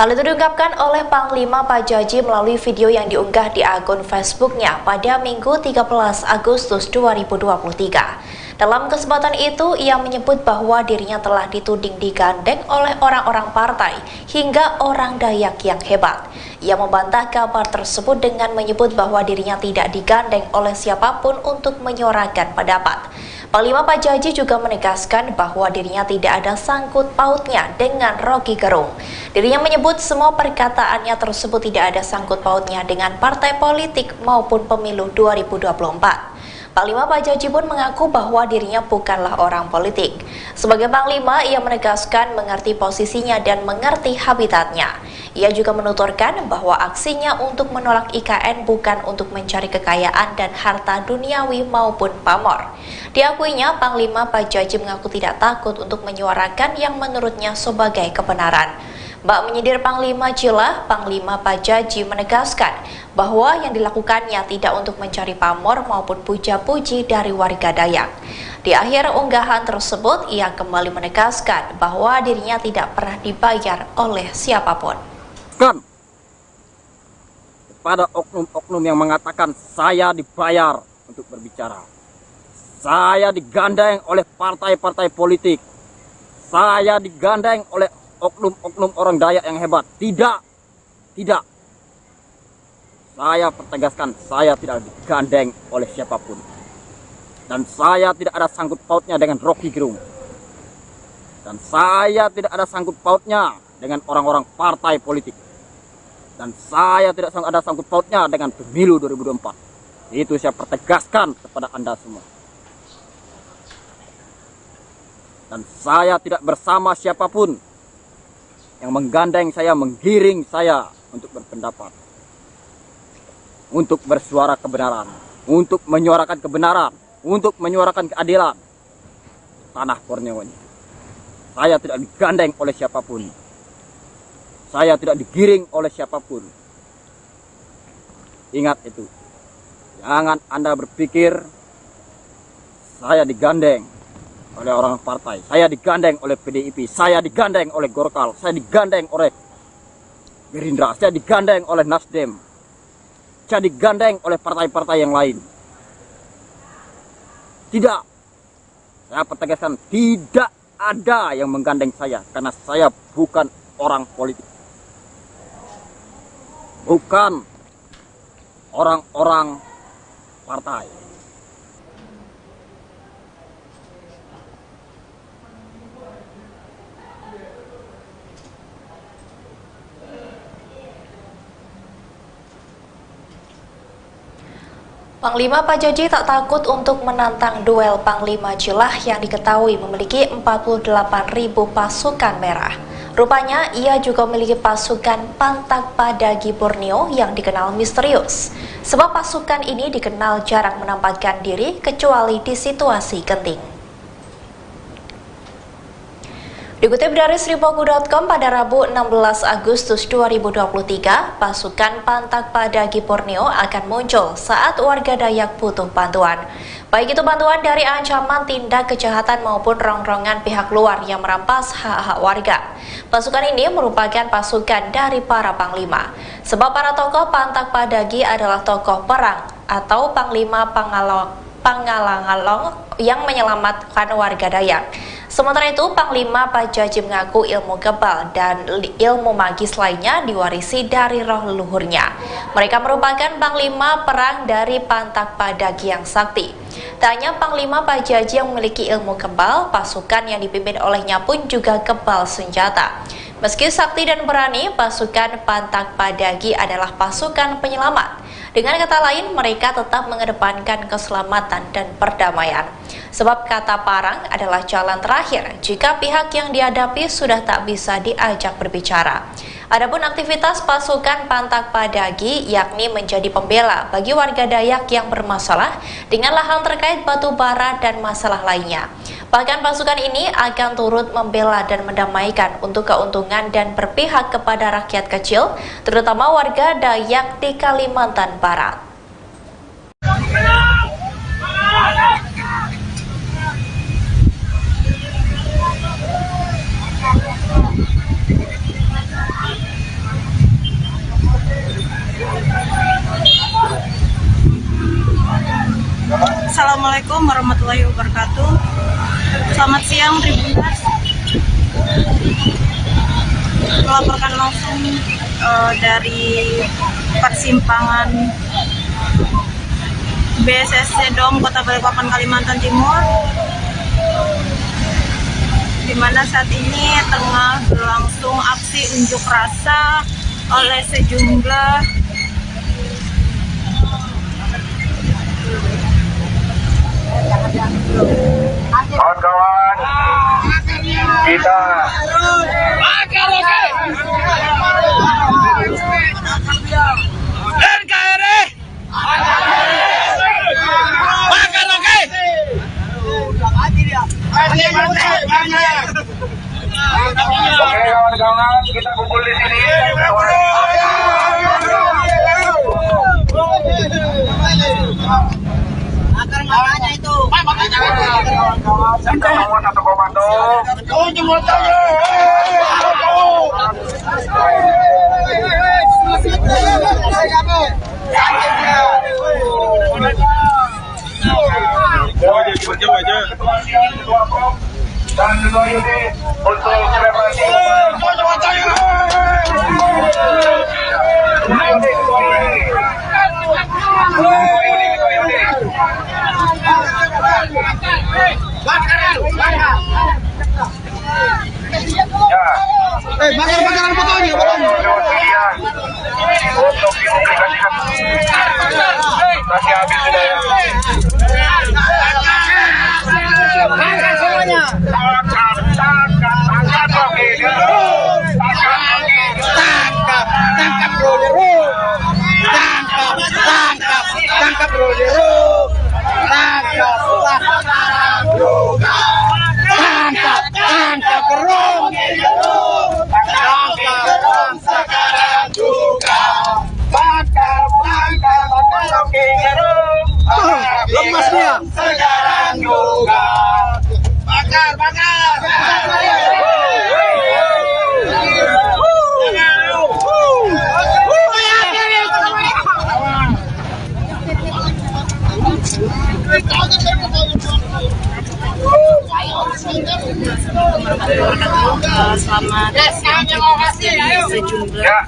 Hal itu diungkapkan oleh Panglima Pajaji melalui video yang diunggah di akun Facebooknya pada Minggu 13 Agustus 2023. Dalam kesempatan itu, ia menyebut bahwa dirinya telah dituding digandeng oleh orang-orang partai hingga orang Dayak yang hebat. Ia membantah kabar tersebut dengan menyebut bahwa dirinya tidak digandeng oleh siapapun untuk menyuarakan pendapat. Panglima Pajaji juga menegaskan bahwa dirinya tidak ada sangkut pautnya dengan Rocky Gerung. Dirinya menyebut semua perkataannya tersebut tidak ada sangkut pautnya dengan partai politik maupun pemilu 2024. Panglima Pajaji pun mengaku bahwa dirinya bukanlah orang politik. Sebagai Panglima, ia menegaskan mengerti posisinya dan mengerti habitatnya. Ia juga menuturkan bahwa aksinya untuk menolak IKN bukan untuk mencari kekayaan dan harta duniawi maupun pamor. Diakuinya, Panglima Pajaji mengaku tidak takut untuk menyuarakan yang menurutnya sebagai kebenaran. Bak menyindir Panglima Jilah, Panglima Pajaji menegaskan bahwa yang dilakukannya tidak untuk mencari pamor maupun puja-puji dari warga Dayak. Di akhir unggahan tersebut, ia kembali menegaskan bahwa dirinya tidak pernah dibayar oleh siapapun. Kan kepada oknum-oknum yang mengatakan saya dibayar untuk berbicara, saya digandeng oleh partai-partai politik, saya digandeng oleh oknum-oknum orang Dayak yang hebat. Tidak. Saya pertegaskan, saya tidak digandeng oleh siapapun. Dan saya tidak ada sangkut pautnya dengan Rocky Gerung. Dan saya tidak ada sangkut pautnya dengan orang-orang partai politik. Dan saya tidak ada sangkut pautnya dengan pemilu 2024. Itu saya pertegaskan kepada Anda semua. Dan saya tidak bersama siapapun yang menggandeng saya, menggiring saya untuk berpendapat, untuk bersuara kebenaran, untuk menyuarakan kebenaran, untuk menyuarakan keadilan tanah Borneo ini. Saya tidak digandeng oleh siapapun, saya tidak digiring oleh siapapun. Ingat itu. Jangan Anda berpikir saya digandeng oleh orang partai, saya digandeng oleh PDIP, saya digandeng oleh Golkar, saya digandeng oleh Gerindra, saya digandeng oleh Nasdem, saya digandeng oleh partai-partai yang lain. Tidak. Saya pertegaskan, tidak ada yang menggandeng saya, karena saya bukan orang politik, bukan orang-orang partai. Panglima Pajaji tak takut untuk menantang duel Panglima Jilah yang diketahui memiliki 48.000 pasukan merah. Rupanya ia juga memiliki pasukan Pantak Padagi Borneo yang dikenal misterius. Sebab pasukan ini dikenal jarang menampakkan diri kecuali di situasi genting. Dikutip dari sripoku.com pada Rabu 16 Agustus 2023, pasukan Pantak Padagi Borneo akan muncul saat warga Dayak butuh bantuan. Baik itu bantuan dari ancaman tindak kejahatan maupun rongrongan pihak luar yang merampas hak-hak warga. Pasukan ini merupakan pasukan dari para panglima. Sebab para tokoh Pantak Padagi adalah tokoh perang atau panglima Pangalangalong yang menyelamatkan warga Dayak. Sementara itu, Panglima Pajaji mengaku ilmu kebal dan ilmu magis lainnya diwarisi dari roh leluhurnya. Mereka merupakan panglima perang dari Pantak Padagi yang sakti. Tak hanya Panglima Pajaji yang memiliki ilmu kebal, pasukan yang dipimpin olehnya pun juga kebal senjata. Meski sakti dan berani, pasukan Pantak Padagi adalah pasukan penyelamat. Dengan kata lain, mereka tetap mengedepankan keselamatan dan perdamaian. Sebab kata parang adalah jalan terakhir jika pihak yang dihadapi sudah tak bisa diajak berbicara. Adapun aktivitas pasukan Pantak Padagi yakni menjadi pembela bagi warga Dayak yang bermasalah dengan lahan terkait batu bara dan masalah lainnya. Bahkan pasukan ini akan turut membela dan mendamaikan untuk keuntungan dan berpihak kepada rakyat kecil, terutama warga Dayak di Kalimantan Barat. Assalamualaikum warahmatullahi wabarakatuh. Selamat siang Tribuners. Melaporkan langsung dari persimpangan BSSC Dom Kota Balikpapan, Kalimantan Timur, di mana saat ini tengah berlangsung aksi unjuk rasa oleh sejumlah kawan-kawan, kita NKRI makan oke. Oke kawan-kawan, kita kumpul di sini. Makanya itu. Kita bangun satu komando. Dan juga unit untuk selebrasi. Bakar-bakaran fotonya. Untuk dipublikasikan. Masih habis sudah ya. Bakar semuanya. Tangkap Roderu. Tangkap Roderu. Tangkap Gerung. Sekarang juga. Bakar Rocky Gerung. Lemas dia. Sekarang juga. Bakar. Selamat siang dari sejumlah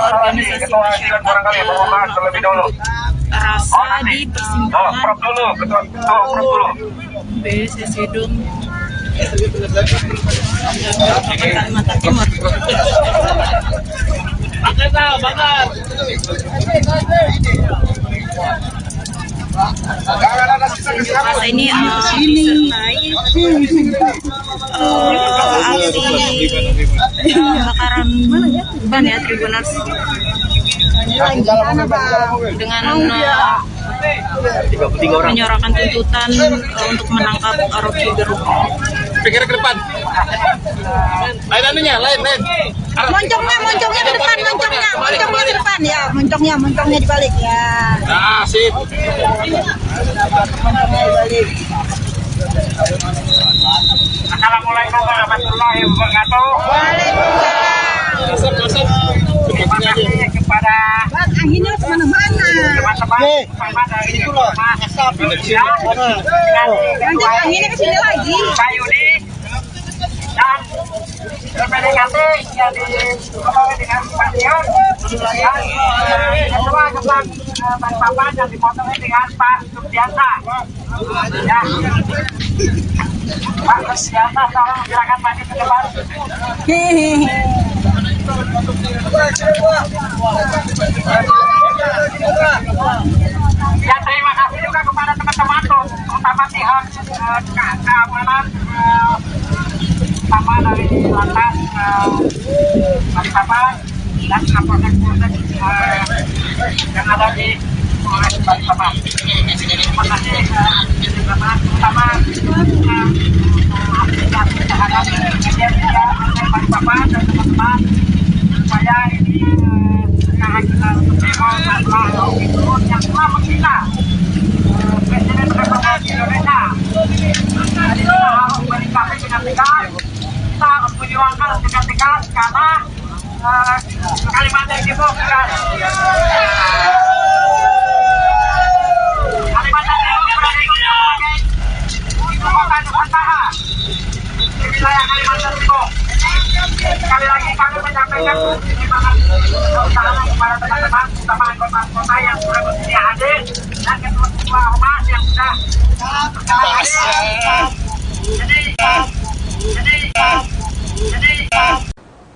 organisasi masyarakat rasa di persimpangan BSSC Dom Kalimantan Timur. Masa ini disertai aksi bakaran ban ya Tribuners, dengan menyuarakan tuntutan untuk menangkap Rocky Gerung. Pikir ke depan. Lain anunya, lain. Moncongnya ke depan, moncongnya ke depan ya, moncongnya dibalik ya. Nah, sip. Moncongnya dibalik. Assalamualaikum warahmatullahi wabarakatuh. Masuk. Terima kasih kepada Anginnya kemana-mana. teman-teman dari Indonesia, Anginnya ke sini lagi. Pak Yudi dan PDKT yang dikelola dengan Pak Dion dan kedua tentang Balikpapan yang dipotongnya dengan Pak Subiansa. Ya, Pak Subiansa, tolong silakan maju ke depan. Ya, terima kasih juga kepada teman-teman terutama pihak keamanan sama dari lantas Balikpapan dan Kapolsek yang ada di Polres Balikpapan. Terima kasih terutama terhadap media Balikpapan dan teman-teman supaya ini untuk demo masalah yang telah menghina Presiden Republik Indonesia. Jadi kita harus bersikap dengan tegas, kita harus memperjuangkan dengan tegas karena Kalimantan Timur bukan Kalimantan Timur berada sebagai ibu kota Nusantara di wilayah Kalimantan Timur. Sekali lagi kami menyampaikan terima kasih kepada teman-teman, terutama anggota-anggota yang sudah bersedia hadir dan ketua ormas yang sudah hadir. Jadi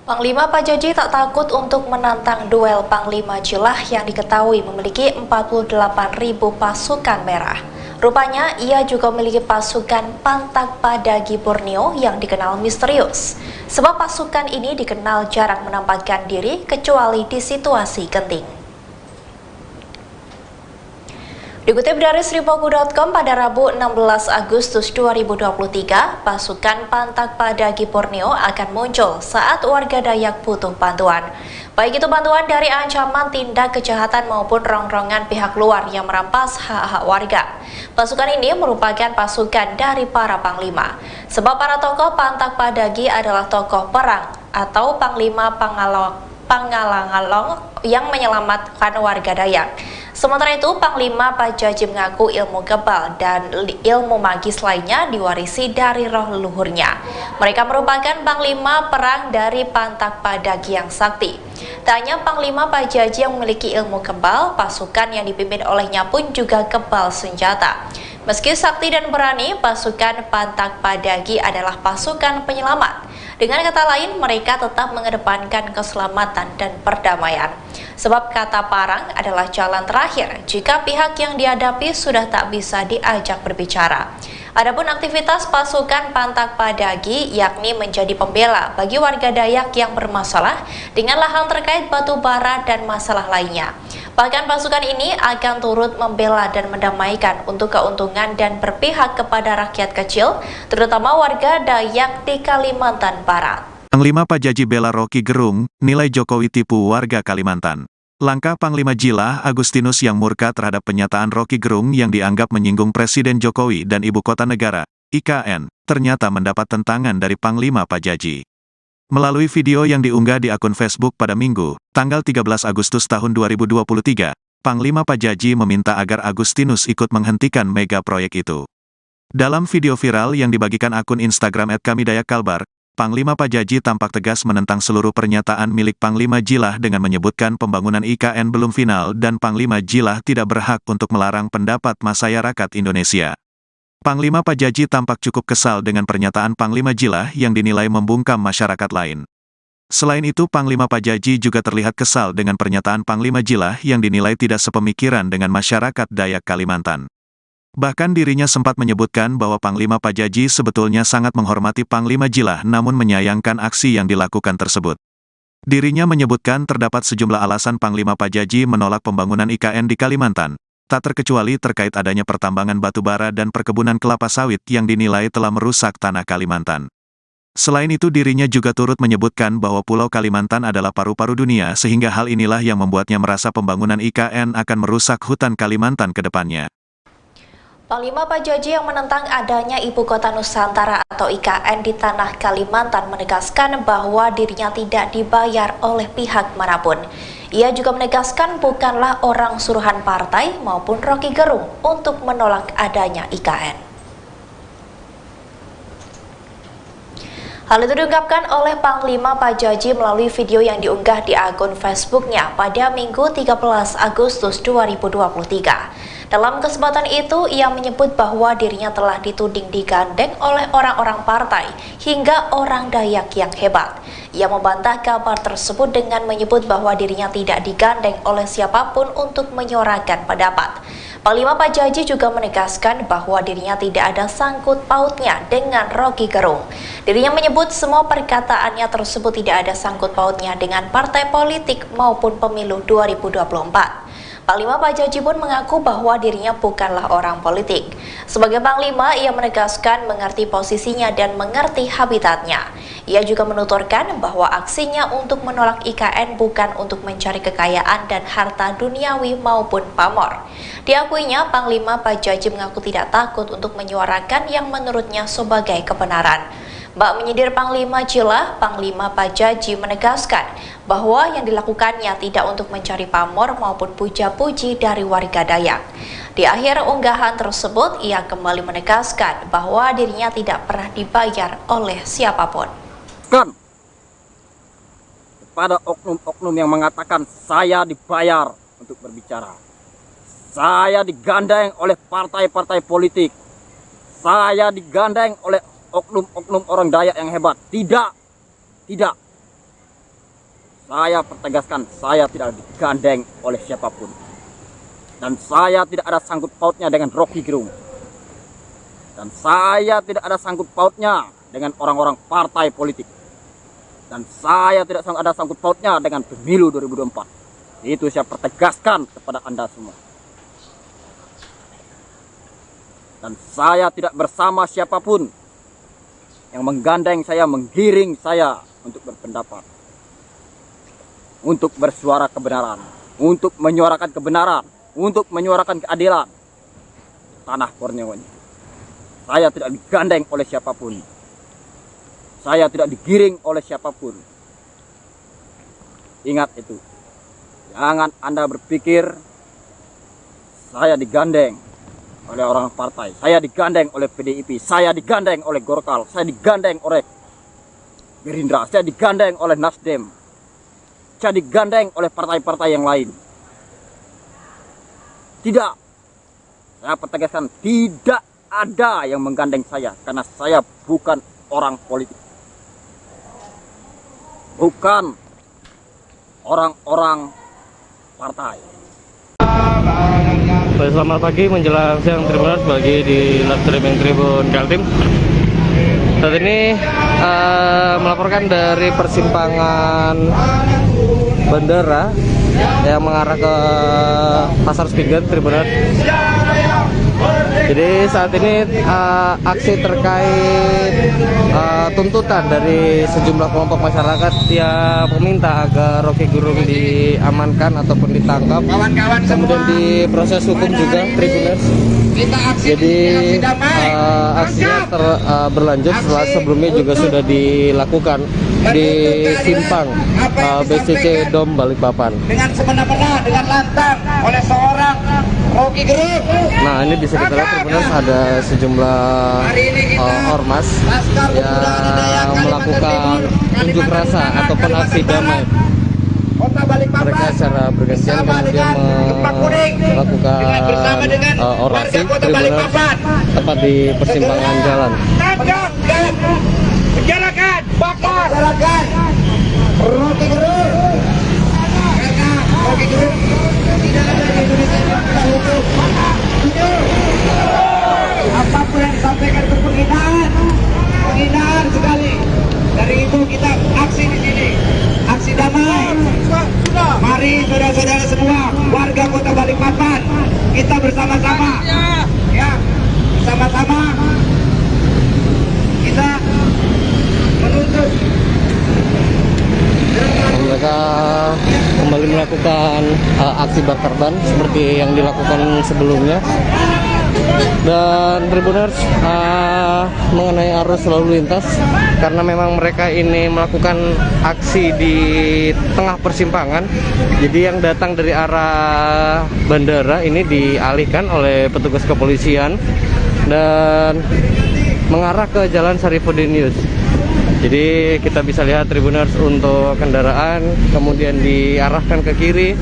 Panglima Pajaji tak takut untuk menantang duel Panglima Jilah yang diketahui memiliki 48.000 pasukan merah. Rupanya ia juga memiliki pasukan Pantak Padagi Borneo yang dikenal misterius. Sebab pasukan ini dikenal jarang menampakkan diri kecuali di situasi genting. Dikutip dari Sripoku.com pada Rabu 16 Agustus 2023, pasukan Pantak Padagi Borneo akan muncul saat warga Dayak butuh bantuan. Baik itu bantuan dari ancaman tindak kejahatan maupun rongrongan pihak luar yang merampas hak-hak warga. Pasukan ini merupakan pasukan dari para panglima. Sebab para tokoh Pantak Padagi adalah tokoh perang atau panglima Pangalang-along yang menyelamatkan warga Dayak. Sementara itu, Panglima Pajaji mengaku ilmu kebal dan ilmu magis lainnya diwarisi dari roh leluhurnya. Mereka merupakan panglima perang dari Pantak Padagi yang sakti. Tak hanya Panglima Pajaji yang memiliki ilmu kebal, pasukan yang dipimpin olehnya pun juga kebal senjata. Meski sakti dan berani, pasukan Pantak Padagi adalah pasukan penyelamat. Dengan kata lain, mereka tetap mengedepankan keselamatan dan perdamaian. Sebab kata parang adalah jalan terakhir jika pihak yang dihadapi sudah tak bisa diajak berbicara. Adapun aktivitas pasukan Pantak Padagi yakni menjadi pembela bagi warga Dayak yang bermasalah dengan lahan terkait batu bara dan masalah lainnya. Bahkan pasukan ini akan turut membela dan mendamaikan untuk keuntungan dan berpihak kepada rakyat kecil, terutama warga Dayak di Kalimantan Barat. Panglima Pajaji bela Rocky Gerung, nilai Jokowi tipu warga Kalimantan. Langkah Panglima Jilah Agustinus yang murka terhadap penyataan Rocky Gerung yang dianggap menyinggung Presiden Jokowi dan Ibu Kota Negara, IKN, ternyata mendapat tentangan dari Panglima Pajaji. Melalui video yang diunggah di akun Facebook pada Minggu, tanggal 13 Agustus tahun 2023, Panglima Pajaji meminta agar Agustinus ikut menghentikan mega proyek itu. Dalam video viral yang dibagikan akun Instagram @kamidayakalbar, Panglima Pajaji tampak tegas menentang seluruh pernyataan milik Panglima Jilah dengan menyebutkan pembangunan IKN belum final dan Panglima Jilah tidak berhak untuk melarang pendapat masyarakat Indonesia. Panglima Pajaji tampak cukup kesal dengan pernyataan Panglima Jilah yang dinilai membungkam masyarakat lain. Selain itu, Panglima Pajaji juga terlihat kesal dengan pernyataan Panglima Jilah yang dinilai tidak sepemikiran dengan masyarakat Dayak Kalimantan. Bahkan dirinya sempat menyebutkan bahwa Panglima Pajaji sebetulnya sangat menghormati Panglima Jilah namun menyayangkan aksi yang dilakukan tersebut. Dirinya menyebutkan terdapat sejumlah alasan Panglima Pajaji menolak pembangunan IKN di Kalimantan, tak terkecuali terkait adanya pertambangan batu bara dan perkebunan kelapa sawit yang dinilai telah merusak tanah Kalimantan. Selain itu dirinya juga turut menyebutkan bahwa Pulau Kalimantan adalah paru-paru dunia sehingga hal inilah yang membuatnya merasa pembangunan IKN akan merusak hutan Kalimantan ke depannya. Panglima Pajaji yang menentang adanya Ibu Kota Nusantara atau IKN di tanah Kalimantan menegaskan bahwa dirinya tidak dibayar oleh pihak manapun. Ia juga menegaskan bukanlah orang suruhan partai maupun Rocky Gerung untuk menolak adanya IKN. Hal itu diungkapkan oleh Panglima Pajaji melalui video yang diunggah di akun Facebooknya pada Minggu 13 Agustus 2023. Dalam kesempatan itu, ia menyebut bahwa dirinya telah dituding digandeng oleh orang-orang partai hingga orang Dayak yang hebat. Ia membantah kabar tersebut dengan menyebut bahwa dirinya tidak digandeng oleh siapapun untuk menyuarakan pendapat. Panglima Pajaji juga menegaskan bahwa dirinya tidak ada sangkut pautnya dengan Rocky Gerung. Dirinya menyebut semua perkataannya tersebut tidak ada sangkut pautnya dengan partai politik maupun pemilu 2024. Panglima Pajaji pun mengaku bahwa dirinya bukanlah orang politik. Sebagai Panglima, ia menegaskan mengerti posisinya dan mengerti habitatnya. Ia juga menuturkan bahwa aksinya untuk menolak IKN bukan untuk mencari kekayaan dan harta duniawi maupun pamor. Diakuinya, Panglima Pajaji mengaku tidak takut untuk menyuarakan yang menurutnya sebagai kebenaran. Bak menyindir Panglima Jila, Panglima Pajaji menegaskan bahwa yang dilakukannya tidak untuk mencari pamor maupun puja-puji dari warga Dayak. Di akhir unggahan tersebut, ia kembali menegaskan bahwa dirinya tidak pernah dibayar oleh siapapun. Kepada oknum-oknum yang mengatakan saya dibayar untuk berbicara, saya digandeng oleh partai-partai politik, saya digandeng oleh oknum-oknum orang Dayak yang hebat. Tidak. Saya pertegaskan, saya tidak digandeng oleh siapapun. Dan saya tidak ada sangkut pautnya dengan Rocky Gerung. Dan saya tidak ada sangkut pautnya dengan orang-orang partai politik. Dan saya tidak ada sangkut pautnya dengan pemilu 2024. Itu saya pertegaskan kepada Anda semua. Dan saya tidak bersama siapapun yang menggandeng saya, menggiring saya untuk berpendapat, untuk bersuara kebenaran, untuk menyuarakan kebenaran, untuk menyuarakan keadilan tanah Borneo ini. Saya tidak digandeng oleh siapapun, saya tidak digiring oleh siapapun. Ingat itu, jangan Anda berpikir saya digandeng oleh orang partai, saya digandeng oleh PDIP, saya digandeng oleh Golkar, saya digandeng oleh Gerindra, saya digandeng oleh Nasdem, saya digandeng oleh partai-partai yang lain. Tidak, saya pertegaskan tidak ada yang menggandeng saya karena saya bukan orang politik, bukan orang-orang partai. Selamat pagi menjelang siang, terima kasih bagi di live streaming Tribun Kaltim. Saat ini melaporkan dari persimpangan bandara yang mengarah ke Pasar Spingen, Tribun. Jadi saat ini aksi terkait tuntutan dari sejumlah kelompok masyarakat yang meminta agar Rocky Gerung diamankan ataupun ditangkap, kemudian diproses hukum juga, Tribuners. Jadi aksinya berlanjut setelah sebelumnya juga sudah dilakukan di simpang BCC Dom Balikpapan. Dengan semena-mena, dengan lantang oleh seorang Rocky Gerung. Nah, ini bisa kita lihat Tribuners, ada sejumlah ormas yang melakukan unjuk rasa ataupun aksi damai. Mereka secara bergantian kemudian melakukan orasi Tribuners tepat di persimpangan jalan. Tangkap dan penjarakan, bakar Rocky Gerung. Karena Rocky Gerung tidak ada di Indonesia yang bisa hukum. Apapun yang disampaikan itu penghinaan sekali. Dari itu kita aksi di sini, aksi damai. Mari saudara-saudara semua, warga Kota Balikpapan, kita bersama-sama, ya, bersama-sama kita Mereka kembali melakukan aksi bakar ban seperti yang dilakukan sebelumnya. Dan Tribuners, mengenai arus lalu lintas, karena memang mereka ini melakukan aksi di tengah persimpangan, jadi yang datang dari arah bandara ini dialihkan oleh petugas kepolisian dan mengarah ke Jalan Sarifuddin Yus. Jadi kita bisa lihat Tribuners, untuk kendaraan kemudian diarahkan ke kiri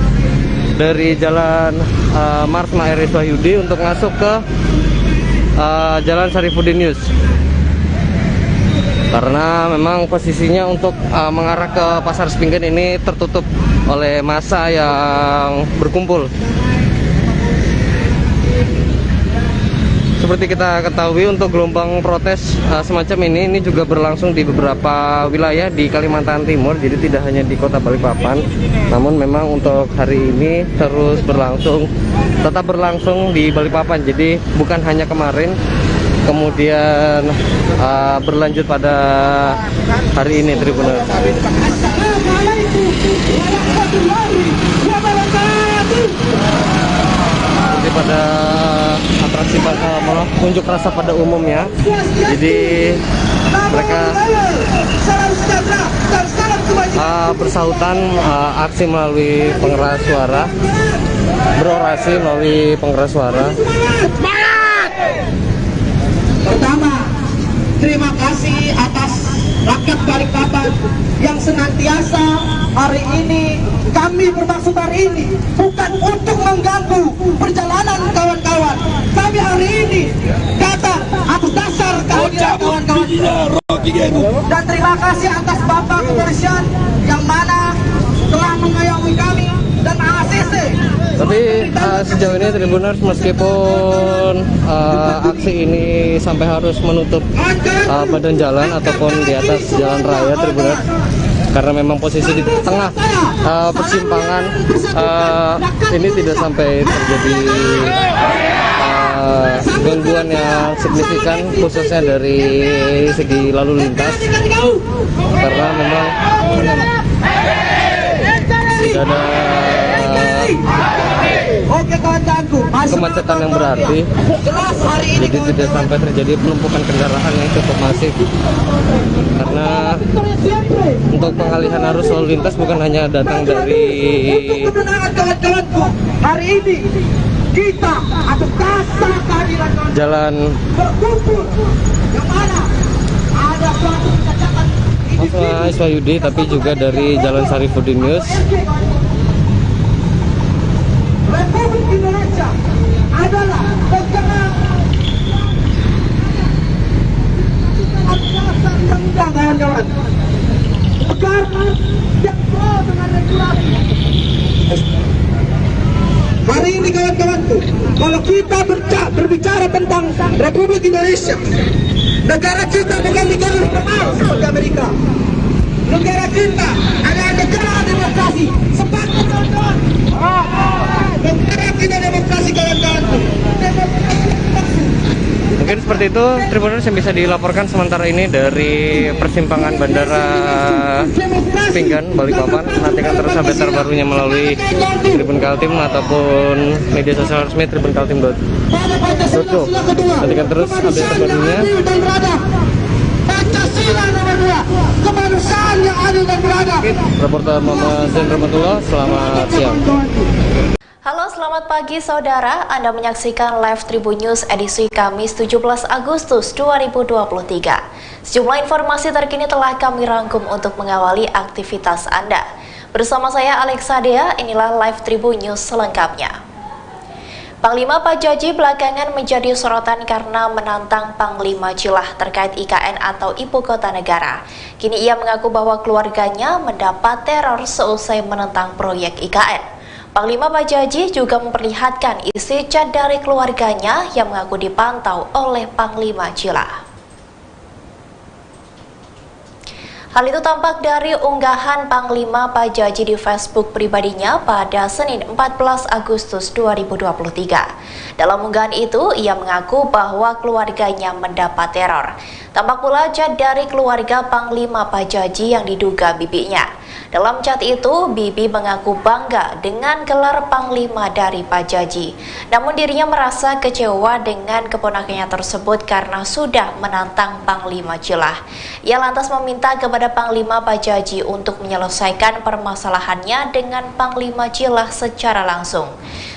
dari Jalan Marsma RS Wahyudi untuk masuk ke Jalan Sarifuddin Yus. Karena memang posisinya untuk mengarah ke Pasar Sepinggan ini tertutup oleh massa yang berkumpul. Seperti kita ketahui, untuk gelombang protes semacam ini juga berlangsung di beberapa wilayah di Kalimantan Timur, jadi tidak hanya di Kota Balikpapan. Namun memang untuk hari ini tetap berlangsung di Balikpapan. Jadi bukan hanya kemarin, kemudian berlanjut pada hari ini, Tribuners. Seperti pada atraksi unjuk rasa pada umumnya, jadi mereka bersautan aksi melalui pengeras suara, berorasi melalui pengeras suara. Pertama, terima kasih atas rakyat Balikpapan yang senantiasa hari ini kami bermaksud hari ini bukan untuk mengganggu perjalanan kawan-kawan. Kami hari ini datang atas dasar kawan-kawan. Dan terima kasih atas Bapak Kepolisian yang mana telah mengayomi kami dan ACC. Tapi sejauh ini Tribuners, meskipun aksi ini sampai harus menutup badan jalan ataupun di atas jalan raya, Tribuners, karena memang posisi di tengah persimpangan, ini tidak sampai terjadi gangguan yang signifikan, khususnya dari segi lalu lintas, karena memang tidak ada kemacetan yang berarti, jadi tidak sampai terjadi penumpukan kendaraan yang cukup masif. Karena untuk pengalihan arus lalu lintas bukan hanya datang dari hari ini kita atas dasar kehadiran Jalan Marsma Wahyudi, tapi juga dari Jalan Sarifuddin Yus. Republik Indonesia adalah negara kawan-kawan. Negara yang pro dengan regulasi. Hari ini kawan-kawanku, kalau kita berbicara tentang Republik Indonesia, negara kita bukan negara liberal seperti Amerika. Negara kita adalah negara demokrasi. Sepakat kawan-kawan. Negara kita demokrasi kawan-kawanku. Mungkin seperti itu Tribuners yang bisa dilaporkan sementara ini dari persimpangan Bandara Sepinggan, Balikpapan. Nantikan terus update terbarunya melalui Tribun Kaltim ataupun media sosial resmi tribunkaltim.co. Nantikan terus update terbarunya. Pancasila nomor 2, kemanusiaan yang adil dan beradab. Reporter Muhammad Zain Rahmatullah, selamat siang. Halo, selamat pagi saudara. Anda menyaksikan live Tribun News edisi Kamis 17 Agustus 2023. Sejumlah informasi terkini telah kami rangkum untuk mengawali aktivitas Anda. Bersama saya Alexa Dea, inilah live Tribun News selengkapnya. Panglima Pajaji belakangan menjadi sorotan karena menantang Panglima Jilah terkait IKN atau Ibu Kota Negara. Kini ia mengaku bahwa keluarganya mendapat teror seusai menentang proyek IKN. Panglima Pajaji juga memperlihatkan isi chat dari keluarganya yang mengaku dipantau oleh Panglima Jilah. Hal itu tampak dari unggahan Panglima Pajaji di Facebook pribadinya pada Senin 14 Agustus 2023. Dalam unggahan itu, ia mengaku bahwa keluarganya mendapat teror. Tampak pula chat dari keluarga Panglima Pajaji yang diduga bibinya. Dalam chat itu, Bibi mengaku bangga dengan gelar Panglima dari Pajaji. Namun dirinya merasa kecewa dengan keponakannya tersebut karena sudah menantang Panglima Jilah. Ia lantas meminta kepada Panglima Pajaji untuk menyelesaikan permasalahannya dengan Panglima Jilah secara langsung.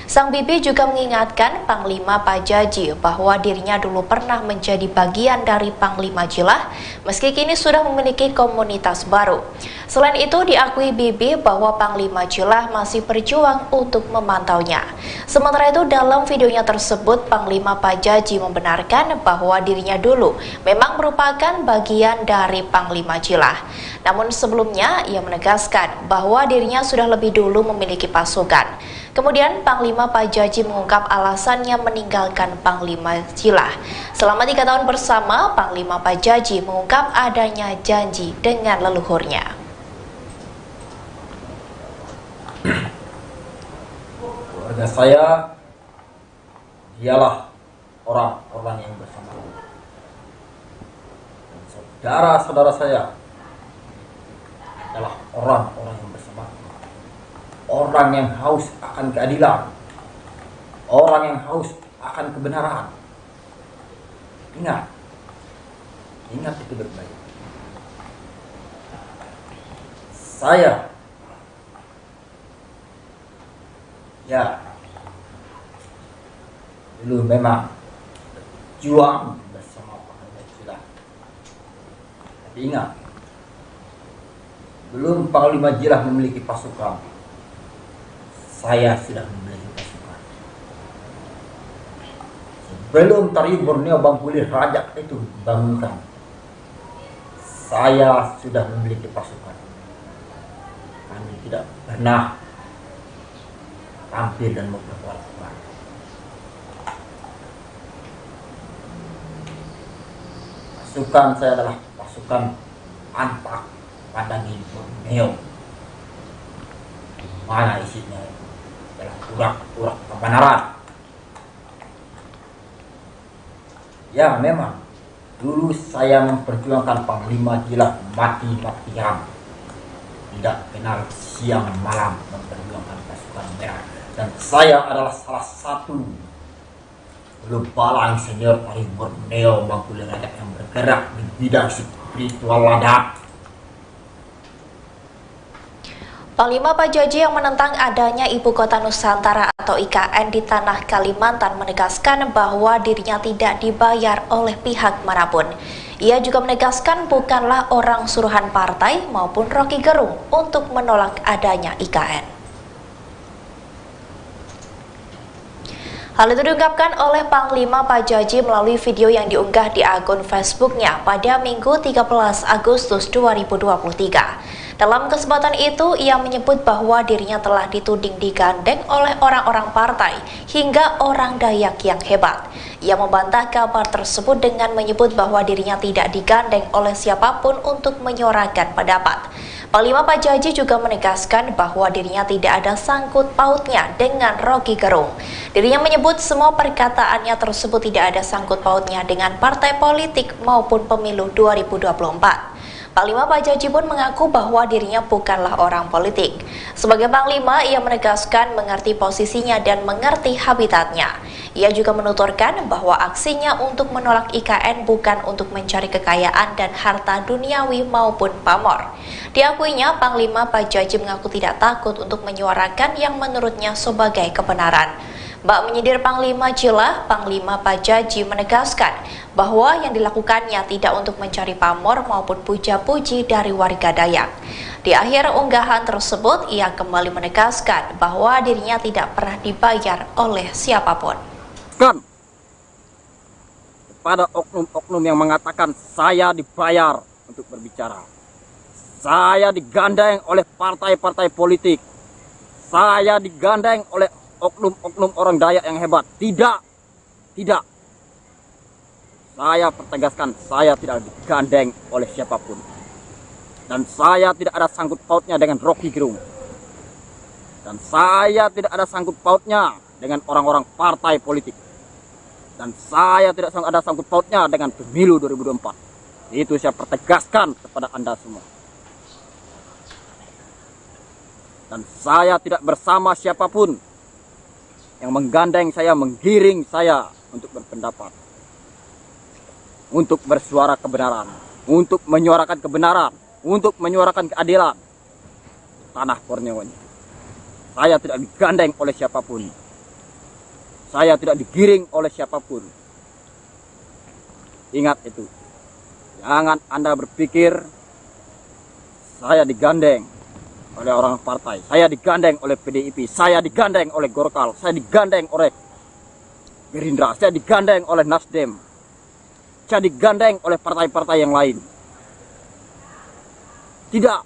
Sang Bibi juga mengingatkan Panglima Pajaji bahwa dirinya dulu pernah menjadi bagian dari Panglima Jilah, meski kini sudah memiliki komunitas baru. Selain itu, diakui Bibi bahwa Panglima Jilah masih berjuang untuk memantaunya. Sementara itu, dalam videonya tersebut, Panglima Pajaji membenarkan bahwa dirinya dulu memang merupakan bagian dari Panglima Jilah. Namun sebelumnya, ia menegaskan bahwa dirinya sudah lebih dulu memiliki pasukan. Kemudian Panglima Pajaji mengungkap alasannya meninggalkan Panglima Jilah. Selama 3 tahun bersama, Panglima Pajaji mengungkap adanya janji dengan leluhurnya. Keluarga saya dialah orang-orang yang bersama. Dan saudara-saudara saya adalah orang-orang yang bersama. Orang yang haus akan keadilan, orang yang haus akan kebenaran. Ingat itu baik-baik. Saya dulu memang berjuang bersama Panglima Jilah. Tapi ingat, belum Panglima Jilah memiliki pasukan, saya sudah memiliki pasukan. Sebelum Tariu Borneo Bangkulir Rajak itu dibangunkan, saya sudah memiliki pasukan. Kami tidak pernah tampil dan memperkuatkan. Pasukan saya adalah pasukan Antak Padangin Borneo. Mana isinya? Adalah urak-urak kebenaran. Ya memang dulu saya memperjuangkan Panglima Jilah mati-matian, tidak kenal siang malam memperjuangkan pasukan merah. Dan saya adalah salah satu Lubala Insinyur Tariu Borneo Bangkulir Rajak yang bergerak di bidang spiritual ladap. Panglima Pajaji yang menentang adanya Ibu Kota Nusantara atau IKN di tanah Kalimantan menegaskan bahwa dirinya tidak dibayar oleh pihak manapun. Ia juga menegaskan bukanlah orang suruhan partai maupun Rocky Gerung untuk menolak adanya IKN. Hal itu diungkapkan oleh Panglima Pajaji melalui video yang diunggah di akun Facebooknya pada Minggu 13 Agustus 2023. Dalam kesempatan itu, ia menyebut bahwa dirinya telah dituding digandeng oleh orang-orang partai hingga orang Dayak yang hebat. Ia membantah kabar tersebut dengan menyebut bahwa dirinya tidak digandeng oleh siapapun untuk menyuarakan pendapat. Panglima Pajaji juga menegaskan bahwa dirinya tidak ada sangkut pautnya dengan Rocky Gerung. Dirinya menyebut semua perkataannya tersebut tidak ada sangkut pautnya dengan partai politik maupun pemilu 2024. Panglima Pajaji pun mengaku bahwa dirinya bukanlah orang politik. Sebagai Panglima, ia menegaskan mengerti posisinya dan mengerti habitatnya. Ia juga menuturkan bahwa aksinya untuk menolak IKN bukan untuk mencari kekayaan dan harta duniawi maupun pamor. Diakuinya, Panglima Pajaji mengaku tidak takut untuk menyuarakan yang menurutnya sebagai kebenaran. Bak menyindir Panglima Jilah, Panglima Pajaji menegaskan bahwa yang dilakukannya tidak untuk mencari pamor maupun puja-puji dari warga Dayak. Di akhir unggahan tersebut, ia kembali menegaskan bahwa dirinya tidak pernah dibayar oleh siapapun. Kepada oknum-oknum yang mengatakan saya dibayar untuk berbicara, saya digandeng oleh partai-partai politik, saya digandeng oleh oknum-oknum orang Dayak yang hebat. Tidak. Saya pertegaskan, saya tidak digandeng oleh siapapun. Dan saya tidak ada sangkut pautnya dengan Rocky Gerung. Dan saya tidak ada sangkut pautnya dengan orang-orang partai politik. Dan saya tidak ada sangkut pautnya dengan pemilu 2024. Itu saya pertegaskan kepada Anda semua. Dan saya tidak bersama siapapun yang menggandeng saya, menggiring saya untuk berpendapat, untuk bersuara kebenaran, untuk menyuarakan kebenaran, untuk menyuarakan keadilan tanah Borneo ini. Saya tidak digandeng oleh siapapun. Saya tidak digiring oleh siapapun. Ingat itu. Jangan Anda berpikir saya digandeng oleh orang partai. Saya digandeng oleh PDIP. Saya digandeng oleh Golkar. Saya digandeng oleh Gerindra. Saya digandeng oleh Nasdem. Saya digandeng oleh partai-partai yang lain. Tidak.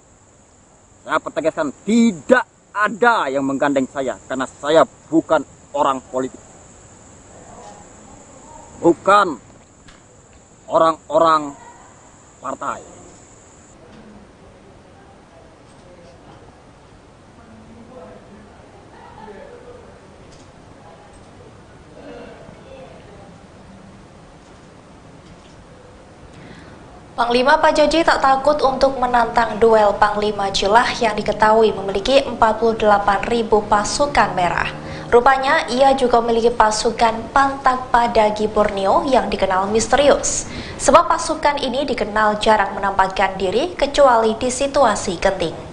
Saya pertegaskan, tidak ada yang menggandeng saya, karena saya bukan orang politik, bukan orang-orang partai. Panglima Pajaji tak takut untuk menantang duel Panglima Jilah yang diketahui memiliki 48.000 pasukan merah. Rupanya ia juga memiliki pasukan Pantak Padagi Borneo yang dikenal misterius. Sebab pasukan ini dikenal jarang menampakkan diri kecuali di situasi genting.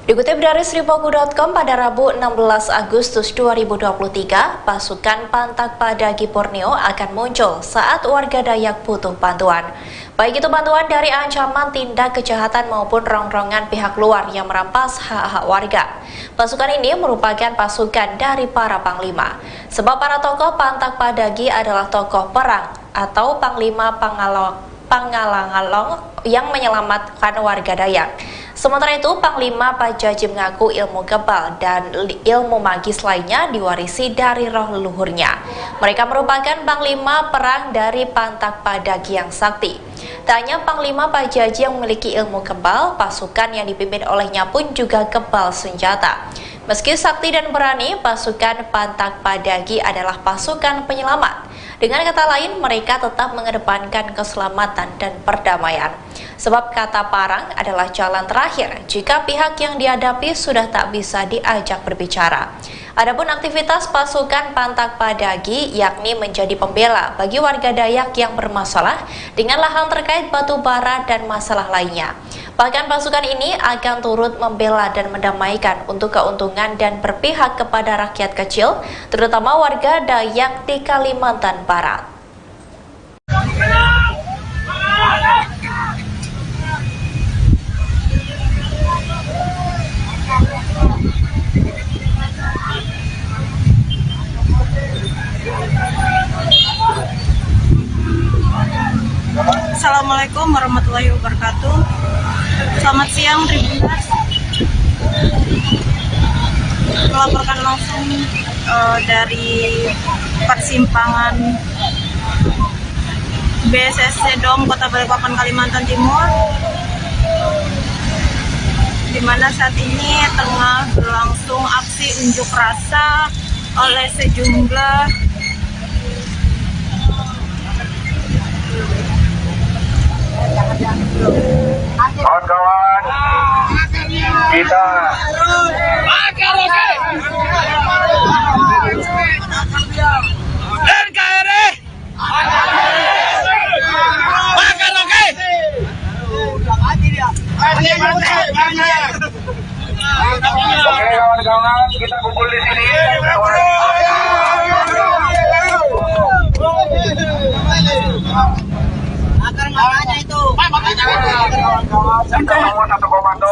Dikutip dari sripoku.com pada Rabu 16 Agustus 2023, pasukan Pantak Padagi Borneo akan muncul saat warga Dayak butuh bantuan. Baik itu bantuan dari ancaman tindak kejahatan maupun rongrongan pihak luar yang merampas hak-hak warga. Pasukan ini merupakan pasukan dari para panglima. Sebab para tokoh Pantak Padagi adalah tokoh perang atau panglima Pangalangalong yang menyelamatkan warga Dayak. Sementara itu, Panglima Pajaji mengaku ilmu kebal dan ilmu magis lainnya diwarisi dari roh leluhurnya. Mereka merupakan panglima perang dari Pantak Padagi yang sakti. Tak hanya Panglima Pajaji yang memiliki ilmu kebal, pasukan yang dipimpin olehnya pun juga kebal senjata. Meski sakti dan berani, pasukan Pantak Padagi adalah pasukan penyelamat. Dengan kata lain, mereka tetap mengedepankan keselamatan dan perdamaian. Sebab kata parang adalah jalan terakhir jika pihak yang dihadapi sudah tak bisa diajak berbicara. Adapun aktivitas pasukan Pantak Padagi yakni menjadi pembela bagi warga Dayak yang bermasalah dengan lahan terkait batu bara dan masalah lainnya. Bahkan pasukan ini akan turut membela dan mendamaikan untuk keuntungan dan berpihak kepada rakyat kecil, terutama warga Dayak di Kalimantan Barat. Assalamualaikum warahmatullahi wabarakatuh. Selamat siang Tribuners. Melaporkan langsung dari persimpangan BSSC Dom Kota Balikpapan, Kalimantan Timur, di mana saat ini tengah berlangsung aksi unjuk rasa oleh sejumlah kawan-kawan, kita NKRI makan oke. Oke kawan-kawan, kita kumpul di sini. Kita nomor satu komando.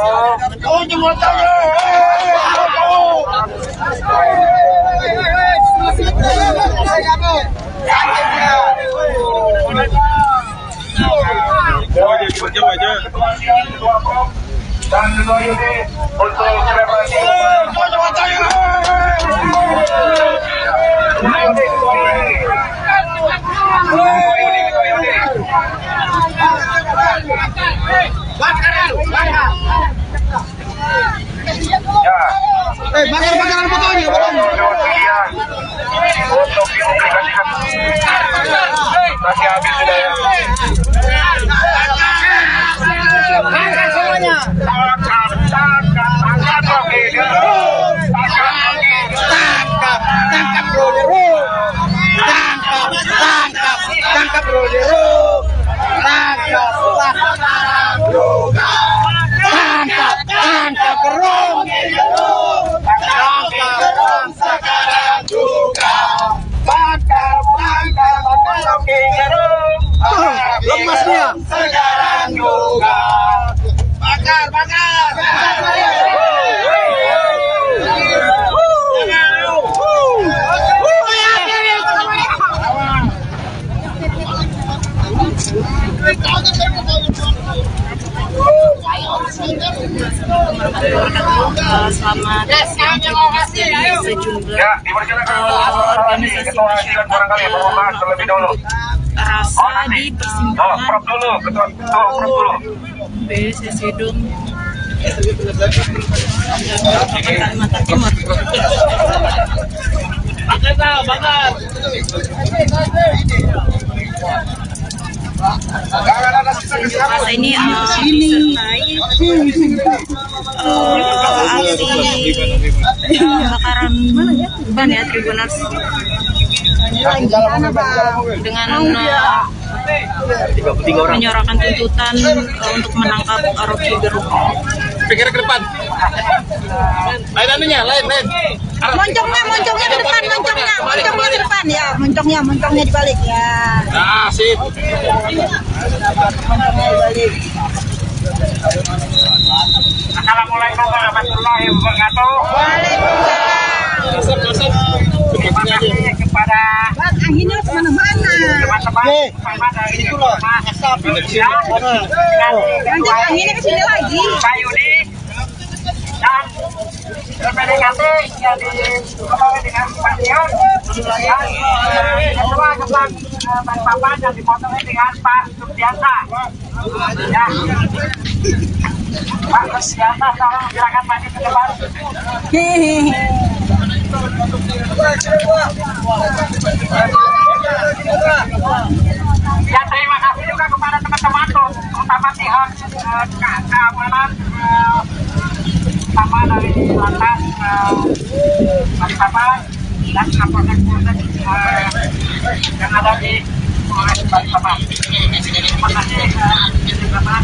Dan kedua unit untuk selebrasi. selamat siang terima kasih dari sejumlah organisasi masyarakat unjuk rasa di persimpangan BSC Dom Kalimantan Timur. Unjuk rasa ini disertai aksi pembakaran ban ya Tribuners dengan menyuarakan tuntutan untuk menangkap Rocky Gerung. Pikir ke depan. Lain anunya, lain. Moncongnya di depan, moncongnya di depan ya, moncongnya dibalik ya. Nah, sip. Moncongnya dibalik. Assalamualaikum warahmatullahi wabarakatuh. Masuk. Terima kasih kepada Anginnya kemana-mana. teman-teman dari Nanti anginnya ke sini lagi. Pak Yudi dan PDKT yang diketahui dengan Pak Dion dan ketua Kepala Balikpapan yang dipotongnya dengan Pak Supianta. Ya, Pak Supianta, tolong silakan maju ke depan. Ya, terima kasih juga kepada teman-teman terutama pihak keamanan sama dari lantas Balikpapan dan Kapolsek yang ada di Polres Balikpapan. Terima kasih terutama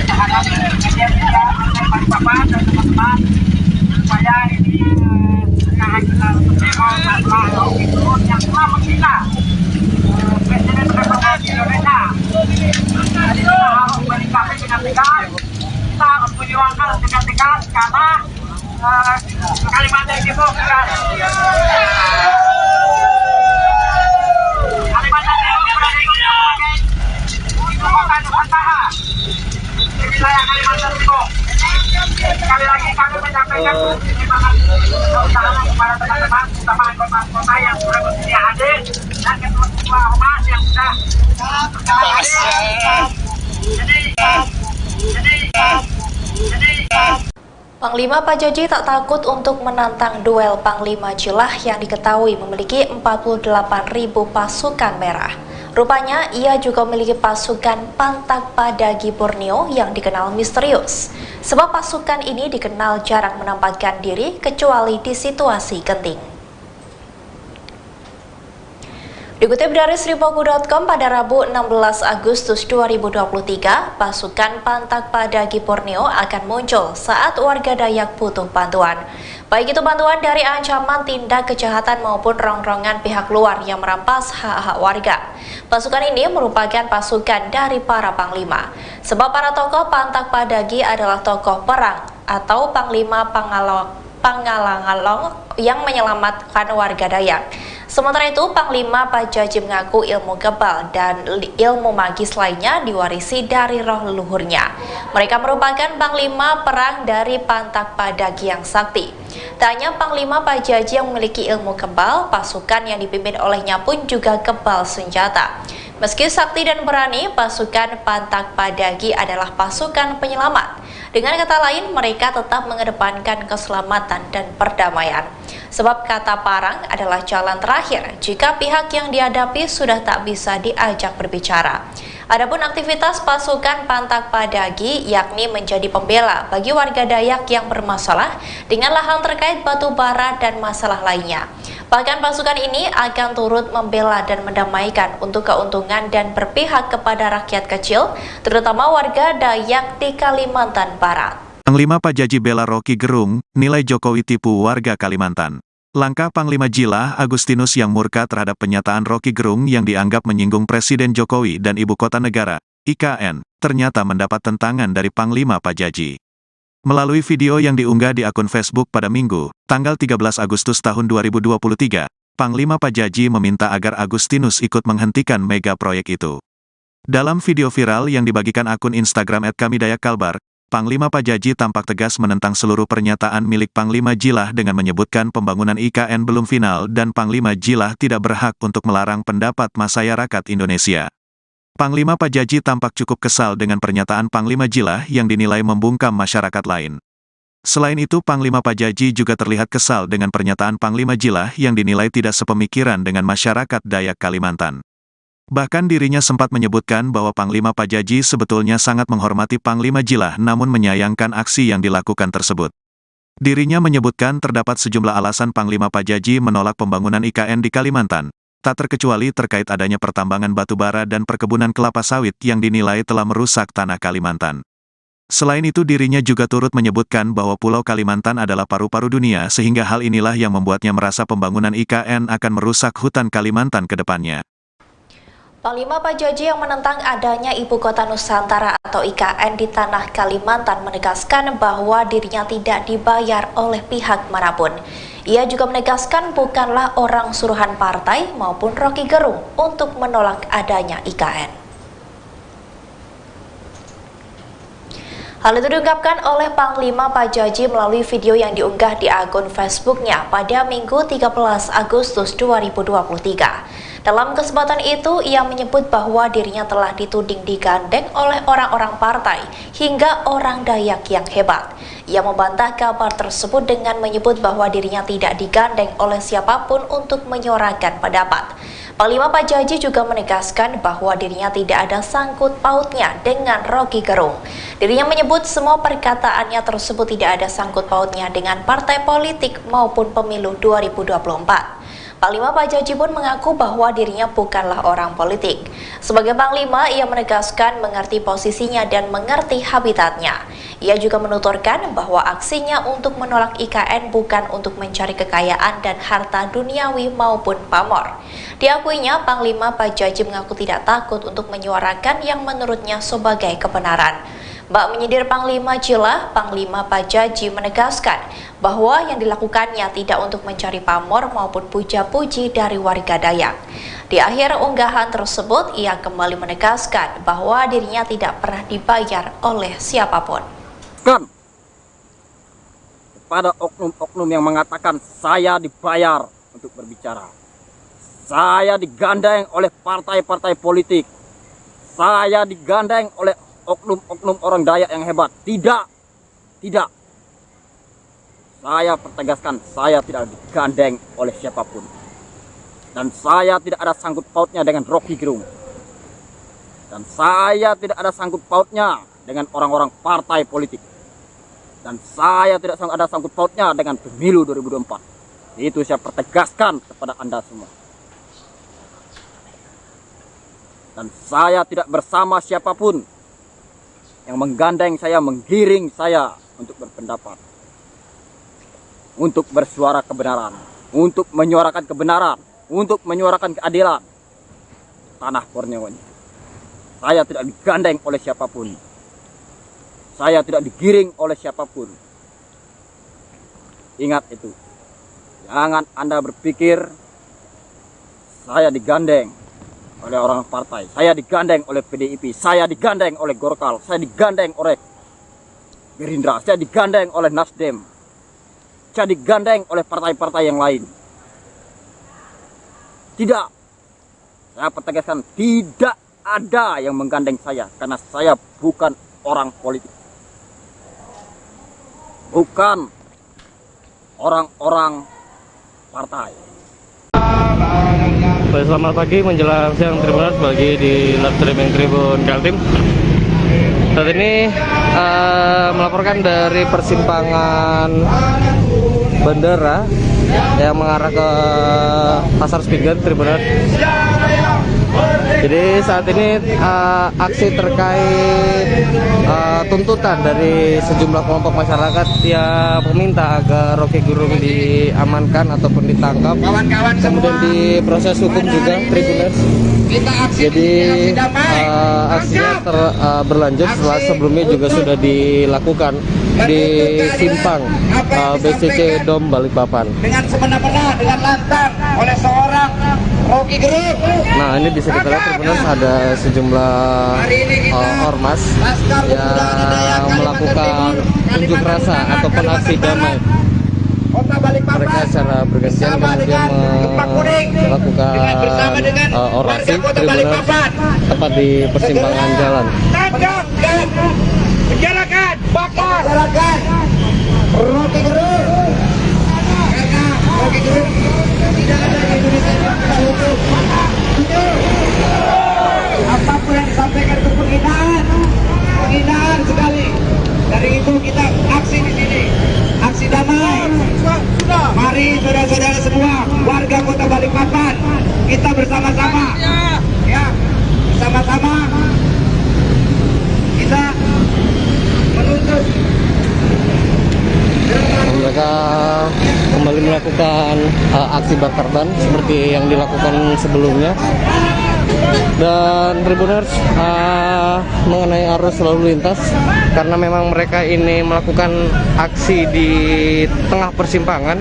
terhadap media-media Balikpapan dan teman-teman supaya ini demo masalah yang telah menghina Presiden Republik Indonesia. Jadi kita harus menyikapi dengan tegas, kita harus memperjuangkan dengan tegas karena Kalimantan Timur bukan Kalimantan Timur berada sebagai ibu kota Nusantara di wilayah Kalimantan Timur. Sekali lagi kami menyampaikan terima kasih kepada teman-teman, terutama anggota-anggota yang sudah bersedia hadir dan ketua ormas yang sudah hadir. Jadi Panglima Pajaji tak takut untuk menantang duel Panglima Jilah yang diketahui memiliki 48.000 pasukan merah. Rupanya ia juga memiliki pasukan Pantak Padagi Borneo yang dikenal misterius. Sebab pasukan ini dikenal jarang menampakkan diri kecuali di situasi genting. Dikutip dari sripoku.com pada Rabu 16 Agustus 2023, pasukan Pantak Padagi Borneo akan muncul saat warga Dayak butuh bantuan. Baik itu bantuan dari ancaman tindak kejahatan maupun rongrongan pihak luar yang merampas hak-hak warga. Pasukan ini merupakan pasukan dari para panglima. Sebab para tokoh Pantak Padagi adalah tokoh perang atau panglima Pangalangalong yang menyelamatkan warga Dayak. Sementara itu, Panglima Pajaji mengaku ilmu kebal dan ilmu magis lainnya diwarisi dari roh leluhurnya. Mereka merupakan Panglima perang dari Pantak Padagi yang sakti. Tak hanya Panglima Pajaji yang memiliki ilmu kebal, pasukan yang dipimpin olehnya pun juga kebal senjata. Meski sakti dan berani, pasukan Pantak Padagi adalah pasukan penyelamat. Dengan kata lain, mereka tetap mengedepankan keselamatan dan perdamaian. Sebab kata parang adalah jalan terakhir jika pihak yang dihadapi sudah tak bisa diajak berbicara. Adapun aktivitas pasukan Pantak Padagi yakni menjadi pembela bagi warga Dayak yang bermasalah dengan lahan terkait batu bara dan masalah lainnya. Bahkan pasukan ini akan turut membela dan mendamaikan untuk keuntungan dan berpihak kepada rakyat kecil, terutama warga Dayak di Kalimantan Barat. Panglima Pajaji bela Rocky Gerung, nilai Jokowi tipu warga Kalimantan. Langkah Panglima Jilah Agustinus yang murka terhadap pernyataan Rocky Gerung yang dianggap menyinggung Presiden Jokowi dan Ibu Kota Negara, IKN, ternyata mendapat tentangan dari Panglima Pajaji. Melalui video yang diunggah di akun Facebook pada Minggu, tanggal 13 Agustus tahun 2023, Panglima Pajaji meminta agar Agustinus ikut menghentikan mega proyek itu. Dalam video viral yang dibagikan akun Instagram @kamidayakalbar, Panglima Pajaji tampak tegas menentang seluruh pernyataan milik Panglima Jilah dengan menyebutkan pembangunan IKN belum final dan Panglima Jilah tidak berhak untuk melarang pendapat masyarakat Indonesia. Panglima Pajaji tampak cukup kesal dengan pernyataan Panglima Jilah yang dinilai membungkam masyarakat lain. Selain itu, Panglima Pajaji juga terlihat kesal dengan pernyataan Panglima Jilah yang dinilai tidak sepemikiran dengan masyarakat Dayak Kalimantan. Bahkan dirinya sempat menyebutkan bahwa Panglima Pajaji sebetulnya sangat menghormati Panglima Jilah namun menyayangkan aksi yang dilakukan tersebut. Dirinya menyebutkan terdapat sejumlah alasan Panglima Pajaji menolak pembangunan IKN di Kalimantan, tak terkecuali terkait adanya pertambangan batubara dan perkebunan kelapa sawit yang dinilai telah merusak tanah Kalimantan. Selain itu dirinya juga turut menyebutkan bahwa Pulau Kalimantan adalah paru-paru dunia sehingga hal inilah yang membuatnya merasa pembangunan IKN akan merusak hutan Kalimantan ke depannya. Panglima Pajaji yang menentang adanya Ibu Kota Nusantara atau IKN di tanah Kalimantan menegaskan bahwa dirinya tidak dibayar oleh pihak manapun. Ia juga menegaskan bukanlah orang suruhan partai maupun Rocky Gerung untuk menolak adanya IKN. Hal itu diungkapkan oleh Panglima Pajaji melalui video yang diunggah di akun Facebooknya pada Minggu 13 Agustus 2023. Dalam kesempatan itu, ia menyebut bahwa dirinya telah dituding digandeng oleh orang-orang partai hingga orang Dayak yang hebat. Ia membantah kabar tersebut dengan menyebut bahwa dirinya tidak digandeng oleh siapapun untuk menyuarakan pendapat. Panglima Pajaji juga menegaskan bahwa dirinya tidak ada sangkut pautnya dengan Rocky Gerung. Dirinya menyebut semua perkataannya tersebut tidak ada sangkut pautnya dengan partai politik maupun pemilu 2024. Panglima Pajaji pun mengaku bahwa dirinya bukanlah orang politik. Sebagai Panglima, ia menegaskan mengerti posisinya dan mengerti habitatnya. Ia juga menuturkan bahwa aksinya untuk menolak IKN bukan untuk mencari kekayaan dan harta duniawi maupun pamor. Diakuinya, Panglima Pajaji mengaku tidak takut untuk menyuarakan yang menurutnya sebagai kebenaran. Bak menyindir Panglima Jilah, Panglima Pajaji menegaskan bahwa yang dilakukannya tidak untuk mencari pamor maupun puja-puji dari warga Dayak. Di akhir unggahan tersebut, ia kembali menegaskan bahwa dirinya tidak pernah dibayar oleh siapapun. Kepada oknum-oknum yang mengatakan saya dibayar untuk berbicara, saya digandeng oleh partai-partai politik, saya digandeng oleh oknum-oknum orang Dayak yang hebat. Tidak. Saya pertegaskan, saya tidak digandeng oleh siapapun. Dan saya tidak ada sangkut pautnya dengan Rocky Gerung. Dan saya tidak ada sangkut pautnya dengan orang-orang partai politik. Dan saya tidak ada sangkut pautnya dengan pemilu 2024. Itu saya pertegaskan kepada Anda semua. Dan saya tidak bersama siapapun yang menggandeng saya, menggiring saya untuk berpendapat, untuk bersuara kebenaran, untuk menyuarakan kebenaran, untuk menyuarakan keadilan tanah Borneo ini. Saya tidak digandeng oleh siapapun, saya tidak digiring oleh siapapun. Ingat itu. Jangan Anda berpikir saya digandeng oleh orang partai, saya digandeng oleh PDIP, saya digandeng oleh Golkar, saya digandeng oleh Gerindra, saya digandeng oleh Nasdem, saya digandeng oleh partai-partai yang lain. Tidak. Saya pertegaskan, tidak ada yang menggandeng saya karena saya bukan orang politik. Bukan orang-orang partai. Baik, selamat pagi menjelang siang, terima kasih bagi di live streaming Tribun Kaltim. Saat ini melaporkan dari persimpangan bandara yang mengarah ke Pasar Spingen, Tribun. Jadi saat ini aksi terkait tuntutan dari sejumlah kelompok masyarakat yang meminta agar Rocky Gerung diamankan ataupun ditangkap, kemudian diproses hukum juga, Tribuners. Jadi aksinya berlanjut setelah sebelumnya juga sudah dilakukan di simpang BCC Dom Balikpapan. Dengan semena-mena, dengan lantang oleh seorang Rocky Gerung. Nah, ini bisa kita lihat Tribuners, ada sejumlah ormas yang melakukan unjuk rasa ataupun aksi damai. Mereka secara bergantian kemudian melakukan orasi Tribuners tepat di persimpangan jalan. Penjarakan, bakar. Rocky Gerung. Rocky Gerung tidak ada di Indonesia untuk apapun yang disampaikan itu penghinaan sekali. Dari itu kita aksi di sini, aksi damai. Mari saudara-saudara semua, warga Kota Balikpapan, kita bersama-sama, ya, bersama-sama kita menuntut. Mereka kembali melakukan aksi bakar ban seperti yang dilakukan sebelumnya. Dan Tribuners, mengenai arus lalu lintas, karena memang mereka ini melakukan aksi di tengah persimpangan,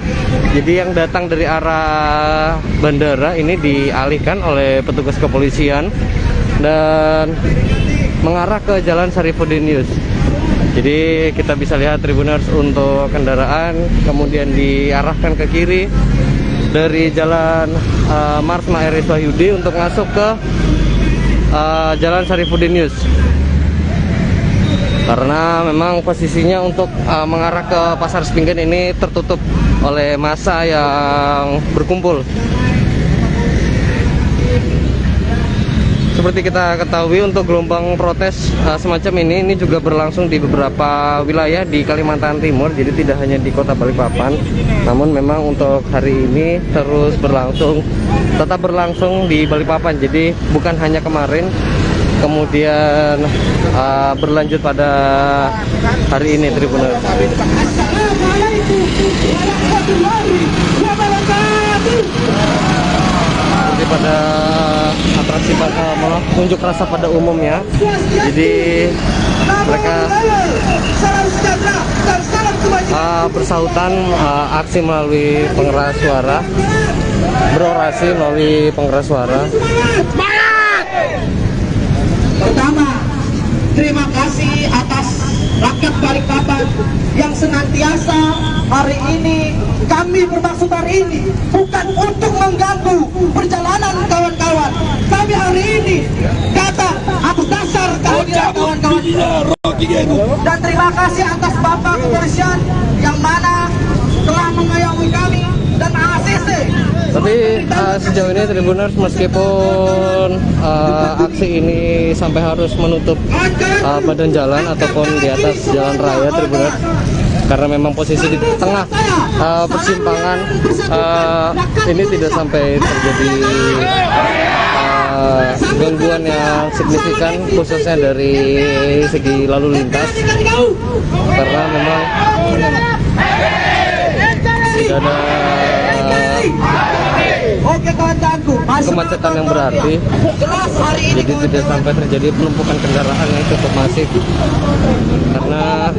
jadi yang datang dari arah bandara ini dialihkan oleh petugas kepolisian dan mengarah ke Jalan Sarifuddin. Jadi kita bisa lihat Tribuners, untuk kendaraan kemudian diarahkan ke kiri dari Jalan Marsma RS Wahyudi untuk masuk ke Jalan Sarifuddin, karena memang posisinya untuk mengarah ke Pasar Sepinggan ini tertutup oleh massa yang berkumpul. Seperti kita ketahui, untuk gelombang protes semacam ini juga berlangsung di beberapa wilayah di Kalimantan Timur, jadi tidak hanya di Kota Balikpapan, namun memang untuk hari ini terus tetap berlangsung di Balikpapan. Jadi bukan hanya kemarin, kemudian berlanjut pada hari ini Tribuners. Pada atraksi unjuk rasa pada umumnya, jadi mereka bersautan aksi melalui pengeras suara, berorasi melalui pengeras suara. Pertama, terima kasih atas rakyat Balikpapan yang senantiasa hari ini, kami bermaksud hari ini bukan untuk mengganggu perjalanan kawan-kawan. Kami hari ini datang atas dasar kehadiran kawan-kawan. Dan terima kasih atas Bapak Kepolisian yang mana telah mengayomi kami dan ACC. Tapi sejauh ini Tribuners, meskipun aksi ini sampai harus menutup badan jalan ataupun di atas jalan raya Tribuners, karena memang posisi di tengah persimpangan, ini tidak sampai terjadi gangguan yang signifikan, khususnya dari segi lalu lintas, karena memang tidak ada kemacetan yang berarti, jadi tidak sampai terjadi penumpukan kendaraan yang cukup masif. Karena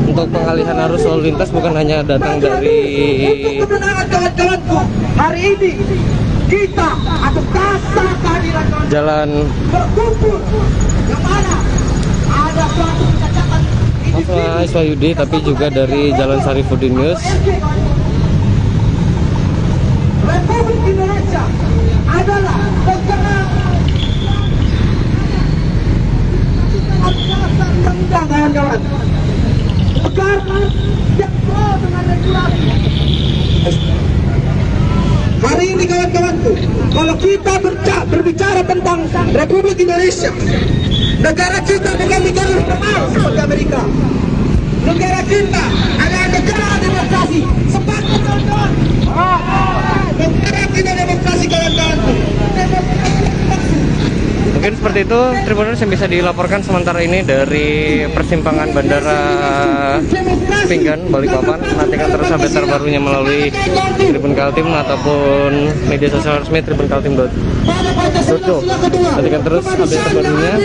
untuk pengalihan arus lalu lintas bukan hanya datang dari hari ini kita atas dasar kehadiran Jalan Marsma Wahyudi, tapi juga dari Jalan Sarifuddin. Republik Indonesia adalah negara tentang kawan-kawan, negara yang pro dengan regulasi. Hari ini kawan-kawanku, kalau kita berbicara tentang Republik Indonesia, negara kita bukan negara normal seperti Amerika. Negara kita adalah negara demokrasi. Sepakat kawan-kawan. Negara kita demokrasi kawan-kawanku. Mungkin seperti itu Tribuners yang bisa dilaporkan sementara ini dari persimpangan Bandara Sepinggan, Balikpapan. Nantikan terus update terbarunya melalui Tribun Kaltim ataupun media sosial resmi tribunkaltim.co. Nantikan terus update terbarunya.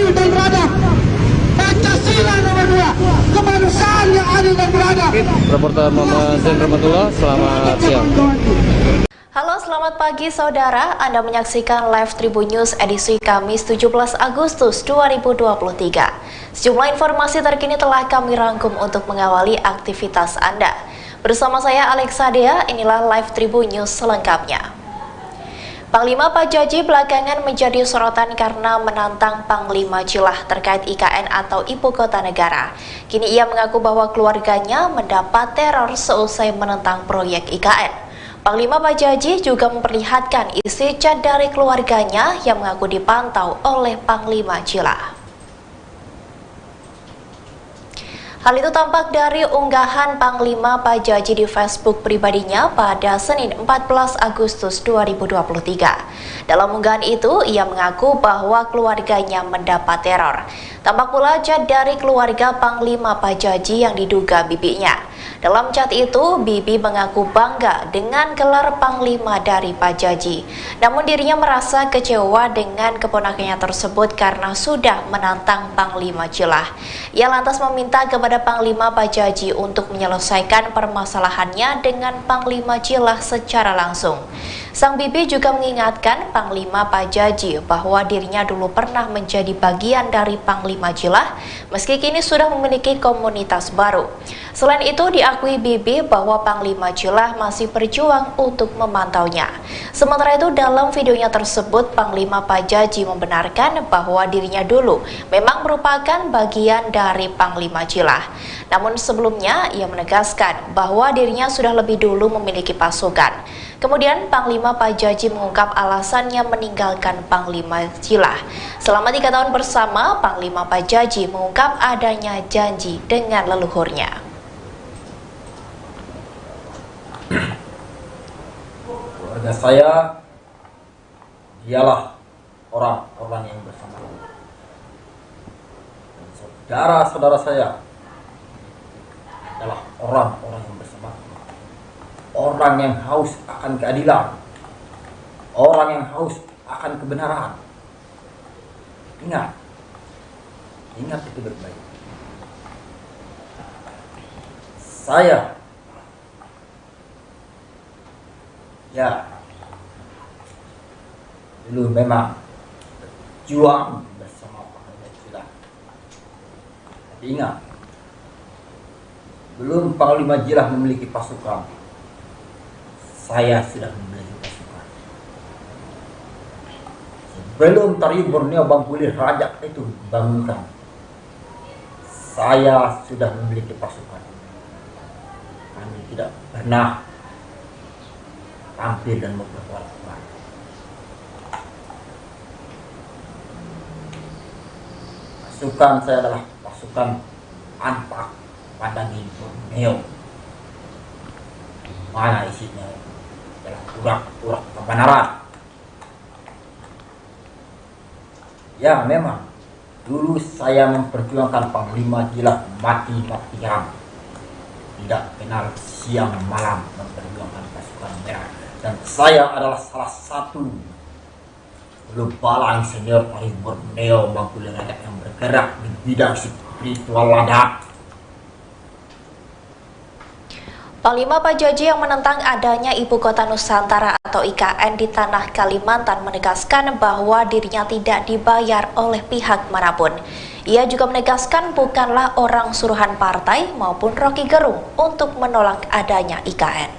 Pancasila nomor 2, kemanusiaan yang adil dan beradab. Reporter Muhammad Zain Rahmatullah, selamat siang. Halo selamat pagi saudara. Anda menyaksikan live Tribun News edisi Kamis 17 Agustus 2023. Sejumlah informasi terkini telah kami rangkum untuk mengawali aktivitas Anda. Bersama saya Alexa Dea, inilah live Tribun News selengkapnya. Panglima Pajaji belakangan menjadi sorotan karena menantang Panglima Jilah terkait IKN atau Ibu Kota Negara. Kini ia mengaku bahwa keluarganya mendapat teror seusai menentang proyek IKN. Panglima Pajaji juga memperlihatkan isi chat dari keluarganya yang mengaku dipantau oleh Panglima Jilah. Hal itu tampak dari unggahan Panglima Pajaji di Facebook pribadinya pada Senin 14 Agustus 2023. Dalam unggahan itu, ia mengaku bahwa keluarganya mendapat teror. Tampak pula chat dari keluarga Panglima Pajaji yang diduga bibinya. Dalam chat itu, Bibi mengaku bangga dengan gelar Panglima dari Pajaji. Namun dirinya merasa kecewa dengan keponakannya tersebut karena sudah menantang Panglima Jilah. Ia lantas meminta kepada Panglima Pajaji untuk menyelesaikan permasalahannya dengan Panglima Jilah secara langsung. Sang Bibi juga mengingatkan Panglima Pajaji bahwa dirinya dulu pernah menjadi bagian dari Panglima Jilah, meski kini sudah memiliki komunitas baru. Selain itu, diakui Bibi bahwa Panglima Jilah masih berjuang untuk memantaunya. Sementara itu, dalam videonya tersebut, Panglima Pajaji membenarkan bahwa dirinya dulu memang merupakan bagian dari Panglima Jilah. Namun sebelumnya, ia menegaskan bahwa dirinya sudah lebih dulu memiliki pasukan. Kemudian Panglima Pajaji mengungkap alasannya meninggalkan Panglima Jilah. Selama 3 tahun bersama, Panglima Pajaji mengungkap adanya janji dengan leluhurnya. Keluarga saya dialah orang-orang yang bersama. Dan saudara-saudara saya adalah orang-orang yang bersama. Orang yang haus akan keadilan, orang yang haus akan kebenaran. Ingat itu baik-baik. Saya dulu memang berjuang bersama Panglima Jilah. Tapi ingat, belum Panglima Jilah memiliki pasukan, saya sudah memiliki pasukan. Sebelum Tariu Borneo Bangkulir Rajak itu dibangunkan, saya sudah memiliki pasukan. Kami tidak pernah tampil dan memperkuat. Pasukan saya adalah pasukan Anpak Padangi Borneo. Mana isinya? Urak-urak kebenaran. Ya, memang dulu saya memperjuangkan Panglima Jilah mati-matian, tidak kenal siang malam memperjuangkan pasukan merah. Dan saya adalah salah satu Balang senior Tariu Borneo Bangkulir Rajak yang bergerak di bidang spiritual ladang. Panglima Pajaji yang menentang adanya Ibu Kota Nusantara atau IKN di tanah Kalimantan menegaskan bahwa dirinya tidak dibayar oleh pihak manapun. Ia juga menegaskan bukanlah orang suruhan partai maupun Rocky Gerung untuk menolak adanya IKN.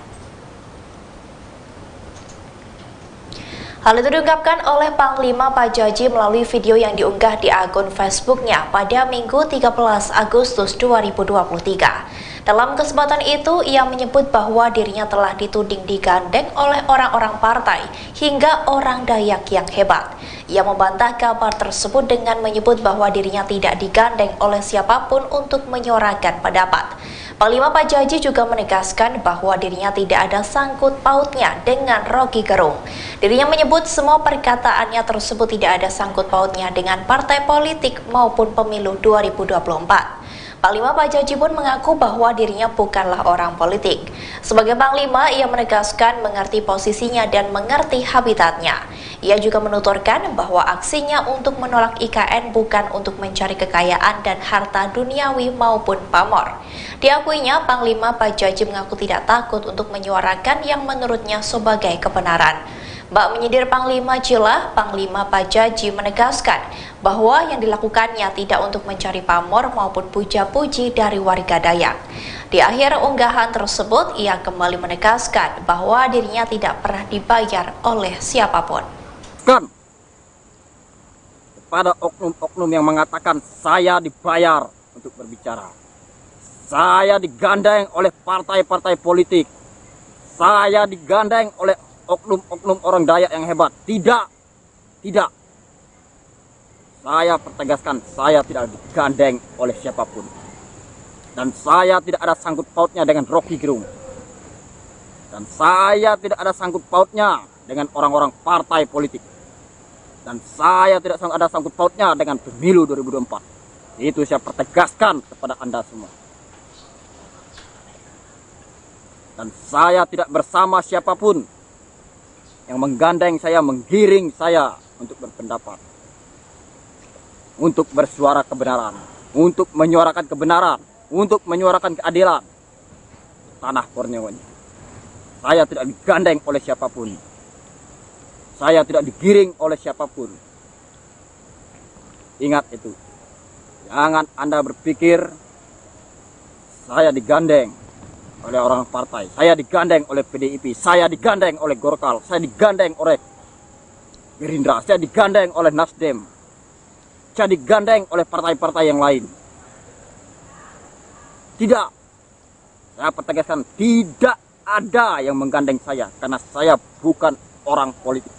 Hal itu diungkapkan oleh Panglima Pajaji melalui video yang diunggah di akun Facebooknya pada Minggu 13 Agustus 2023. Dalam kesempatan itu, ia menyebut bahwa dirinya telah dituding digandeng oleh orang-orang partai hingga orang Dayak yang hebat. Ia membantah kabar tersebut dengan menyebut bahwa dirinya tidak digandeng oleh siapapun untuk menyuarakan pendapat. Panglima Pajaji juga menegaskan bahwa dirinya tidak ada sangkut pautnya dengan Rocky Gerung. Dirinya menyebut semua perkataannya tersebut tidak ada sangkut pautnya dengan partai politik maupun pemilu 2024. Panglima Pajaji pun mengaku bahwa dirinya bukanlah orang politik. Sebagai Panglima, ia menegaskan mengerti posisinya dan mengerti habitatnya. Ia juga menuturkan bahwa aksinya untuk menolak IKN bukan untuk mencari kekayaan dan harta duniawi maupun pamor. Diakuinya, Panglima Pajaji mengaku tidak takut untuk menyuarakan yang menurutnya sebagai kebenaran. Bak menyindir Panglima Jila, Panglima Pajaji menegaskan bahwa yang dilakukannya tidak untuk mencari pamor maupun puja-puji dari warga Dayak. Di akhir unggahan tersebut, ia kembali menegaskan bahwa dirinya tidak pernah dibayar oleh siapapun. Kepada oknum-oknum yang mengatakan saya dibayar untuk berbicara, saya digandeng oleh partai-partai politik, saya digandeng oleh oknum-oknum orang Dayak yang hebat. Tidak. Saya pertegaskan, saya tidak digandeng oleh siapapun. Dan saya tidak ada sangkut pautnya dengan Rocky Gerung. Dan saya tidak ada sangkut pautnya dengan orang-orang partai politik. Dan saya tidak ada sangkut pautnya dengan pemilu 2024. Itu saya pertegaskan kepada Anda semua. Dan saya tidak bersama siapapun yang menggandeng saya, menggiring saya untuk berpendapat, untuk bersuara kebenaran, untuk menyuarakan kebenaran, untuk menyuarakan keadilan tanah Borneo ini. Saya tidak digandeng oleh siapapun. Saya tidak digiring oleh siapapun. Ingat itu. Jangan Anda berpikir saya digandeng oleh orang partai, saya digandeng oleh PDIP, saya digandeng oleh Golkar, saya digandeng oleh Gerindra, saya digandeng oleh Nasdem, saya digandeng oleh partai-partai yang lain. Tidak. Saya pertegaskan, tidak ada yang menggandeng saya, karena saya bukan orang politik.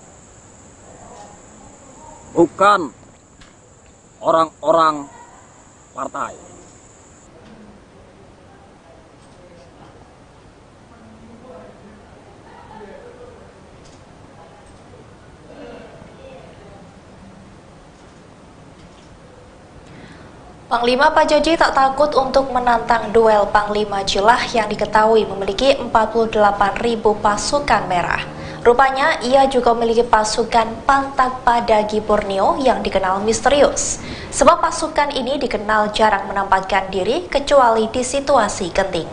Bukan orang-orang partai. Panglima Pajaji tak takut untuk menantang duel Panglima Jilah yang diketahui memiliki 48.000 pasukan merah. Rupanya ia juga memiliki pasukan Pantak Padagi Borneo yang dikenal misterius. Sebab pasukan ini dikenal jarang menampakkan diri kecuali di situasi genting.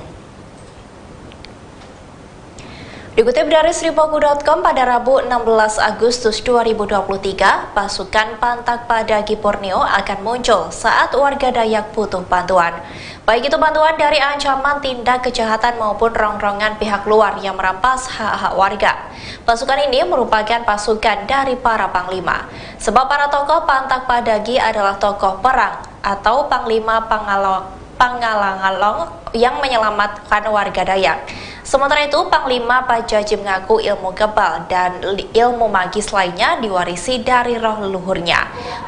Dikutip dari sripoku.com pada Rabu 16 Agustus 2023, pasukan Pantak Padagi Borneo akan muncul saat warga Dayak butuh bantuan. Baik itu bantuan dari ancaman tindak kejahatan maupun rongrongan pihak luar yang merampas hak-hak warga. Pasukan ini merupakan pasukan dari para panglima. Sebab para tokoh Pantak Padagi adalah tokoh perang atau panglima Pangalangalong yang menyelamatkan warga Dayak. Sementara itu, Panglima Pajaji mengaku ilmu kebal dan ilmu magis lainnya diwarisi dari roh leluhurnya.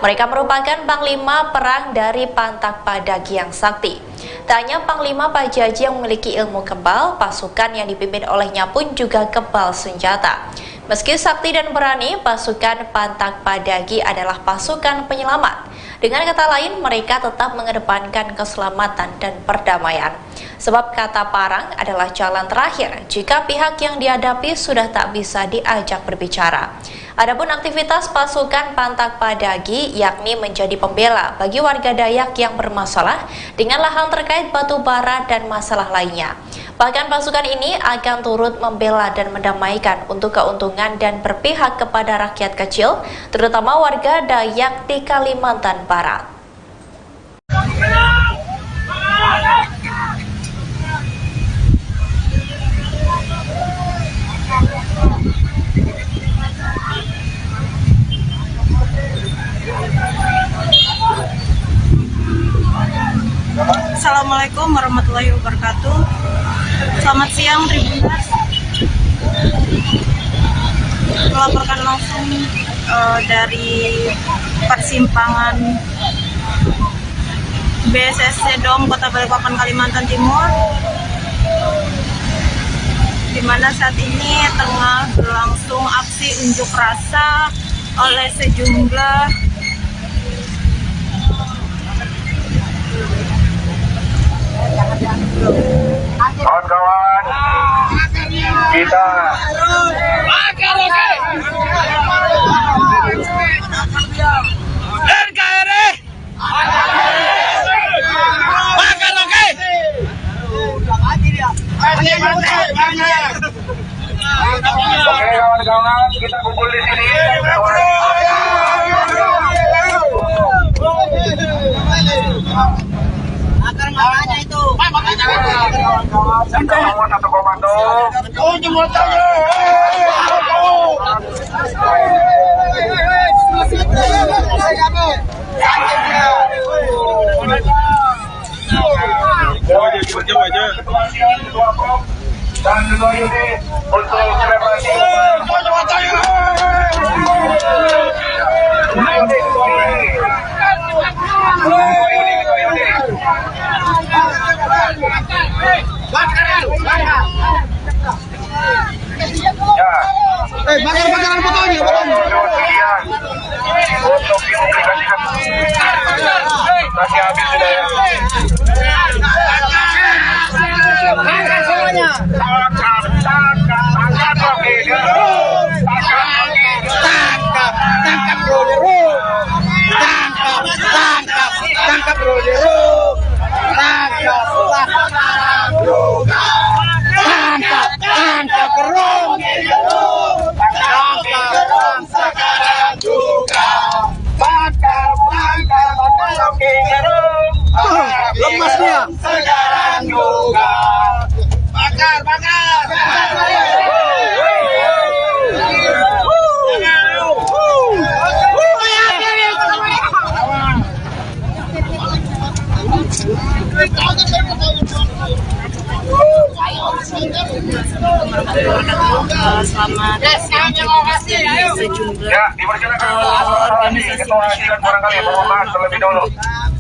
Mereka merupakan panglima perang dari Pantak Padagi yang sakti. Tak hanya Panglima Pajaji yang memiliki ilmu kebal, pasukan yang dipimpin olehnya pun juga kebal senjata. Meski sakti dan berani, pasukan Pantak Padagi adalah pasukan penyelamat. Dengan kata lain, mereka tetap mengedepankan keselamatan dan perdamaian. Sebab kata parang adalah jalan terakhir jika pihak yang dihadapi sudah tak bisa diajak berbicara. Adapun aktivitas pasukan Pantak Padagi yakni menjadi pembela bagi warga Dayak yang bermasalah dengan lahan terkait batu bara dan masalah lainnya. Bahkan pasukan ini akan turut membela dan mendamaikan untuk keuntungan dan berpihak kepada rakyat kecil, terutama warga Dayak di Kalimantan Barat. Assalamualaikum warahmatullahi wabarakatuh. Selamat siang Tribuners. Melaporkan langsung dari persimpangan BSSC Dom Kota Balikpapan, Kalimantan Timur, di mana saat ini tengah berlangsung aksi unjuk rasa oleh sejumlah kawan-kawan, kita Oke kawan-kawan, kita kumpul di sini. Akar makanya itu. Kawan-kawan satu komando. Jauh aja. Dan juga ini untuk selebrasi. Bakar-bakaran fotonya, untuk dipublikasikan. Masih habis sudah ya. Angkat semuanya. Tangkap lemas dia. Sekarang juga Bakar. Selamat sejumlah organisasi masyarakat terlebih dulu.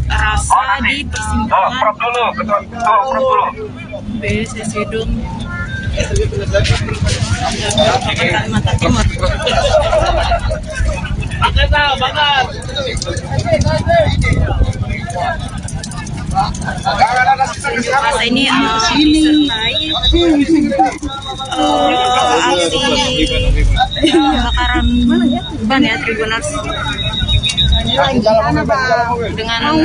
rasa di persimpangan PSSI Dom Kalimantan Timur. Rasa ini disertai aksi pembakaran ban ya Tribuners dengan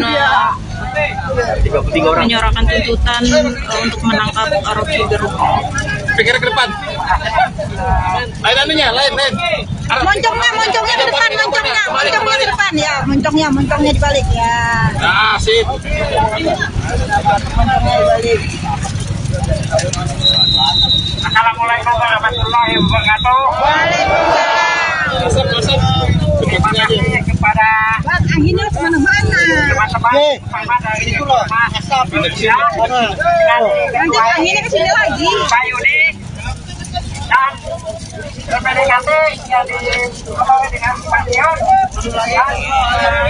menyuarakan tuntutan untuk menangkap Rocky Gerung. Pikir ke depan. Lain anunya, lain. Moncongnya di depan, moncongnya di depan ya, moncongnya dibalik ya. Nah, sip. Assalamualaikum warahmatullahi wabarakatuh. Masuk. Terima kasih kepada Anginnya kemana-mana. teman-teman dari Asap Nanti anginnya kesini lagi. Pak Yudi dan PDKT yang dikawal dengan Pak Dion dan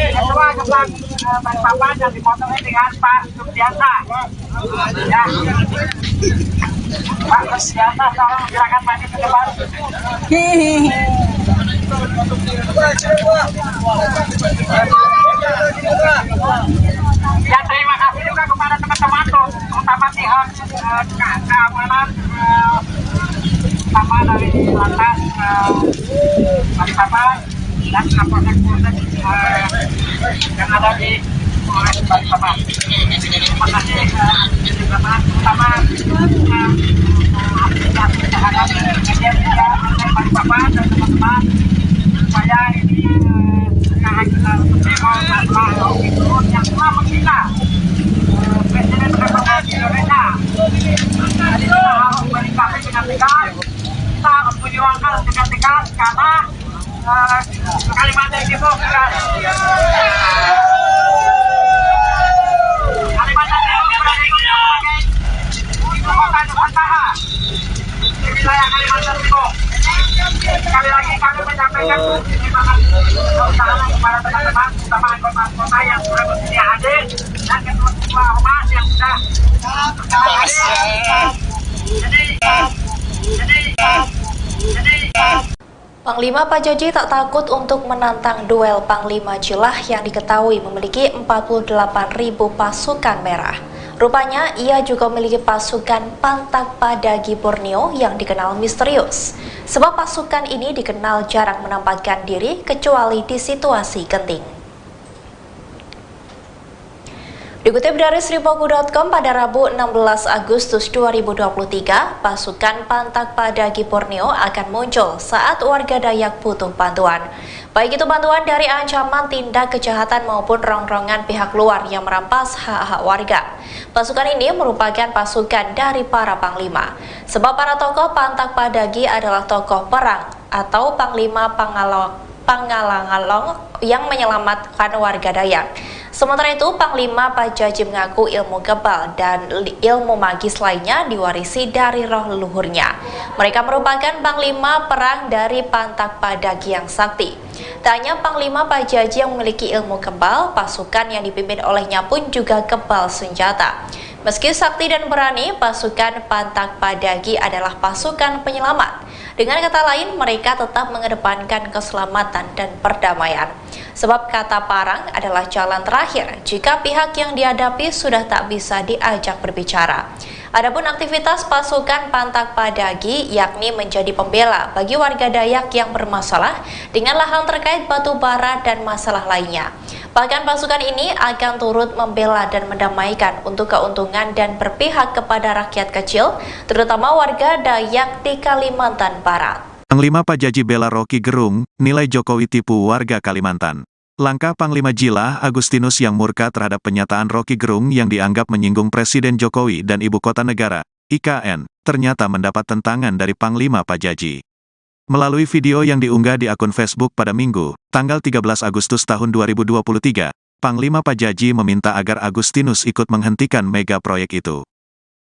ketua Kepala Balikpapan yang dipotongnya dengan Pak Subiansa. Ya, Pak Subiansa, tolong silakan maju ke depan. Ya, terima kasih juga kepada teman-teman terutama pihak keamanan sama dari lantas Balikpapan dan Kapolsek yang ada di Polres Balikpapan. Terima kasih terutama Balikpapan dan teman-teman supaya ini masalah yang telah menghina Presiden Republik Indonesia. Jadi kita harus bersikap dengan tegas, kita harus memperjuangkan dengan tegas karena Kalimantan Timur berada sebagai ibu kota Nusantara di wilayah Kalimantan Timur. Sekali lagi kami menyampaikan terima kasih kepada teman-teman, terutama anggota-anggota yang sudah bersedia hadir dan ketua ormas yang sudah hadir. Panglima Pajaji tak takut untuk menantang duel Panglima Jilah yang diketahui memiliki 48.000 pasukan merah. Rupanya ia juga memiliki pasukan Pantak Padagi Borneo yang dikenal misterius. Sebab pasukan ini dikenal jarang menampakkan diri kecuali di situasi genting. Dikutip dari sripoku.com pada Rabu 16 Agustus 2023, pasukan Pantak Padagi Borneo akan muncul saat warga Dayak butuh bantuan. Baik itu bantuan dari ancaman tindak kejahatan maupun rongrongan pihak luar yang merampas hak-hak warga. Pasukan ini merupakan pasukan dari para panglima. Sebab para tokoh Pantak Padagi adalah tokoh perang atau panglima Pangalangalong yang menyelamatkan warga Dayak. Sementara itu, Panglima Pajaji mengaku ilmu kebal dan ilmu magis lainnya diwarisi dari roh leluhurnya. Mereka merupakan panglima perang dari Pantak Padagi yang sakti. Tak hanya Panglima Pajaji yang memiliki ilmu kebal, pasukan yang dipimpin olehnya pun juga kebal senjata. Meski sakti dan berani, pasukan Pantak Padagi adalah pasukan penyelamat. Dengan kata lain, mereka tetap mengedepankan keselamatan dan perdamaian. Sebab kata parang adalah jalan terakhir jika pihak yang dihadapi sudah tak bisa diajak berbicara. Adapun aktivitas pasukan Pantak Padagi yakni menjadi pembela bagi warga Dayak yang bermasalah dengan lahan terkait batu bara dan masalah lainnya. Bahkan pasukan ini akan turut membela dan mendamaikan untuk keuntungan dan berpihak kepada rakyat kecil, terutama warga Dayak di Kalimantan Barat. Panglima Pajaji bela Rocky Gerung, nilai Jokowi tipu warga Kalimantan. Langkah Panglima Jilah Agustinus yang murka terhadap penyataan Rocky Gerung yang dianggap menyinggung Presiden Jokowi dan Ibu Kota Negara, IKN, ternyata mendapat tentangan dari Panglima Pajaji. Melalui video yang diunggah di akun Facebook pada Minggu, tanggal 13 Agustus tahun 2023, Panglima Pajaji meminta agar Agustinus ikut menghentikan mega proyek itu.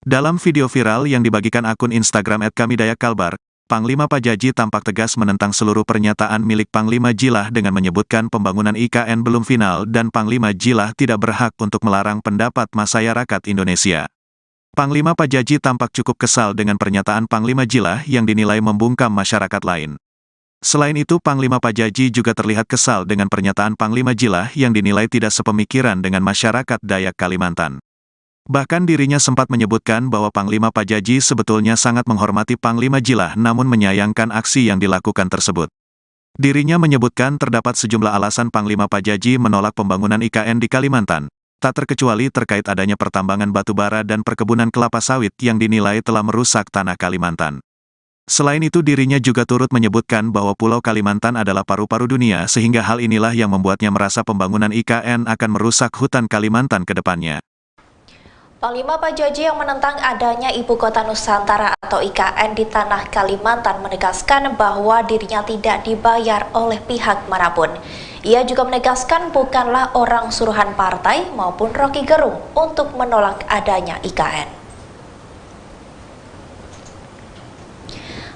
Dalam video viral yang dibagikan akun Instagram @kamidayakalbar, Panglima Pajaji tampak tegas menentang seluruh pernyataan milik Panglima Jilah dengan menyebutkan pembangunan IKN belum final dan Panglima Jilah tidak berhak untuk melarang pendapat masyarakat Indonesia. Panglima Pajaji tampak cukup kesal dengan pernyataan Panglima Jilah yang dinilai membungkam masyarakat lain. Selain itu, Panglima Pajaji juga terlihat kesal dengan pernyataan Panglima Jilah yang dinilai tidak sepemikiran dengan masyarakat Dayak Kalimantan. Bahkan dirinya sempat menyebutkan bahwa Panglima Pajaji sebetulnya sangat menghormati Panglima Jilah namun menyayangkan aksi yang dilakukan tersebut. Dirinya menyebutkan terdapat sejumlah alasan Panglima Pajaji menolak pembangunan IKN di Kalimantan, tak terkecuali terkait adanya pertambangan batu bara dan perkebunan kelapa sawit yang dinilai telah merusak tanah Kalimantan. Selain itu dirinya juga turut menyebutkan bahwa Pulau Kalimantan adalah paru-paru dunia sehingga hal inilah yang membuatnya merasa pembangunan IKN akan merusak hutan Kalimantan ke depannya. Panglima Pajaji yang menentang adanya Ibu Kota Nusantara atau IKN di tanah Kalimantan menegaskan bahwa dirinya tidak dibayar oleh pihak manapun. Ia juga menegaskan bukanlah orang suruhan partai maupun Rocky Gerung untuk menolak adanya IKN.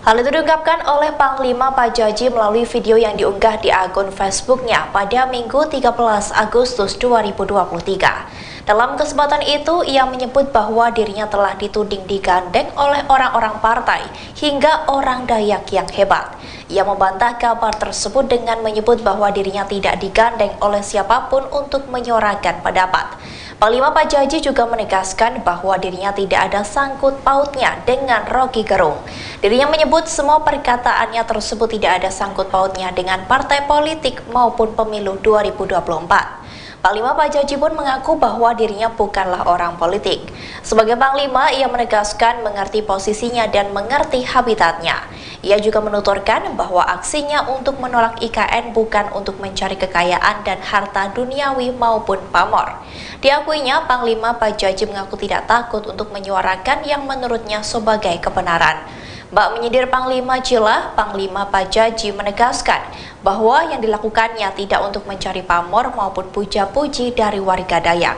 Hal itu diungkapkan oleh Panglima Pajaji melalui video yang diunggah di akun Facebooknya pada Minggu 13 Agustus 2023. Dalam kesempatan itu, ia menyebut bahwa dirinya telah dituding digandeng oleh orang-orang partai hingga orang Dayak yang hebat. Ia membantah kabar tersebut dengan menyebut bahwa dirinya tidak digandeng oleh siapapun untuk menyuarakan pendapat. Panglima Pajaji juga menegaskan bahwa dirinya tidak ada sangkut pautnya dengan Rocky Gerung. Dirinya menyebut semua perkataannya tersebut tidak ada sangkut pautnya dengan partai politik maupun pemilu 2024. Panglima Pajaji pun mengaku bahwa dirinya bukanlah orang politik. Sebagai Panglima, ia menegaskan mengerti posisinya dan mengerti habitatnya. Ia juga menuturkan bahwa aksinya untuk menolak IKN bukan untuk mencari kekayaan dan harta duniawi maupun pamor. Diakuinya, Panglima Pajaji mengaku tidak takut untuk menyuarakan yang menurutnya sebagai kebenaran. Bak menyindir Panglima Jilah, Panglima Pajaji menegaskan bahwa yang dilakukannya tidak untuk mencari pamor maupun puja-puji dari warga Dayak.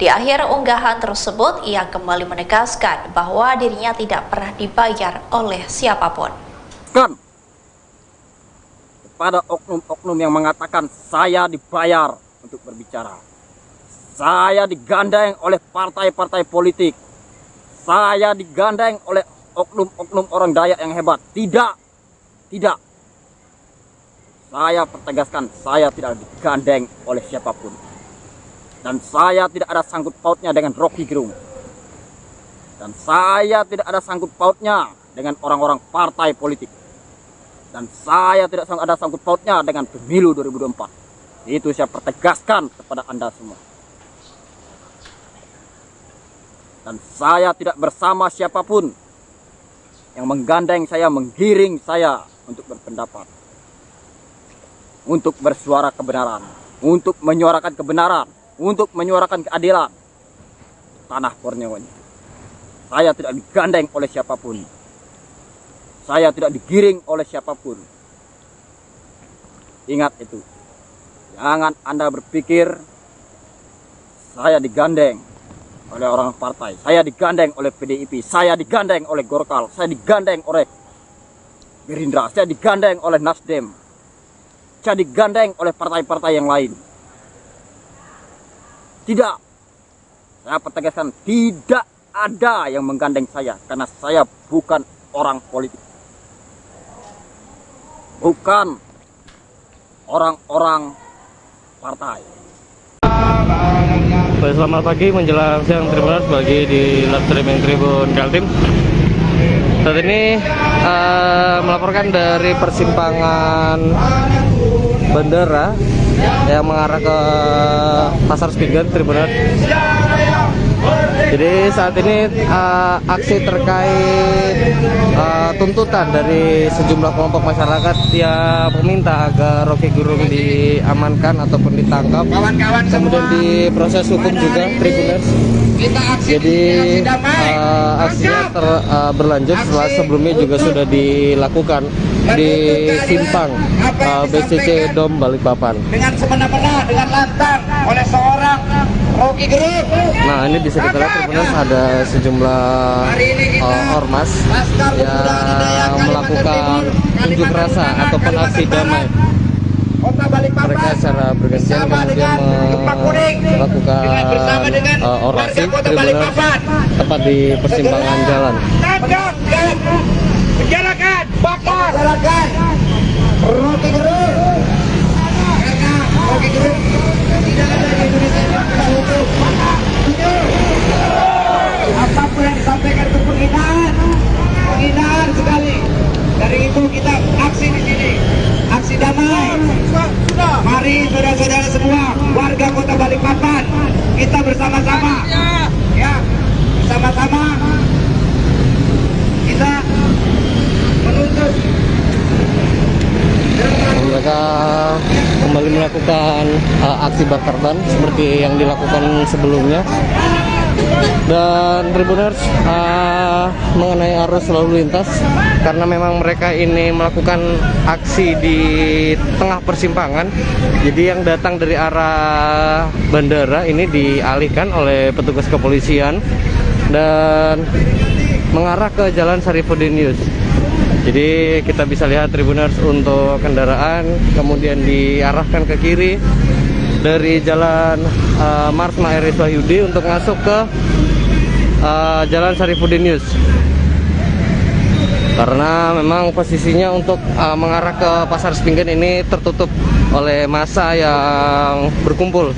Di akhir unggahan tersebut, ia kembali menegaskan bahwa dirinya tidak pernah dibayar oleh siapapun. Kepada oknum-oknum yang mengatakan saya dibayar untuk berbicara, saya digandeng oleh partai-partai politik, saya digandeng oleh oknum-oknum orang Dayak yang hebat. Tidak. Saya pertegaskan, saya tidak digandeng oleh siapapun. Dan saya tidak ada sangkut pautnya dengan Rocky Gerung. Dan saya tidak ada sangkut pautnya dengan orang-orang partai politik. Dan saya tidak ada sangkut pautnya dengan pemilu 2024. Itu saya pertegaskan kepada Anda semua. Dan saya tidak bersama siapapun yang menggandeng saya, menggiring saya untuk berpendapat, untuk bersuara kebenaran, untuk menyuarakan kebenaran, untuk menyuarakan keadilan tanah Borneo ini. Saya tidak digandeng oleh siapapun. Saya tidak digiring oleh siapapun. Ingat itu. Jangan Anda berpikir saya digandeng oleh orang partai. Saya digandeng oleh PDIP. Saya digandeng oleh Golkar. Saya digandeng oleh Gerindra. Saya digandeng oleh Nasdem. Saya digandeng oleh partai-partai yang lain. Tidak. Saya pertegaskan, tidak ada yang menggandeng saya. Karena saya bukan orang politik. Bukan orang-orang partai. Baik, selamat pagi menjelang siang Tribuners bagi di live streaming Tribun Kaltim. Saat ini melaporkan dari persimpangan bandara yang mengarah ke Pasar Spingen, Tribuners. Jadi saat ini aksi terkait tuntutan dari sejumlah kelompok masyarakat yang meminta agar Rocky Gerung diamankan ataupun ditangkap, kemudian diproses hukum juga, Tribuners. Jadi aksinya berlanjut setelah sebelumnya juga sudah dilakukan di simpang BCC Dom Balikpapan. Dengan semena-mena, dengan lantang oleh seorang Rocky Gerung. Nah, ini bisa kita lihat Tribuners, ada sejumlah ormas yang melakukan unjuk rasa ataupun aksi damai. Mereka secara bergantian kemudian melakukan orasi Tribuners tepat di persimpangan jalan. Penjarakan, bakar, penjarakan Rocky Gerung. Karena Rocky Gerung tidak ada di Indonesia untuk apapun yang disampaikan itu penghinaan sekali. Dari itu kita aksi di sini, aksi damai. Mari saudara-saudara semua, warga Kota Balikpapan, kita bersama-sama, ya, bersama-sama kita menuntut. Mereka kembali melakukan aksi bakar ban seperti yang dilakukan sebelumnya. Dan Tribuners, mengenai arus lalu lintas, karena memang mereka ini melakukan aksi di tengah persimpangan, jadi yang datang dari arah bandara ini dialihkan oleh petugas kepolisian dan mengarah ke Jalan Sarifudin. Jadi kita bisa lihat Tribuners, untuk kendaraan kemudian diarahkan ke kiri dari Jalan Marsma Eris Wahyudi untuk masuk ke Jalan Sarifudin. Karena memang posisinya untuk mengarah ke Pasar Spingen ini tertutup oleh massa yang berkumpul.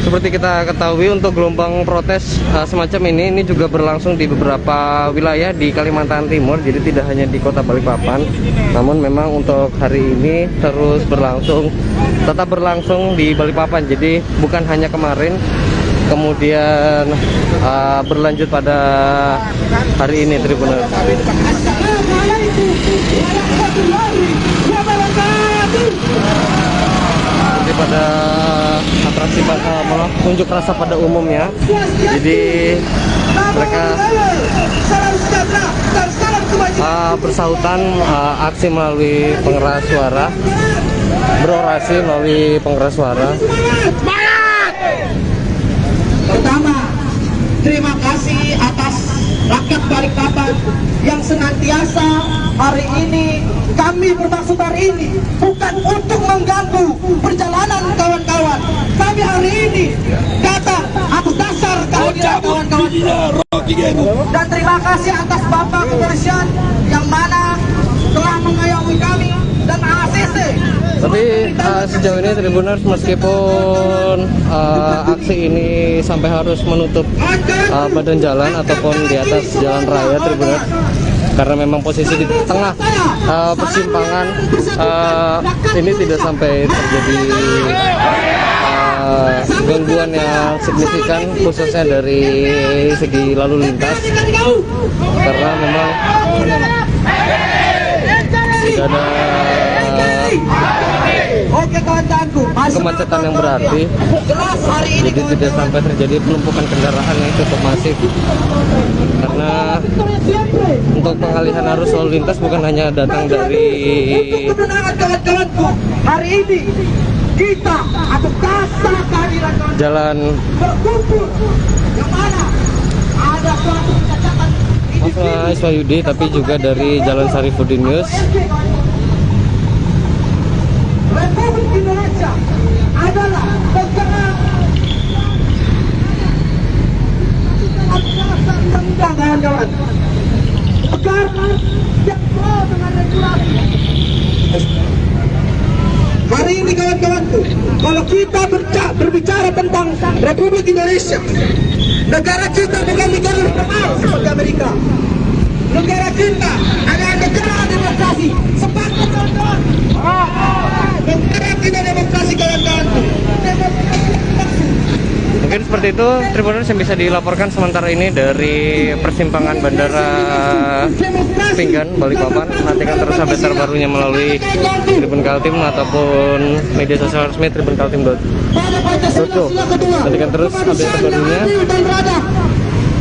Seperti kita ketahui, untuk gelombang protes semacam ini juga berlangsung di beberapa wilayah di Kalimantan Timur. Jadi tidak hanya di Kota Balikpapan, namun memang untuk hari ini terus berlangsung, tetap berlangsung di Balikpapan. Jadi bukan hanya kemarin, kemudian berlanjut pada hari ini, Tribuners. Pada atraksi unjuk rasa pada umumnya, jadi mereka bersautan aksi melalui pengeras suara, berorasi melalui pengeras suara. Pertama, terima kasih atas rakyat Balikpapan yang senantiasa hari ini kami bermaksud hari ini bukan untuk mengganggu perjalanan kawan-kawan. Kami hari ini datang atas dasar kawan-kawan. Dan terima kasih atas Bapak Kepolisian yang mana telah mengayomi kami dan ACC. Tapi sejauh ini Tribuners, meskipun aksi ini sampai harus menutup badan jalan ataupun di atas jalan raya, Tribuners, karena memang posisi di tengah persimpangan, ini tidak sampai terjadi gangguan yang signifikan khususnya dari segi lalu lintas, karena memang tidak ada kemacetan yang berarti, jadi tidak sampai terjadi penumpukan kendaraan yang cukup masif. Karena untuk pengalihan arus lalu lintas bukan hanya datang dari hari ini kita atau kasar kehadiran jalan yang mana ada suatu kecacatan Iswayudi, tapi juga dari Jalan Sarifuddin Yus. Republik Indonesia adalah negara kawan-kawan, negara yang pro dengan regulasi. Hari ini kawan-kawanku, kalau kita berbicara tentang Republik Indonesia, negara kita bukan negara liberal seperti Amerika. Negara kita adalah negara demokrasi. Sepakat kawan-kawan. Negara kita demokrasi kawan-kawanku. Mungkin seperti itu Tribuners yang bisa dilaporkan sementara ini dari persimpangan Bandara Pinggan, Balikpapan. Nantikan terus update terbarunya melalui Tribun Kaltim ataupun media sosial resmi tribunkaltim.co. Nantikan terus update terbarunya.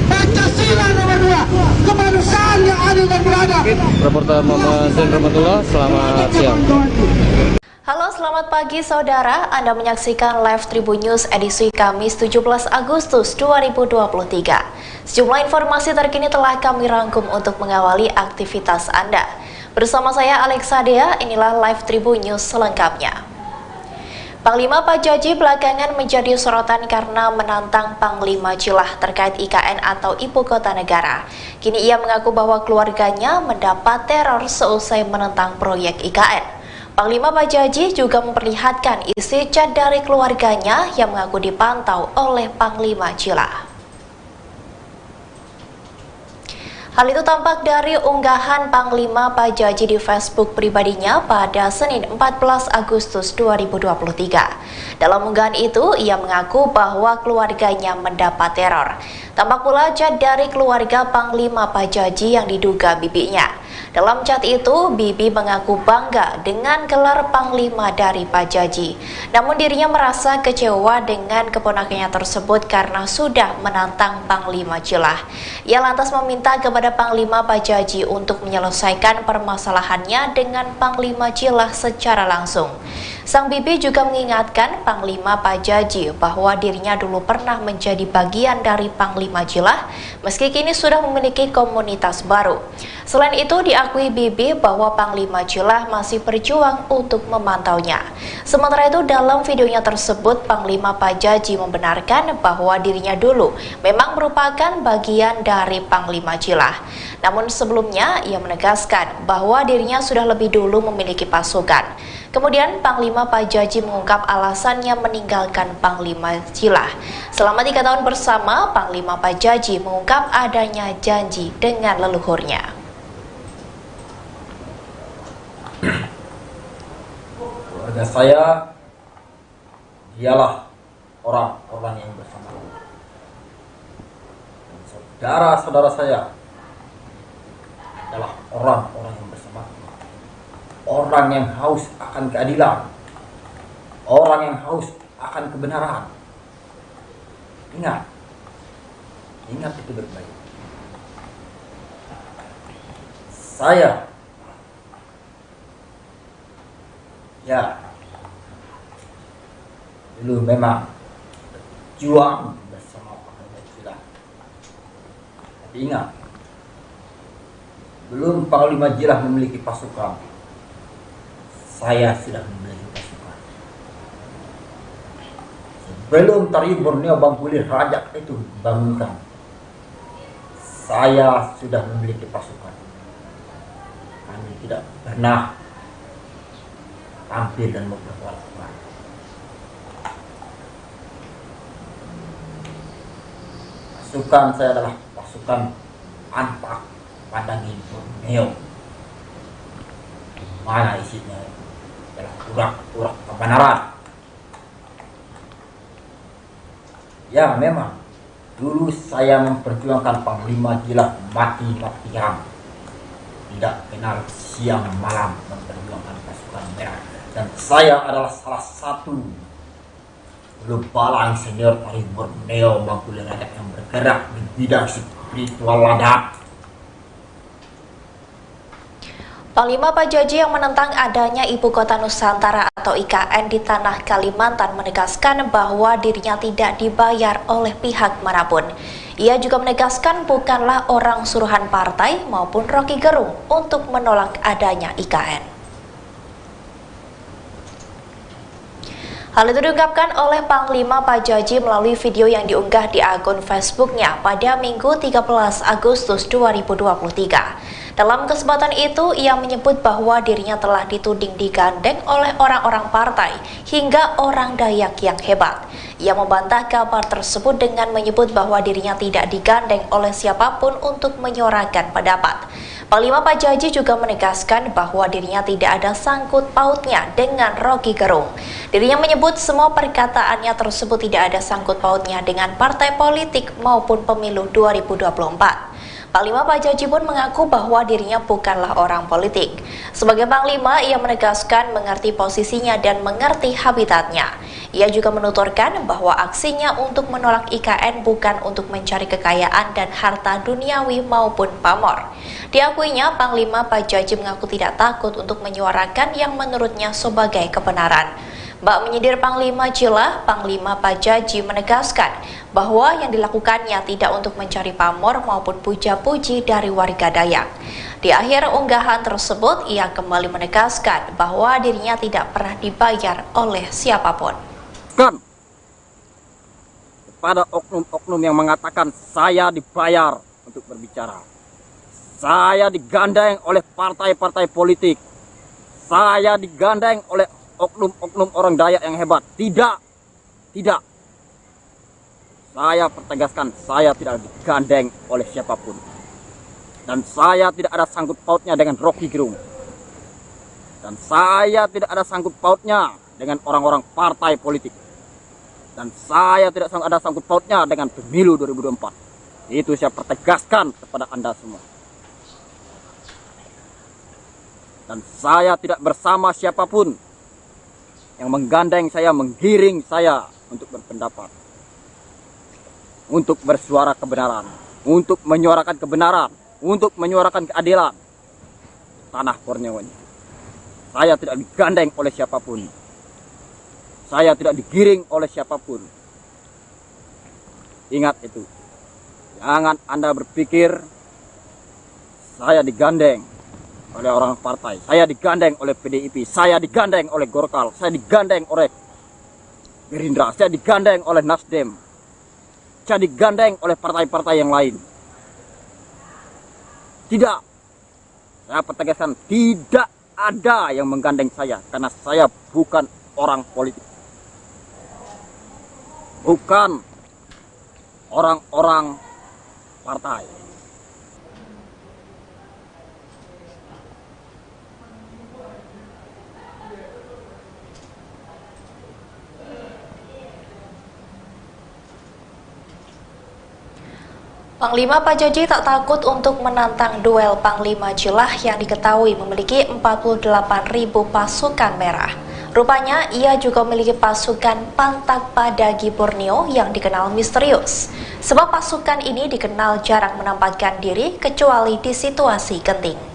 Pancasila nomor 2, kemanusiaan yang adil dan beradab. Reporter Muhammad Zain Rahmatullah, selamat siang. Halo, selamat pagi saudara. Anda menyaksikan live Tribun News edisi Kamis 17 Agustus 2023. Sejumlah informasi terkini telah kami rangkum untuk mengawali aktivitas Anda. Bersama saya Alexa Dea, inilah live Tribun News selengkapnya. Panglima Pajaji belakangan menjadi sorotan karena menantang Panglima Jilah terkait IKN atau Ibu Kota Negara. Kini ia mengaku bahwa keluarganya mendapat teror seusai menentang proyek IKN. Panglima Pajaji juga memperlihatkan isi chat dari keluarganya yang mengaku dipantau oleh Panglima Jilah. Hal itu tampak dari unggahan Panglima Pajaji di Facebook pribadinya pada Senin 14 Agustus 2023. Dalam unggahan itu, ia mengaku bahwa keluarganya mendapat teror. Tampak pula chat dari keluarga Panglima Pajaji yang diduga bibinya. Dalam chat itu, Bibi mengaku bangga dengan gelar Panglima dari Pajaji. Namun dirinya merasa kecewa dengan keponakannya tersebut karena sudah menantang Panglima Jilah. Ia lantas meminta kepada Panglima Pajaji untuk menyelesaikan permasalahannya dengan Panglima Jilah secara langsung. Sang Bibi juga mengingatkan Panglima Pajaji bahwa dirinya dulu pernah menjadi bagian dari Panglima Jilah, meski kini sudah memiliki komunitas baru. Selain itu, diakui Bibi bahwa Panglima Jilah masih berjuang untuk memantaunya. Sementara itu, dalam videonya tersebut, Panglima Pajaji membenarkan bahwa dirinya dulu memang merupakan bagian dari Panglima Jilah. Namun sebelumnya, ia menegaskan bahwa dirinya sudah lebih dulu memiliki pasukan. Kemudian Panglima Pajaji mengungkap alasannya meninggalkan Panglima Jilah. Selama 3 tahun bersama, Panglima Pajaji mengungkap adanya janji dengan leluhurnya. Keluarga saya dialah orang-orang yang bersama. Saudara-saudara saya adalah orang-orang yang bersama. Orang yang haus akan keadilan, orang yang haus akan kebenaran. Ingat itu baik-baik. Saya dulu memang berjuang bersama Panglima Jilah. Tapi ingat, belum Panglima Jilah memiliki pasukan, saya sudah memiliki pasukan. Sebelum Tari Borneo Bangkulir Rajak itu dibangunkan, saya sudah memiliki pasukan. Kami tidak pernah tampil dan memperkuatkan. Pasukan saya adalah pasukan Anpak Padangin Borneo. Mana isinya? Adalah urak-urak kebenaran. Ya memang, dulu saya memperjuangkan Panglima Jila mati-matian. Tidak kenal siang malam memperjuangkan pasukan merah. Dan saya adalah salah satu lebalang senior dari Borneo Maupun Rakyat yang bergerak di bidang spiritual ladang. Panglima Pajaji yang menentang adanya Ibu Kota Nusantara atau IKN di tanah Kalimantan menegaskan bahwa dirinya tidak dibayar oleh pihak manapun. Ia juga menegaskan bukanlah orang suruhan partai maupun Rocky Gerung untuk menolak adanya IKN. Hal itu diungkapkan oleh Panglima Pajaji melalui video yang diunggah di akun Facebooknya pada Minggu 13 Agustus 2023. Dalam kesempatan itu, ia menyebut bahwa dirinya telah dituding digandeng oleh orang-orang partai hingga orang Dayak yang hebat. Ia membantah kabar tersebut dengan menyebut bahwa dirinya tidak digandeng oleh siapapun untuk menyuarakan pendapat. Panglima Pajaji juga menegaskan bahwa dirinya tidak ada sangkut pautnya dengan Rocky Gerung. Dirinya menyebut semua perkataannya tersebut tidak ada sangkut pautnya dengan partai politik maupun pemilu 2024. Panglima Pajaji pun mengaku bahwa dirinya bukanlah orang politik. Sebagai Panglima, ia menegaskan mengerti posisinya dan mengerti habitatnya. Ia juga menuturkan bahwa aksinya untuk menolak IKN bukan untuk mencari kekayaan dan harta duniawi maupun pamor. Diakuinya, Panglima Pajaji mengaku tidak takut untuk menyuarakan yang menurutnya sebagai kebenaran. Bak menyindir Panglima Jila, Panglima Pajaji menegaskan bahwa yang dilakukannya tidak untuk mencari pamor maupun puja-puji dari warga Dayak. Di akhir unggahan tersebut, ia kembali menegaskan bahwa dirinya tidak pernah dibayar oleh siapapun. Kepada oknum-oknum yang mengatakan saya dibayar untuk berbicara, saya digandeng oleh partai-partai politik, saya digandeng oleh oknum-oknum orang Dayak yang hebat. Tidak. Saya pertegaskan, saya tidak digandeng oleh siapapun. Dan saya tidak ada sangkut pautnya dengan Rocky Gerung. Dan saya tidak ada sangkut pautnya dengan orang-orang partai politik. Dan saya tidak ada sangkut pautnya dengan pemilu 2024. Itu saya pertegaskan kepada Anda semua. Dan saya tidak bersama siapapun yang menggandeng saya, menggiring saya untuk berpendapat, untuk bersuara kebenaran, untuk menyuarakan kebenaran, untuk menyuarakan keadilan tanah Borneo ini. Saya tidak digandeng oleh siapapun. Saya tidak digiring oleh siapapun. Ingat itu. Jangan Anda berpikir saya digandeng oleh orang partai, saya digandeng oleh PDIP, saya digandeng oleh Golkar, saya digandeng oleh Gerindra, saya digandeng oleh Nasdem, saya digandeng oleh partai-partai yang lain. Tidak. Saya pertegaskan, tidak ada yang menggandeng saya karena saya bukan orang politik. Bukan orang-orang partai. Panglima Pajaji tak takut untuk menantang duel Panglima Jila yang diketahui memiliki 48.000 pasukan merah. Rupanya ia juga memiliki pasukan Pantak Padagi Borneo yang dikenal misterius. Sebab pasukan ini dikenal jarang menampakkan diri kecuali di situasi genting.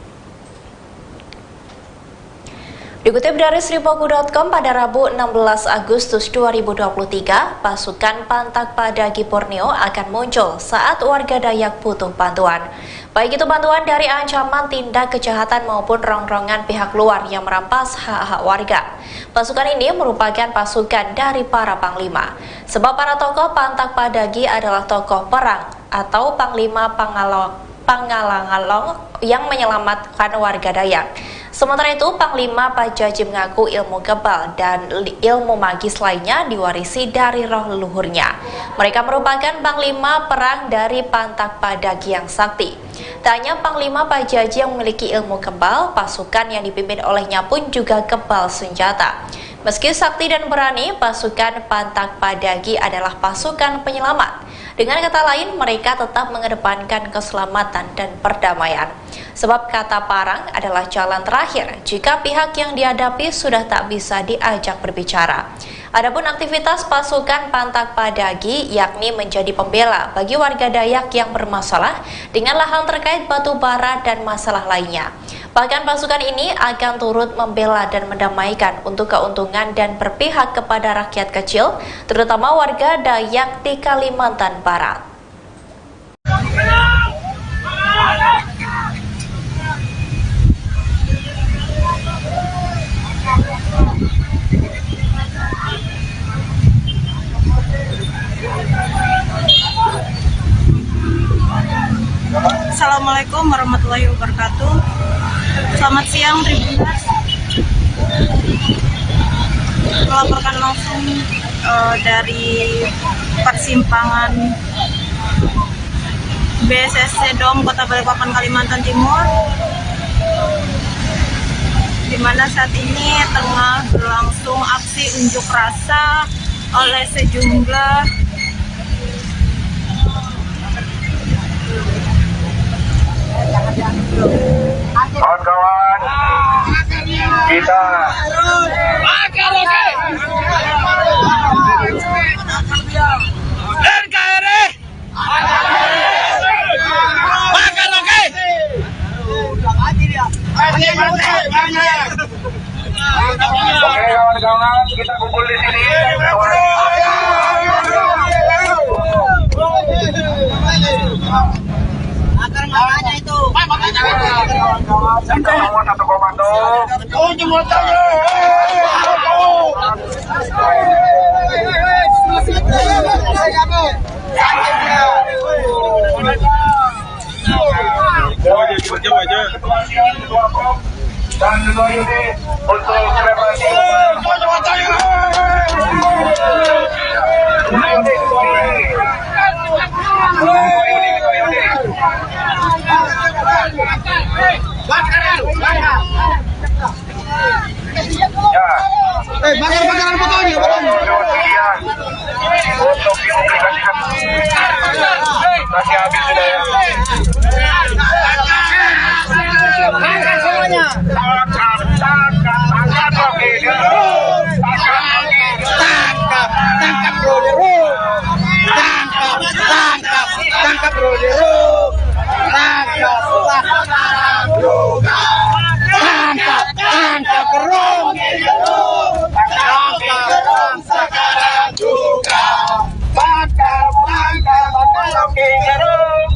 Dikutip dari Sripoku.com pada Rabu 16 Agustus 2023, pasukan Pantak Padagi Borneo akan muncul saat warga Dayak butuh bantuan. Baik itu bantuan dari ancaman tindak kejahatan maupun rongrongan pihak luar yang merampas hak-hak warga. Pasukan ini merupakan pasukan dari para panglima. Sebab para tokoh Pantak Padagi adalah tokoh perang atau Panglima Pangalangalong yang menyelamatkan warga Dayak. Sementara itu, Panglima Pajaji mengaku ilmu kebal dan ilmu magis lainnya diwarisi dari roh leluhurnya. Mereka merupakan Panglima perang dari Pantak Padagi yang sakti. Tak hanya Panglima Pajaji yang memiliki ilmu kebal, pasukan yang dipimpin olehnya pun juga kebal senjata. Meski sakti dan berani, pasukan Pantak Padagi adalah pasukan penyelamat. Dengan kata lain, mereka tetap mengedepankan keselamatan dan perdamaian. Sebab kata parang adalah jalan terakhir jika pihak yang dihadapi sudah tak bisa diajak berbicara. Adapun aktivitas pasukan Pantak Padagi yakni menjadi pembela bagi warga Dayak yang bermasalah dengan lahan terkait batu bara dan masalah lainnya. Bahkan pasukan ini akan turut membela dan mendamaikan untuk keuntungan dan berpihak kepada rakyat kecil, terutama warga Dayak di Kalimantan Barat. Assalamualaikum warahmatullahi wabarakatuh. Selamat siang Tribuners. Melaporkan langsung dari persimpangan BSSC Dom Kota Balikpapan, Kalimantan Timur, di mana saat ini tengah berlangsung aksi unjuk rasa oleh sejumlah kawan-kawan kita NKRI makan oke. Oke kawan-kawan, kita kumpul di sini. Makanya itu. Kita semua satu komando. Dan juga ini untuk representasi. Bakar fotonya. Untuk dipublikasikan. Masih habis sudah ya. Semuanya. Tangkap Roderu. Tangkap Roderu. Tangkap Gerung. Sekarang juga. Bakar oke Gerung.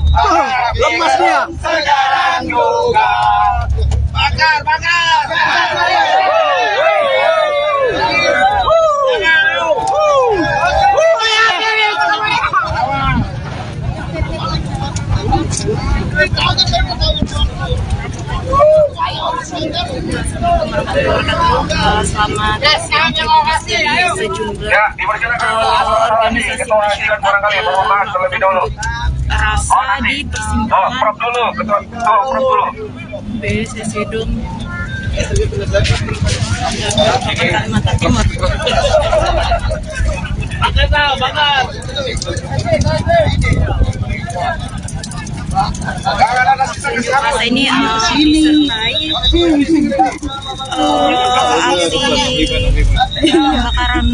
Lemas dia. Sekarang juga. Bakar. Selamat siang dari sejumlah organisasi masyarakat rasa di persimpangan BSSC Dom Kalimantan Timur. Masa ini disertai aksi bakaran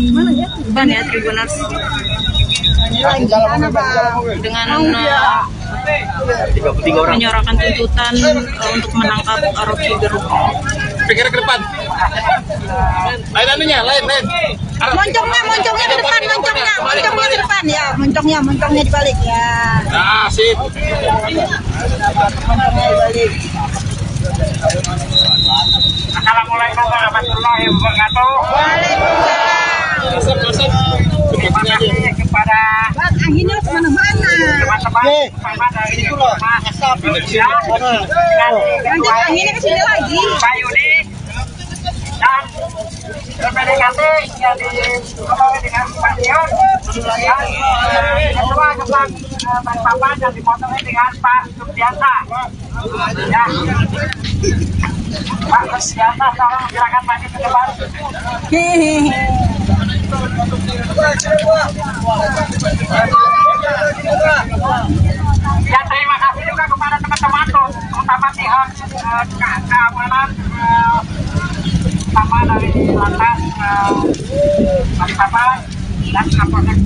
ban ya Tribuners, dengan menyuarakan tuntutan untuk menangkap Rocky Gerung. Pikir ke depan. Lain anunya, lain. Moncongnya di depan, moncongnya di depan ya, moncongnya dibalik ya. Nah, sip. Assalamualaikum warahmatullahi wabarakatuh. Waalaikumsalam. Terima kasih kepada Anginnya kemana-mana. teman-teman dari asap Lanjut anginnya ke sini lagi. Pak Yudi dan PDKT yang diketahui dengan Pak Dion dan kedua tentang Balikpapan yang dipotongnya dengan Pak Subiansa. Ya. Pak Bersiana, tolong silakan maju ke depan. Ya, terima kasih juga kepada teman-teman, terutama pihak keamanan, sama dari lantas Balikpapan dan Kapolsek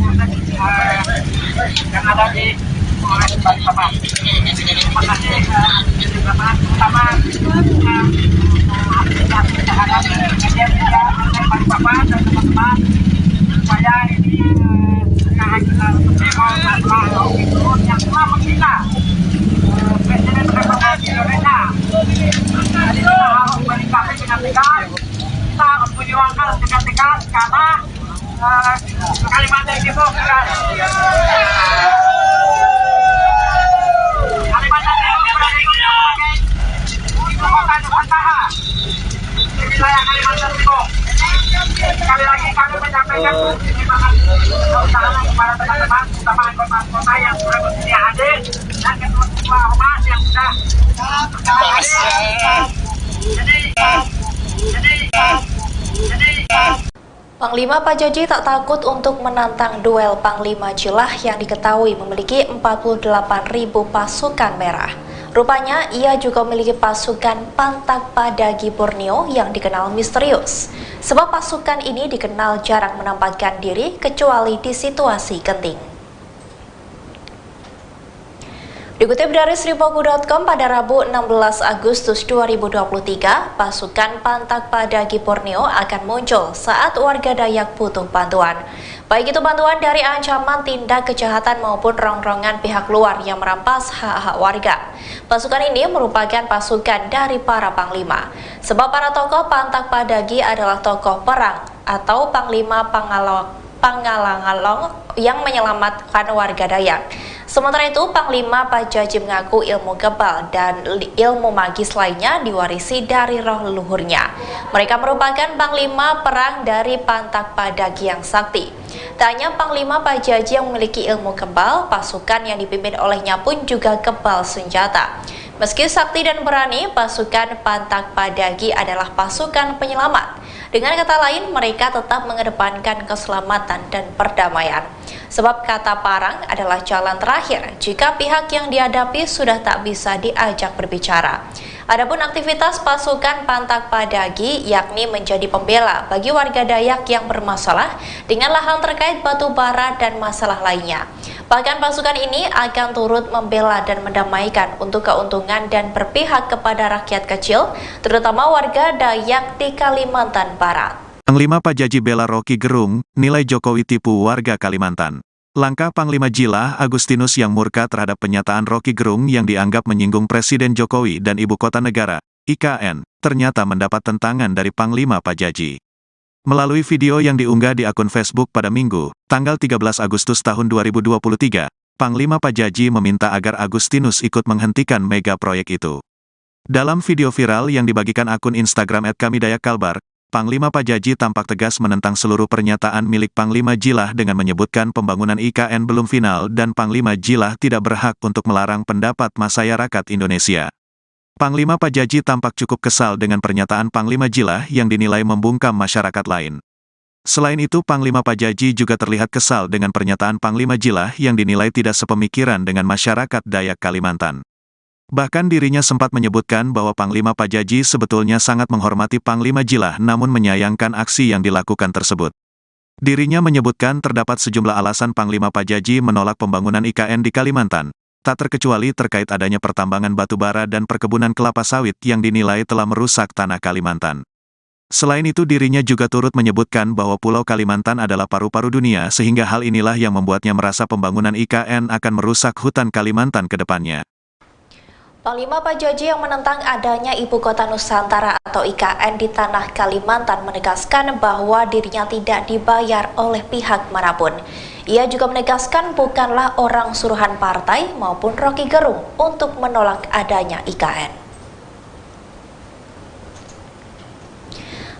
yang ada di Polres Balikpapan. Terima kasih terutama terhadap media Balikpapan dan teman-teman supaya ini demo yang telah menghina Presiden Republik Indonesia. Jadi kita harus menyikapi dengan tegas, kita harus menyuarakan dengan tegas karena Kalimantan Timur bukan Kalimantan Timur berarti sebagai ibu kota Nusantara di wilayah Kalimantan Timur. Sekali lagi kami menyampaikan terima kasih kepada teman-teman, terutama anggota-anggota yang sudah bersedia hadir dan ketua ormas yang sudah hadir. Panglima Pajaji tak takut untuk menantang duel Panglima Jilah yang diketahui memiliki 48.000 pasukan merah. Rupanya ia juga memiliki pasukan Pantak Padagi Borneo yang dikenal misterius. Sebab pasukan ini dikenal jarang menampakkan diri kecuali di situasi genting. Dikutip dari sripoku.com pada Rabu 16 Agustus 2023, pasukan Pantak Padagi Borneo akan muncul saat warga Dayak butuh bantuan. Baik itu bantuan dari ancaman tindak kejahatan maupun rongrongan pihak luar yang merampas hak-hak warga. Pasukan ini merupakan pasukan dari para panglima. Sebab para tokoh Pantak Padagi adalah tokoh perang atau panglima Pangalangalong yang menyelamatkan warga Dayak. Sementara itu, Panglima Pajaji mengaku ilmu kebal dan ilmu magis lainnya diwarisi dari roh leluhurnya. Mereka merupakan Panglima perang dari Pantak Padagi yang sakti. Tak hanya Panglima Pajaji yang memiliki ilmu kebal, pasukan yang dipimpin olehnya pun juga kebal senjata. Meski sakti dan berani, pasukan Pantak Padagi adalah pasukan penyelamat. Dengan kata lain, mereka tetap mengedepankan keselamatan dan perdamaian. Sebab kata parang adalah jalan terakhir jika pihak yang dihadapi sudah tak bisa diajak berbicara. Adapun aktivitas pasukan Pantak Padagi yakni menjadi pembela bagi warga Dayak yang bermasalah dengan lahan terkait batu bara dan masalah lainnya. Bahkan pasukan ini akan turut membela dan mendamaikan untuk keuntungan dan berpihak kepada rakyat kecil, terutama warga Dayak di Kalimantan Barat. Panglima Pajaji bela Rocky Gerung, nilai Jokowi tipu warga Kalimantan. Langkah Panglima Jilah Agustinus yang murka terhadap pernyataan Rocky Gerung yang dianggap menyinggung Presiden Jokowi dan Ibu Kota Negara, IKN, ternyata mendapat tentangan dari Panglima Pajaji. Melalui video yang diunggah di akun Facebook pada Minggu, tanggal 13 Agustus tahun 2023, Panglima Pajaji meminta agar Agustinus ikut menghentikan mega proyek itu. Dalam video viral yang dibagikan akun Instagram @kamidayakalbar, Panglima Pajaji tampak tegas menentang seluruh pernyataan milik Panglima Jilah dengan menyebutkan pembangunan IKN belum final dan Panglima Jilah tidak berhak untuk melarang pendapat masyarakat Indonesia. Panglima Pajaji tampak cukup kesal dengan pernyataan Panglima Jilah yang dinilai membungkam masyarakat lain. Selain itu, Panglima Pajaji juga terlihat kesal dengan pernyataan Panglima Jilah yang dinilai tidak sepemikiran dengan masyarakat Dayak Kalimantan. Bahkan dirinya sempat menyebutkan bahwa Panglima Pajaji sebetulnya sangat menghormati Panglima Jilah namun menyayangkan aksi yang dilakukan tersebut. Dirinya menyebutkan terdapat sejumlah alasan Panglima Pajaji menolak pembangunan IKN di Kalimantan, tak terkecuali terkait adanya pertambangan batu bara dan perkebunan kelapa sawit yang dinilai telah merusak tanah Kalimantan. Selain itu dirinya juga turut menyebutkan bahwa Pulau Kalimantan adalah paru-paru dunia sehingga hal inilah yang membuatnya merasa pembangunan IKN akan merusak hutan Kalimantan ke depannya. Panglima Pajaji yang menentang adanya Ibu Kota Nusantara atau IKN di tanah Kalimantan menegaskan bahwa dirinya tidak dibayar oleh pihak manapun. Ia juga menegaskan bukanlah orang suruhan partai maupun Rocky Gerung untuk menolak adanya IKN.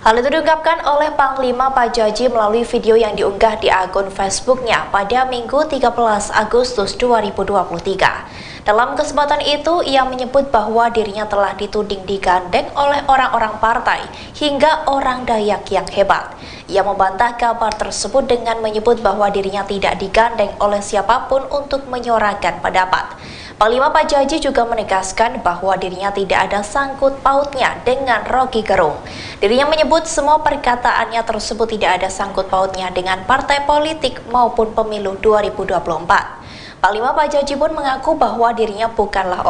Hal itu diungkapkan oleh Panglima Pajaji melalui video yang diunggah di akun Facebooknya pada Minggu 13 Agustus 2023. Dalam kesempatan itu, ia menyebut bahwa dirinya telah dituding digandeng oleh orang-orang partai hingga orang Dayak yang hebat. Ia membantah kabar tersebut dengan menyebut bahwa dirinya tidak digandeng oleh siapapun untuk menyuarakan pendapat. Panglima Pajaji juga menegaskan bahwa dirinya tidak ada sangkut pautnya dengan Rocky Gerung. Dirinya menyebut semua perkataannya tersebut tidak ada sangkut pautnya dengan partai politik maupun pemilu 2024. Panglima Pajaji pun mengaku bahwa dirinya bukanlah